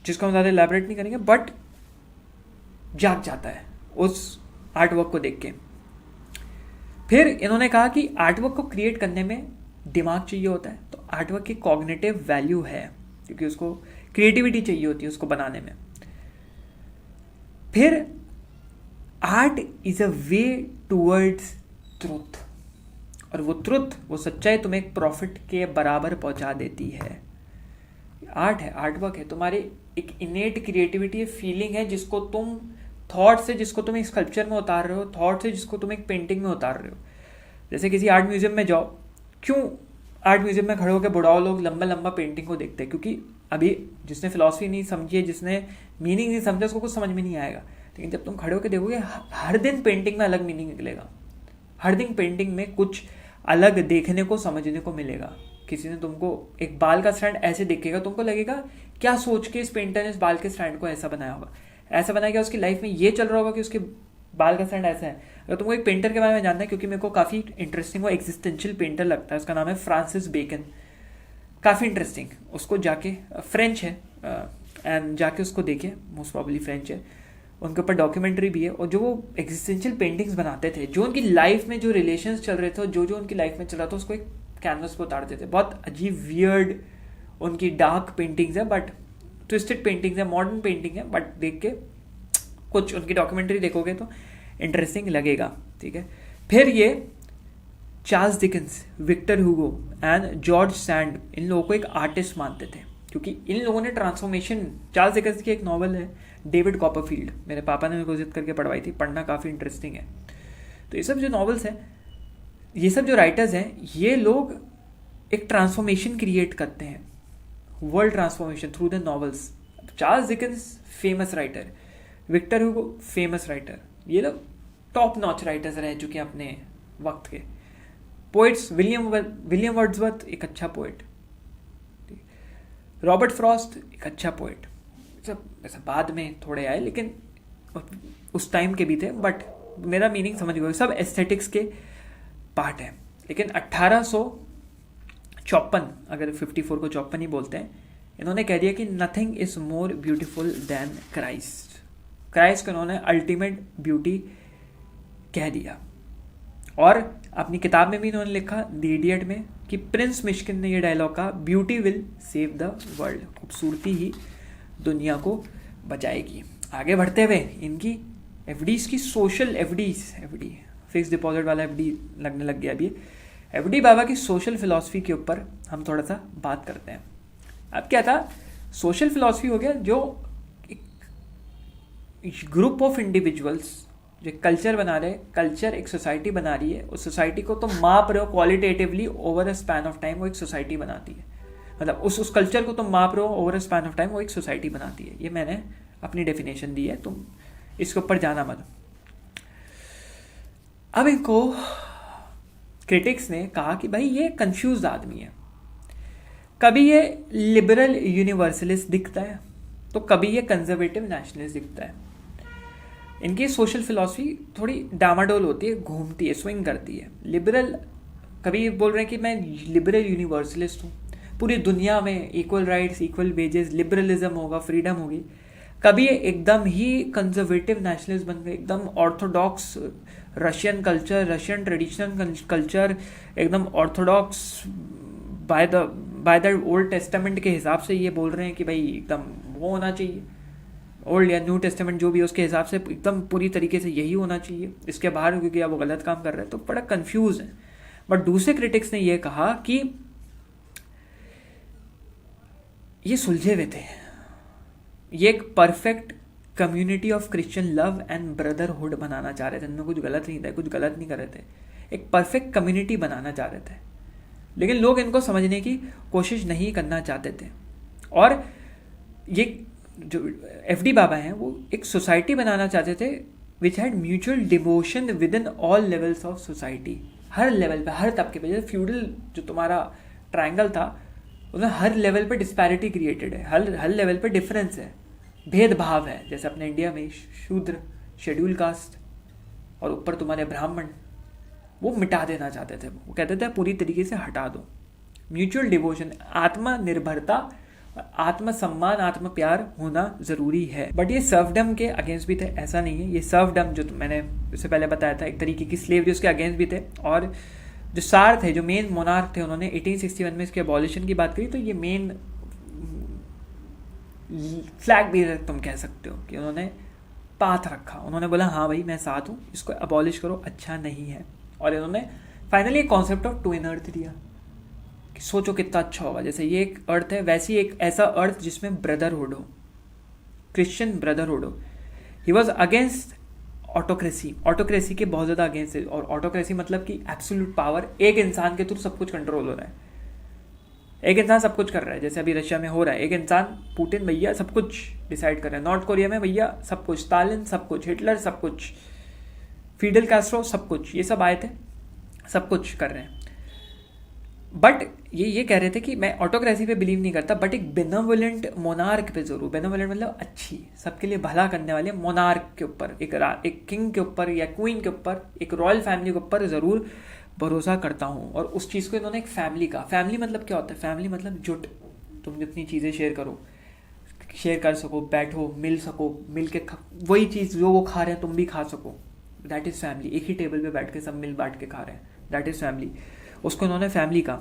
जिसको हम ज़्यादा एलैबोरेट नहीं करेंगे, बट जाग जाता है उस आर्ट वर्क को देख के। फिर इन्होंने कहा कि आर्ट वर्क को क्रिएट करने में दिमाग चाहिए होता है, तो आर्टवर्क की कॉग्निटिव वैल्यू है, क्योंकि उसको क्रिएटिविटी चाहिए होती है उसको बनाने में। फिर art is a way towards truth, और वो ट्रुथ, वो सच्चाई तुम्हें एक प्रॉफिट के बराबर पहुंचा देती है। आर्ट है, आर्टवर्क है, तुम्हारी एक इनेट क्रिएटिविटी, फीलिंग है जिसको तुम थॉट से, जिसको तुम एक स्कल्पचर में उतार रहे हो, थॉट से जिसको तुम एक पेंटिंग में उतार रहे हो। जैसे किसी आर्ट म्यूजियम में जाओ, क्यों आर्ट म्यूजियम में खड़े होकर बुढ़ाओ लोग लंबा लंबा पेंटिंग को देखते हैं? क्योंकि अभी जिसने फिलॉसफी नहीं समझी है, जिसने मीनिंग नहीं समझा, उसको कुछ समझ में नहीं आएगा। लेकिन जब तुम खड़े होकर देखोगे, हर दिन पेंटिंग में अलग मीनिंग निकलेगा, हर दिन पेंटिंग में कुछ अलग देखने को, समझने को मिलेगा। किसी ने तुमको एक बाल का स्टैंड ऐसे देखेगा, तुमको लगेगा क्या सोच के इस पेंटर ने इस बाल के स्टैंड को ऐसा बनाया होगा, ऐसा बनाया, क्या उसकी लाइफ में ये चल रहा होगा कि उसके बाल का स्टैंड ऐसा है। अगर तुमको एक पेंटर के बारे में जानना है, क्योंकि मेरे को काफ़ी इंटरेस्टिंग वो एग्जिस्टेंशियल पेंटर लगता है, उसका नाम है फ्रांसिस बेकन, काफ़ी इंटरेस्टिंग। उसको जाके, फ्रेंच है एंड जाके उसको देखे, मोस्ट प्रॉब्ली फ्रेंच है, उनके ऊपर डॉक्यूमेंट्री भी है। और जो वो एग्जिस्टेंशियल पेंटिंग्स बनाते थे, जो उनकी लाइफ में जो रिलेशंस चल रहे थे, जो उनकी लाइफ में चल रहा था, उसको एक कैनवस पर उतारते थे। बहुत अजीब वियर्ड उनकी डार्क पेंटिंग्स है, बट ट्विस्टेड पेंटिंग्स है, मॉडर्न पेंटिंग है, बट देख के कुछ उनकी डॉक्यूमेंट्री देखोगे तो इंटरेस्टिंग लगेगा, ठीक है। फिर ये Charles Dickens, Victor Hugo and George Sand, इन लोगों को एक आर्टिस्ट मानते थे, क्योंकि इन लोगों ने ट्रांसफॉर्मेशन, चार्ल्स डिकेंस की एक नॉवल है डेविड कॉपरफील्ड, मेरे पापा ने मेरे को जिद करके पढ़वाई थी, पढ़ना काफ़ी इंटरेस्टिंग है। तो ये सब जो नॉवेल्स हैं, ये सब जो राइटर्स हैं, ये लोग एक ट्रांसफॉर्मेशन क्रिएट करते हैं, world transformation through the novels. Charles Dickens famous writer, Victor Hugo famous writer, ये लोग टॉप नॉच राइटर्स रह चुके हैं अपने वक्त के। पोइट्स, विलियम वर्ड्सवर्थ एक अच्छा पोइट, रॉबर्ट फ्रॉस्ट एक अच्छा पोइट, सब ऐसा बाद में थोड़े आए, लेकिन उस टाइम के भी थे, बट मेरा मीनिंग समझ गए, सब एस्थेटिक्स के पार्ट है। लेकिन 1854, अगर 54 को 54 ही बोलते हैं, इन्होंने कह दिया कि nothing is more beautiful then Christ. Christ को इन्होंने अल्टीमेट ब्यूटी कह दिया। और अपनी किताब में भी इन्होंने लिखा, द इडियट में, कि प्रिंस मिश्किन ने ये डायलॉग कहा, beauty will save the world, खूबसूरती ही दुनिया को बचाएगी। आगे बढ़ते हुए इनकी एफडीज की, सोशल एफडी, फिक्स डिपॉजिट वाला एफडी लगने लग गया अभी, एफडी बाबा की सोशल फिलॉसफी के ऊपर हम थोड़ा सा बात करते हैं। अब क्या था, सोशल फिलॉसफी हो गया जो एक ग्रुप ऑफ इंडिविजुअल्स जो कल्चर बना रहे, कल्चर एक सोसाइटी बना रही है, उस सोसाइटी को तुम माप रहे हो qualitatively over a span of time, वो एक सोसाइटी बनाती है। मतलब उस कल्चर को तुम माप रहे हो over a span of time, वो एक सोसाइटी बनाती है। ये मैंने अपनी डेफिनेशन दी है, तुम इसके ऊपर जाना मत। अब इनको क्रिटिक्स ने कहा कि भाई ये कंफ्यूज आदमी है, कभी ये लिबरल यूनिवर्सलिस्ट दिखता है तो कभी ये कंजर्वेटिव नेशनलिस्ट दिखता है। इनकी सोशल फिलॉसफी थोड़ी डामाडोल होती है, घूमती है, स्विंग करती है। लिबरल, कभी बोल रहे हैं कि मैं लिबरल यूनिवर्सलिस्ट हूँ, पूरी दुनिया में equal rights, equal wages, liberalism होगा, फ्रीडम होगी। कभी ये एकदम ही कंजर्वेटिव नेशनलिस्ट बन गए, एकदम orthodox Russian culture, Russian traditional culture, एकदम orthodox by the Old Testament के हिसाब से ये बोल रहे हैं कि भाई एकदम वो होना चाहिए, ओल्ड या न्यू टेस्टामेंट जो भी है उसके हिसाब से एकदम पूरी तरीके से यही होना चाहिए, इसके बाहर क्योंकि आप वो गलत काम कर रहे हैं, तो बड़ा कंफ्यूज है। बट दूसरे क्रिटिक्स ने ये कहा कि ये सुलझे हुए थे, ये एक perfect community of Christian love and brotherhood बनाना चाह रहे थे। इनमें कुछ गलत नहीं था, कुछ गलत नहीं कर रहे थे, एक परफेक्ट कम्युनिटी बनाना चाह रहे थे। लेकिन लोग इनको समझने की कोशिश नहीं करना चाहते थे। और ये जो एफडी बाबा हैं वो एक सोसाइटी बनाना चाहते थे which had mutual devotion with in all levels of society. Her level पे, हर तबके पे, जैसे फ्यूडल जो तुम्हारा ट्रायंगल था उसमें हर लेवल पे डिस्पैरिटी क्रिएटेड है, हर लेवल पे डिफरेंस है, भेदभाव है। जैसे अपने इंडिया में शूद्र, शेड्यूल कास्ट और ऊपर तुम्हारे ब्राह्मण, वो मिटा देना चाहते थे। वो कहते थे पूरी तरीके से हटा दो। म्यूचुअल डिवोशन, आत्मनिर्भरता, आत्मसम्मान, आत्म प्यार होना जरूरी है। बट ये सर्वडम के अगेंस्ट भी थे, ऐसा नहीं है। ये सर्वडम जो मैंने इससे पहले बताया था एक तरीके की स्लेवरी, उसके अगेंस्ट भी थे। और जो सार थे, जो मेन मोनार्क थे, उन्होंने 1861 में इसके अबॉलिशन की बात करी। तो ये मेन फ्लैग बेरर तुम कह सकते हो कि उन्होंने पाथ रखा, उन्होंने बोला हाँ भाई मैं साथ हूँ, इसको अबॉलिश करो, अच्छा नहीं है। और इन्होंने फाइनली एक कॉन्सेप्ट ऑफ ट्विन अर्थ दिया कि सोचो कितना अच्छा होगा, जैसे ये एक अर्थ है वैसी एक ऐसा अर्थ जिसमें ब्रदरहुड हो, क्रिश्चियन ब्रदरहुड हो। He was against autocracy, autocracy के बहुत ज़्यादा अगेंस्ट है। और ऑटोक्रेसी मतलब कि एब्सोल्यूट पावर, एक इंसान के थ्रू सब कुछ कंट्रोल हो रहा है, एक इंसान सब कुछ कर रहा है। जैसे अभी रशिया में हो रहा है, एक इंसान पुतिन भैया सब कुछ डिसाइड कर रहा है। नॉर्थ कोरिया में भैया सब कुछ, स्टालिन सब कुछ, हिटलर सब कुछ, फिडेल कैस्ट्रो सब कुछ, ये सब आए थे, सब कुछ कर रहे हैं। बट ये कह रहे थे कि मैं ऑटोक्रेसी पे बिलीव नहीं करता, बट एक बेनेवोलेंट मोनार्क पे जरूर, बेनेवोलेंट मतलब अच्छी, सबके लिए भला करने वाले मोनार्क के ऊपर, एक किंग के ऊपर या क्वीन के ऊपर, एक रॉयल फैमिली के ऊपर जरूर भरोसा करता हूँ। और उस चीज़ को इन्होंने एक फैमिली का, फैमिली मतलब क्या होता है, फैमिली मतलब जुट, तुम जितनी चीज़ें शेयर करो, शेयर कर सको, बैठो, मिल सको, मिल के वही चीज़ जो वो खा रहे हैं तुम भी खा सको, दैट इज़ फैमिली। एक ही टेबल पे बैठ के सब मिल बांट के खा रहे हैं, दैट इज़ फैमिली। उसको इन्होंने फैमिली का।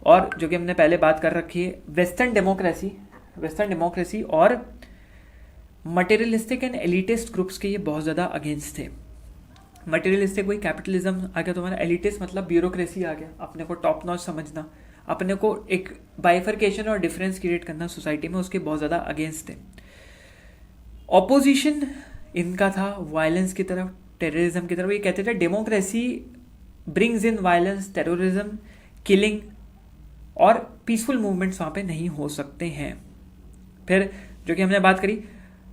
और जो कि हमने पहले बात कर रखी है, वेस्टर्न डेमोक्रेसी और मटेरियलिस्टिक एंड एलिटिस्ट ग्रुप्स के ये बहुत ज़्यादा अगेंस्ट थे। मटेरियलिस्टिक वही कैपिटलिज्म आ गया तुम्हारा, एलिटिस्ट मतलब ब्यूरोक्रेसी आ गया, अपने को टॉप नॉच समझना, अपने को एक बाइफर्केशन और डिफरेंस क्रिएट करना सोसाइटी में, उसके बहुत ज़्यादा अगेंस्ट थे। ऑपोजिशन इनका था वायलेंस की तरफ, टेररिज्म की तरफ। ये कहते थे democracy brings in violence, terrorism, killing, और पीसफुल मूवमेंट्स वहाँ पे नहीं हो सकते हैं। फिर जो कि हमने बात करी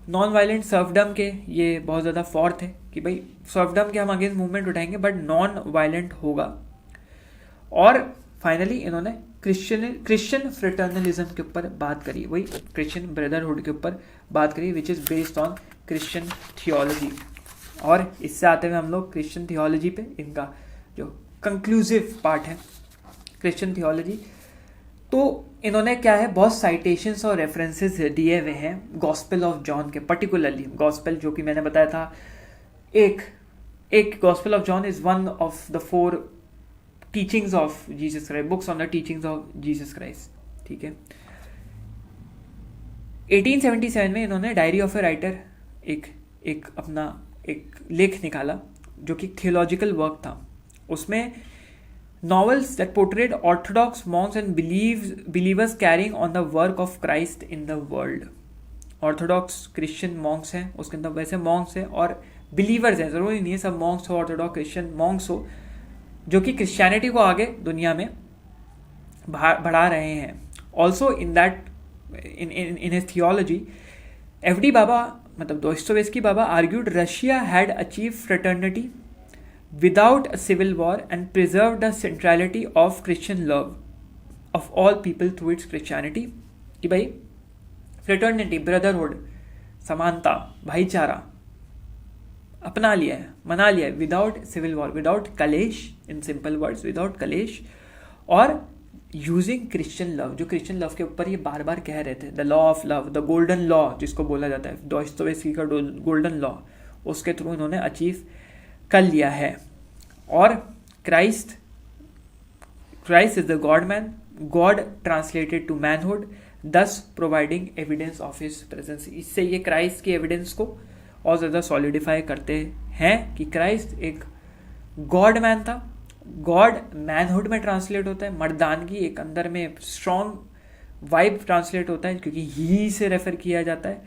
नॉन वायलेंट सर्फडम के, ये बहुत ज़्यादा फॉर थे कि भाई सर्फडम के हम अगेंस्ट मूवमेंट उठाएंगे बट नॉन वायलेंट होगा। और फाइनली इन्होंने क्रिश्चियन फ्रेटर्नलिज्म के ऊपर बात करी, वही क्रिश्चियन ब्रदरहुड के ऊपर बात करी, which is based on Christian theology. और इससे आते हुए हम लोग क्रिश्चियन थियोलॉजी पे, इनका जो कंक्लूसिव पार्ट है क्रिश्चियन थियोलॉजी, तो इन्होंने क्या है, बहुत साइटेशंस और रेफरेंसेस दिए हुए हैं गॉस्पेल ऑफ जॉन के, पर्टिकुलरली गॉस्पेल जो कि मैंने बताया था, एक gospel of John is one of the 4 teachings of Jesus Christ, books on the teachings of Jesus Christ. ठीक है, 1877 में इन्होंने डायरी ऑफ ए राइटर एक अपना एक लेख निकाला जो कि थियोलॉजिकल वर्क था। उसमें novels that portrayed orthodox monks and believers carrying on the work of Christ in the world. Orthodox Christian Monks हैं, उसके अंदर वैसे मॉन्क्स हैं और बिलीवर्स हैं, ज़रूरी नहीं है सब मॉन्क्स हो, ऑर्थोडॉक्स क्रिश्चियन मॉन्क्स हो, जो कि क्रिश्चियनिटी को आगे दुनिया में बढ़ा रहे हैं। Also in that in his theology, FD बाबा मतलब दोस्तोवेस्की बाबा argued Russia had achieve fraternity without a civil war and preserved the centrality of Christian love of all people through its Christianity। कि भाई फ्रेटर्निटी, ब्रदरहुड, समानता, भाईचारा अपना लिया है, मना लिया है, विदाउट सिविल वॉर, विदाउट कलेश, इन सिंपल वर्ड्स विदाउट कलेश, और यूजिंग क्रिश्चियन लव, जो क्रिश्चियन लव के ऊपर ये बार बार कह रहे थे, the law of love, the golden law जिसको बोला जाता है, दोस्तोवेस्की का गोल्डन लॉ, उसके थ्रू इन्होंने अचीव कर लिया है। और Christ is the God man, God translated to manhood, thus providing evidence of his presence. इससे ये क्राइस्ट की एविडेंस को और ज़्यादा सॉलिडिफाई करते हैं कि क्राइस्ट एक गॉड मैन था। गॉड मैनहुड में ट्रांसलेट होता है, मर्दानगी एक अंदर में स्ट्रॉन्ग वाइब ट्रांसलेट होता है क्योंकि ही से रेफर किया जाता है।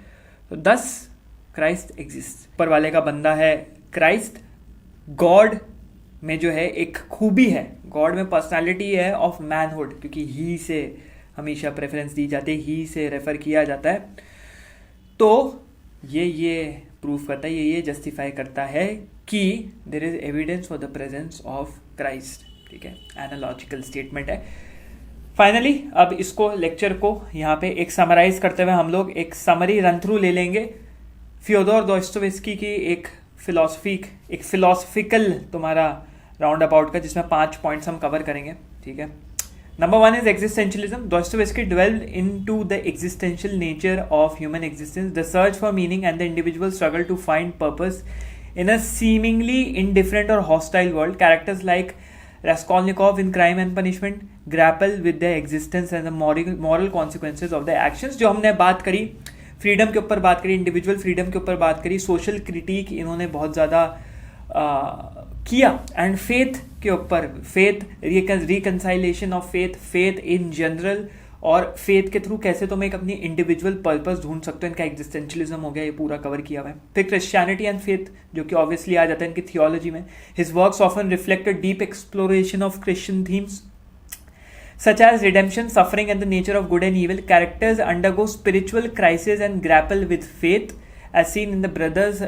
तो दस क्राइस्ट एग्जिस्ट, ऊपर वाले का बंदा है क्राइस्ट। गॉड में जो है एक खूबी है, गॉड में पर्सनालिटी है ऑफ मैनहुड, क्योंकि ही से हमेशा प्रेफरेंस दी जाती है, ही से रेफर किया जाता है। तो ये प्रूफ करता है, ये जस्टिफाई करता है कि there is evidence for the presence of Christ. ठीक है, एनालॉजिकल स्टेटमेंट है। फाइनली अब इसको लेक्चर को यहाँ पे एक समराइज करते हुए हम लोग एक समरी रन थ्रू ले लेंगे फ्योदोर दोस्तोवेस्की की एक फिलोसफिकल तुम्हारा राउंड अबाउट का, जिसमें 5 पॉइंट्स हम कवर करेंगे। ठीक है, number 1 is existentialism. Dostoevsky dwelled into the existential nature of human existence, the search for meaning and the individual struggle to find purpose in a seemingly indifferent or hostile world. Characters like Raskolnikov in Crime and Punishment grapple with their existence and the moral consequences of their actions. जो हमने बात करी freedom के ऊपर बात करी, individual freedom के ऊपर बात करी, सोशल क्रिटिक इन्होंने बहुत ज़्यादा किया, एंड फेथ के ऊपर, faith reconciliation of faith, faith in general, और फेथ के थ्रू कैसे तुम एक अपनी इंडिविजुअल पर्पस ढूंढ सकते हो, इनका एग्जिस्टेंशलिज्म हो गया, ये पूरा कवर किया हुआ है. फिर क्रिश्चियनिटी एंड फेथ जो कि ऑब्वियसली आ जाता है इनकी थियोलॉजी में. His works often reflect a deep exploration of Christian themes such as redemption, suffering, and the nature of good and evil. Characters undergo spiritual crisis and grapple with faith, as seen in the brothers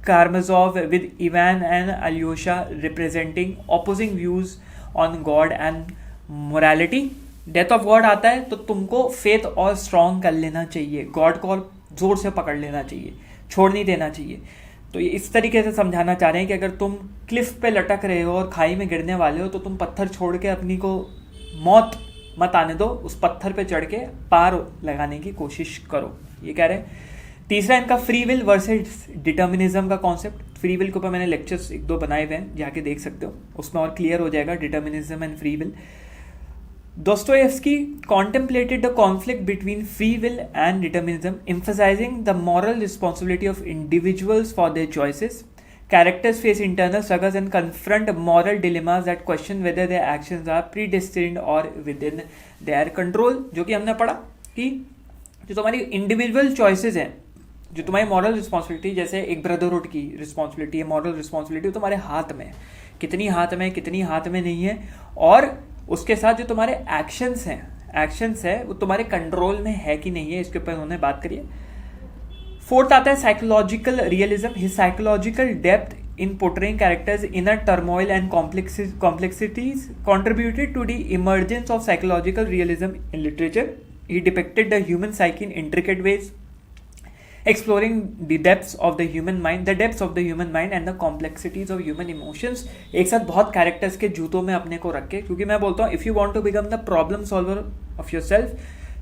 Karamazov with Ivan and Alyosha, representing opposing views on God and morality. Death of God आता है तो तुमको faith और strong कर लेना चाहिए, God को और जोर से पकड़ लेना चाहिए, छोड़ नहीं देना चाहिए. तो ये इस तरीके से समझाना चाह रहे हैं कि अगर तुम क्लिफ पे लटक रहे हो और खाई में गिरने वाले हो तो तुम पत्थर छोड़ के अपनी को मौत मत आने दो, उस पत्थर पे चढ़ के पार लगाने की कोशिश करो, ये कह रहे हैं. तीसरा इनका फ्री विल वर्सेस डिटर्मिनिज्म का कॉन्सेप्ट. फ्री विल के ऊपर मैंने लेक्चर्स 1-2 बनाए हुए हैं, जाके देख सकते हो, उसमें और क्लियर हो जाएगा determinism and free will. Dostoevsky contemplated the conflict between free will and determinism, emphasizing the moral responsibility of individuals for their choices. Characters face internal struggles and confront moral dilemmas that question whether their actions are predestined or within their control. जो कि हमने पढ़ा कि जो तुम्हारी individual choices हैं, जो तुम्हारी मॉरल रिस्पॉन्सिबिलिटी, जैसे एक ब्रदरहुड की रिस्पॉन्सिबिलिटी है, मॉरल रिस्पॉन्सिबिलिटी तुम्हारे हाथ में, कितनी हाथ में कितनी हाथ में नहीं है, और उसके साथ जो तुम्हारे एक्शंस हैं वो तुम्हारे कंट्रोल में है कि नहीं है, इसके ऊपर उन्होंने बात करी है. फोर्थ आता है psychological realism. His psychological depth in portraying characters inner turmoil and complexities contributed to the emergence of psychological realism in literature. He depicted the human psyche in intricate ways, exploring the depths of the human mind and the complexities of human emotions. एक साथ बहुत characters के जूतों में अपने को रख के, क्योंकि मैं बोलता हूँ if you want to become the problem solver of yourself,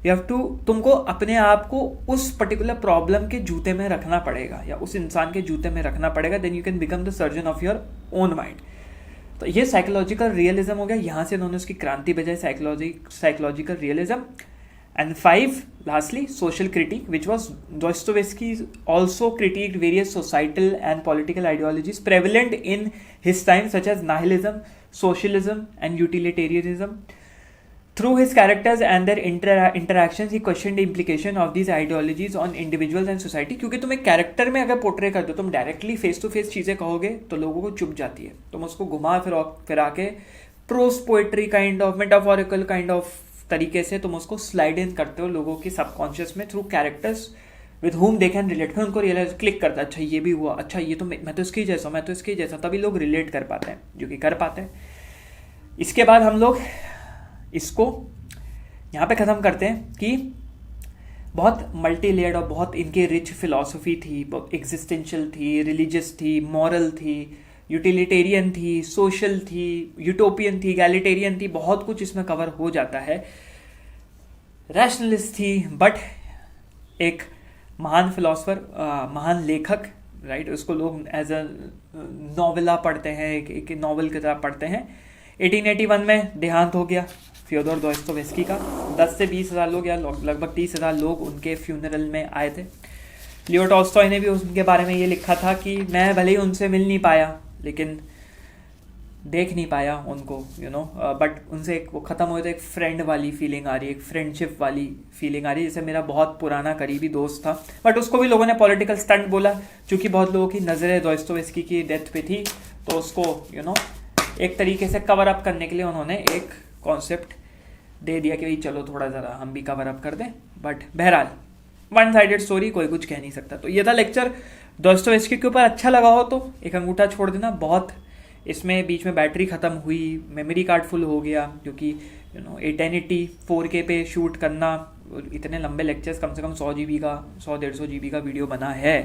you have to, तुमको अपने आप को उस पर्टिकुलर प्रॉब्लम के जूते में रखना पड़ेगा या उस इंसान के जूते में रखना पड़ेगा, then you can become the surgeon of your own mind. तो ये साइकोलॉजिकल रियलिज्म हो गया, यहाँ से उन्होंने उसकी क्रांति बजाई psychological realism. And 5, lastly, social critique, which was Dostoevsky also critiqued various societal and political ideologies prevalent in his time, such as nihilism, socialism, and utilitarianism. Through his characters and their interactions, he questioned the implication of these ideologies on individuals and society. क्योंकि तुम एक character में अगर portray कर दो, तुम directly face to face चीज़ें कहोगे तो लोगों को चुप जाती है, तुम उसको घुमा फिरा के pros poetry kind of, metaphorical kind of तरीके से तुम उसको स्लाइड इन करते हो लोगों की सबकॉन्शियस में through characters with whom they can relate. फिर उनको रियलाइज क्लिक करता है, अच्छा ये भी हुआ, अच्छा ये तो मैं तो इसके जैसा, मैं तो इसके जैसा, तभी लोग रिलेट कर पाते हैं, जो कि कर पाते हैं. इसके बाद हम लोग इसको यहाँ पे ख़त्म करते हैं कि बहुत मल्टी लेयर्ड और बहुत इनकी रिच फिलॉसफी थी, बहुत एग्जिस्टेंशियल थी, रिलीजियस थी, मॉरल थी, यूटिलिटेरियन थी, सोशल थी, यूटोपियन थी, गैलिटेरियन थी, बहुत कुछ इसमें कवर हो जाता है. रैशनलिस्ट थी, बट एक महान फिलोसफर, महान लेखक, राइट, उसको लोग एज अ नॉवेला पढ़ते हैं, एक नॉवल की तरह पढ़ते हैं. 1881 में देहांत हो गया फ्योदोर दोस्तोयेव्स्की का. 10 से 20,000 लोग या लगभग 30,000 लोग उनके फ्यूनरल में आए थे. लियो टॉल्स्टॉय ने भी उनके बारे में ये लिखा था कि मैं भले ही उनसे मिल नहीं पाया, लेकिन देख नहीं पाया उनको, बट उनसे वो ख़त्म हुए तो एक फ्रेंड वाली फीलिंग आ रही है, एक फ्रेंडशिप वाली फीलिंग आ रही है. जैसे मेरा बहुत पुराना करीबी दोस्त था, बट उसको भी लोगों ने पॉलिटिकल स्टंट बोला, क्योंकि बहुत लोगों की नज़रें दोस्तोयेव्स्की की डेथ पे थी, तो उसको एक तरीके से कवर अप करने के लिए उन्होंने एक कॉन्सेप्ट दे दिया कि भाई चलो थोड़ा ज़रा हम भी कवर अप कर दें. बट बहरहाल वन साइडेड स्टोरी, कोई कुछ कह नहीं सकता. तो ये था लेक्चर दोस्तोयेव्स्की के ऊपर. अच्छा लगा हो तो एक अंगूठा छोड़ देना. बहुत इसमें बीच में बैटरी ख़त्म हुई, मेमोरी कार्ड फुल हो गया, क्योंकि 1080 4K पे शूट करना, इतने लंबे लेक्चर्स, कम से कम 100 GB का 100-150 GB का वीडियो बना है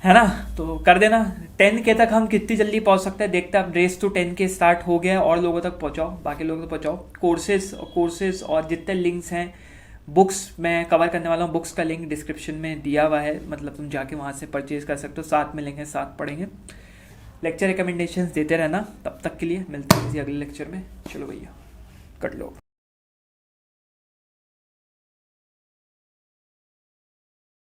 ना. तो कर देना. 10K तक हम कितनी जल्दी पहुंच सकते हैं देखते हैं. अब रेस टू 10K स्टार्ट हो गया, और लोगों तक पहुंचाओ, बाकी लोगों तक पहुंचाओ. कोर्सेज और जितने लिंक्स हैं, बुक्स मैं कवर करने वाला हूँ, बुक्स का लिंक डिस्क्रिप्शन में दिया हुआ है, मतलब तुम जाके वहाँ से परचेज कर सकते हो. साथ मिलेंगे, साथ पढ़ेंगे. लेक्चर रिकमेंडेशंस देते रहना। तब तक के लिए मिलते हैं किसी अगले लेक्चर में। चलो भैया कट लो।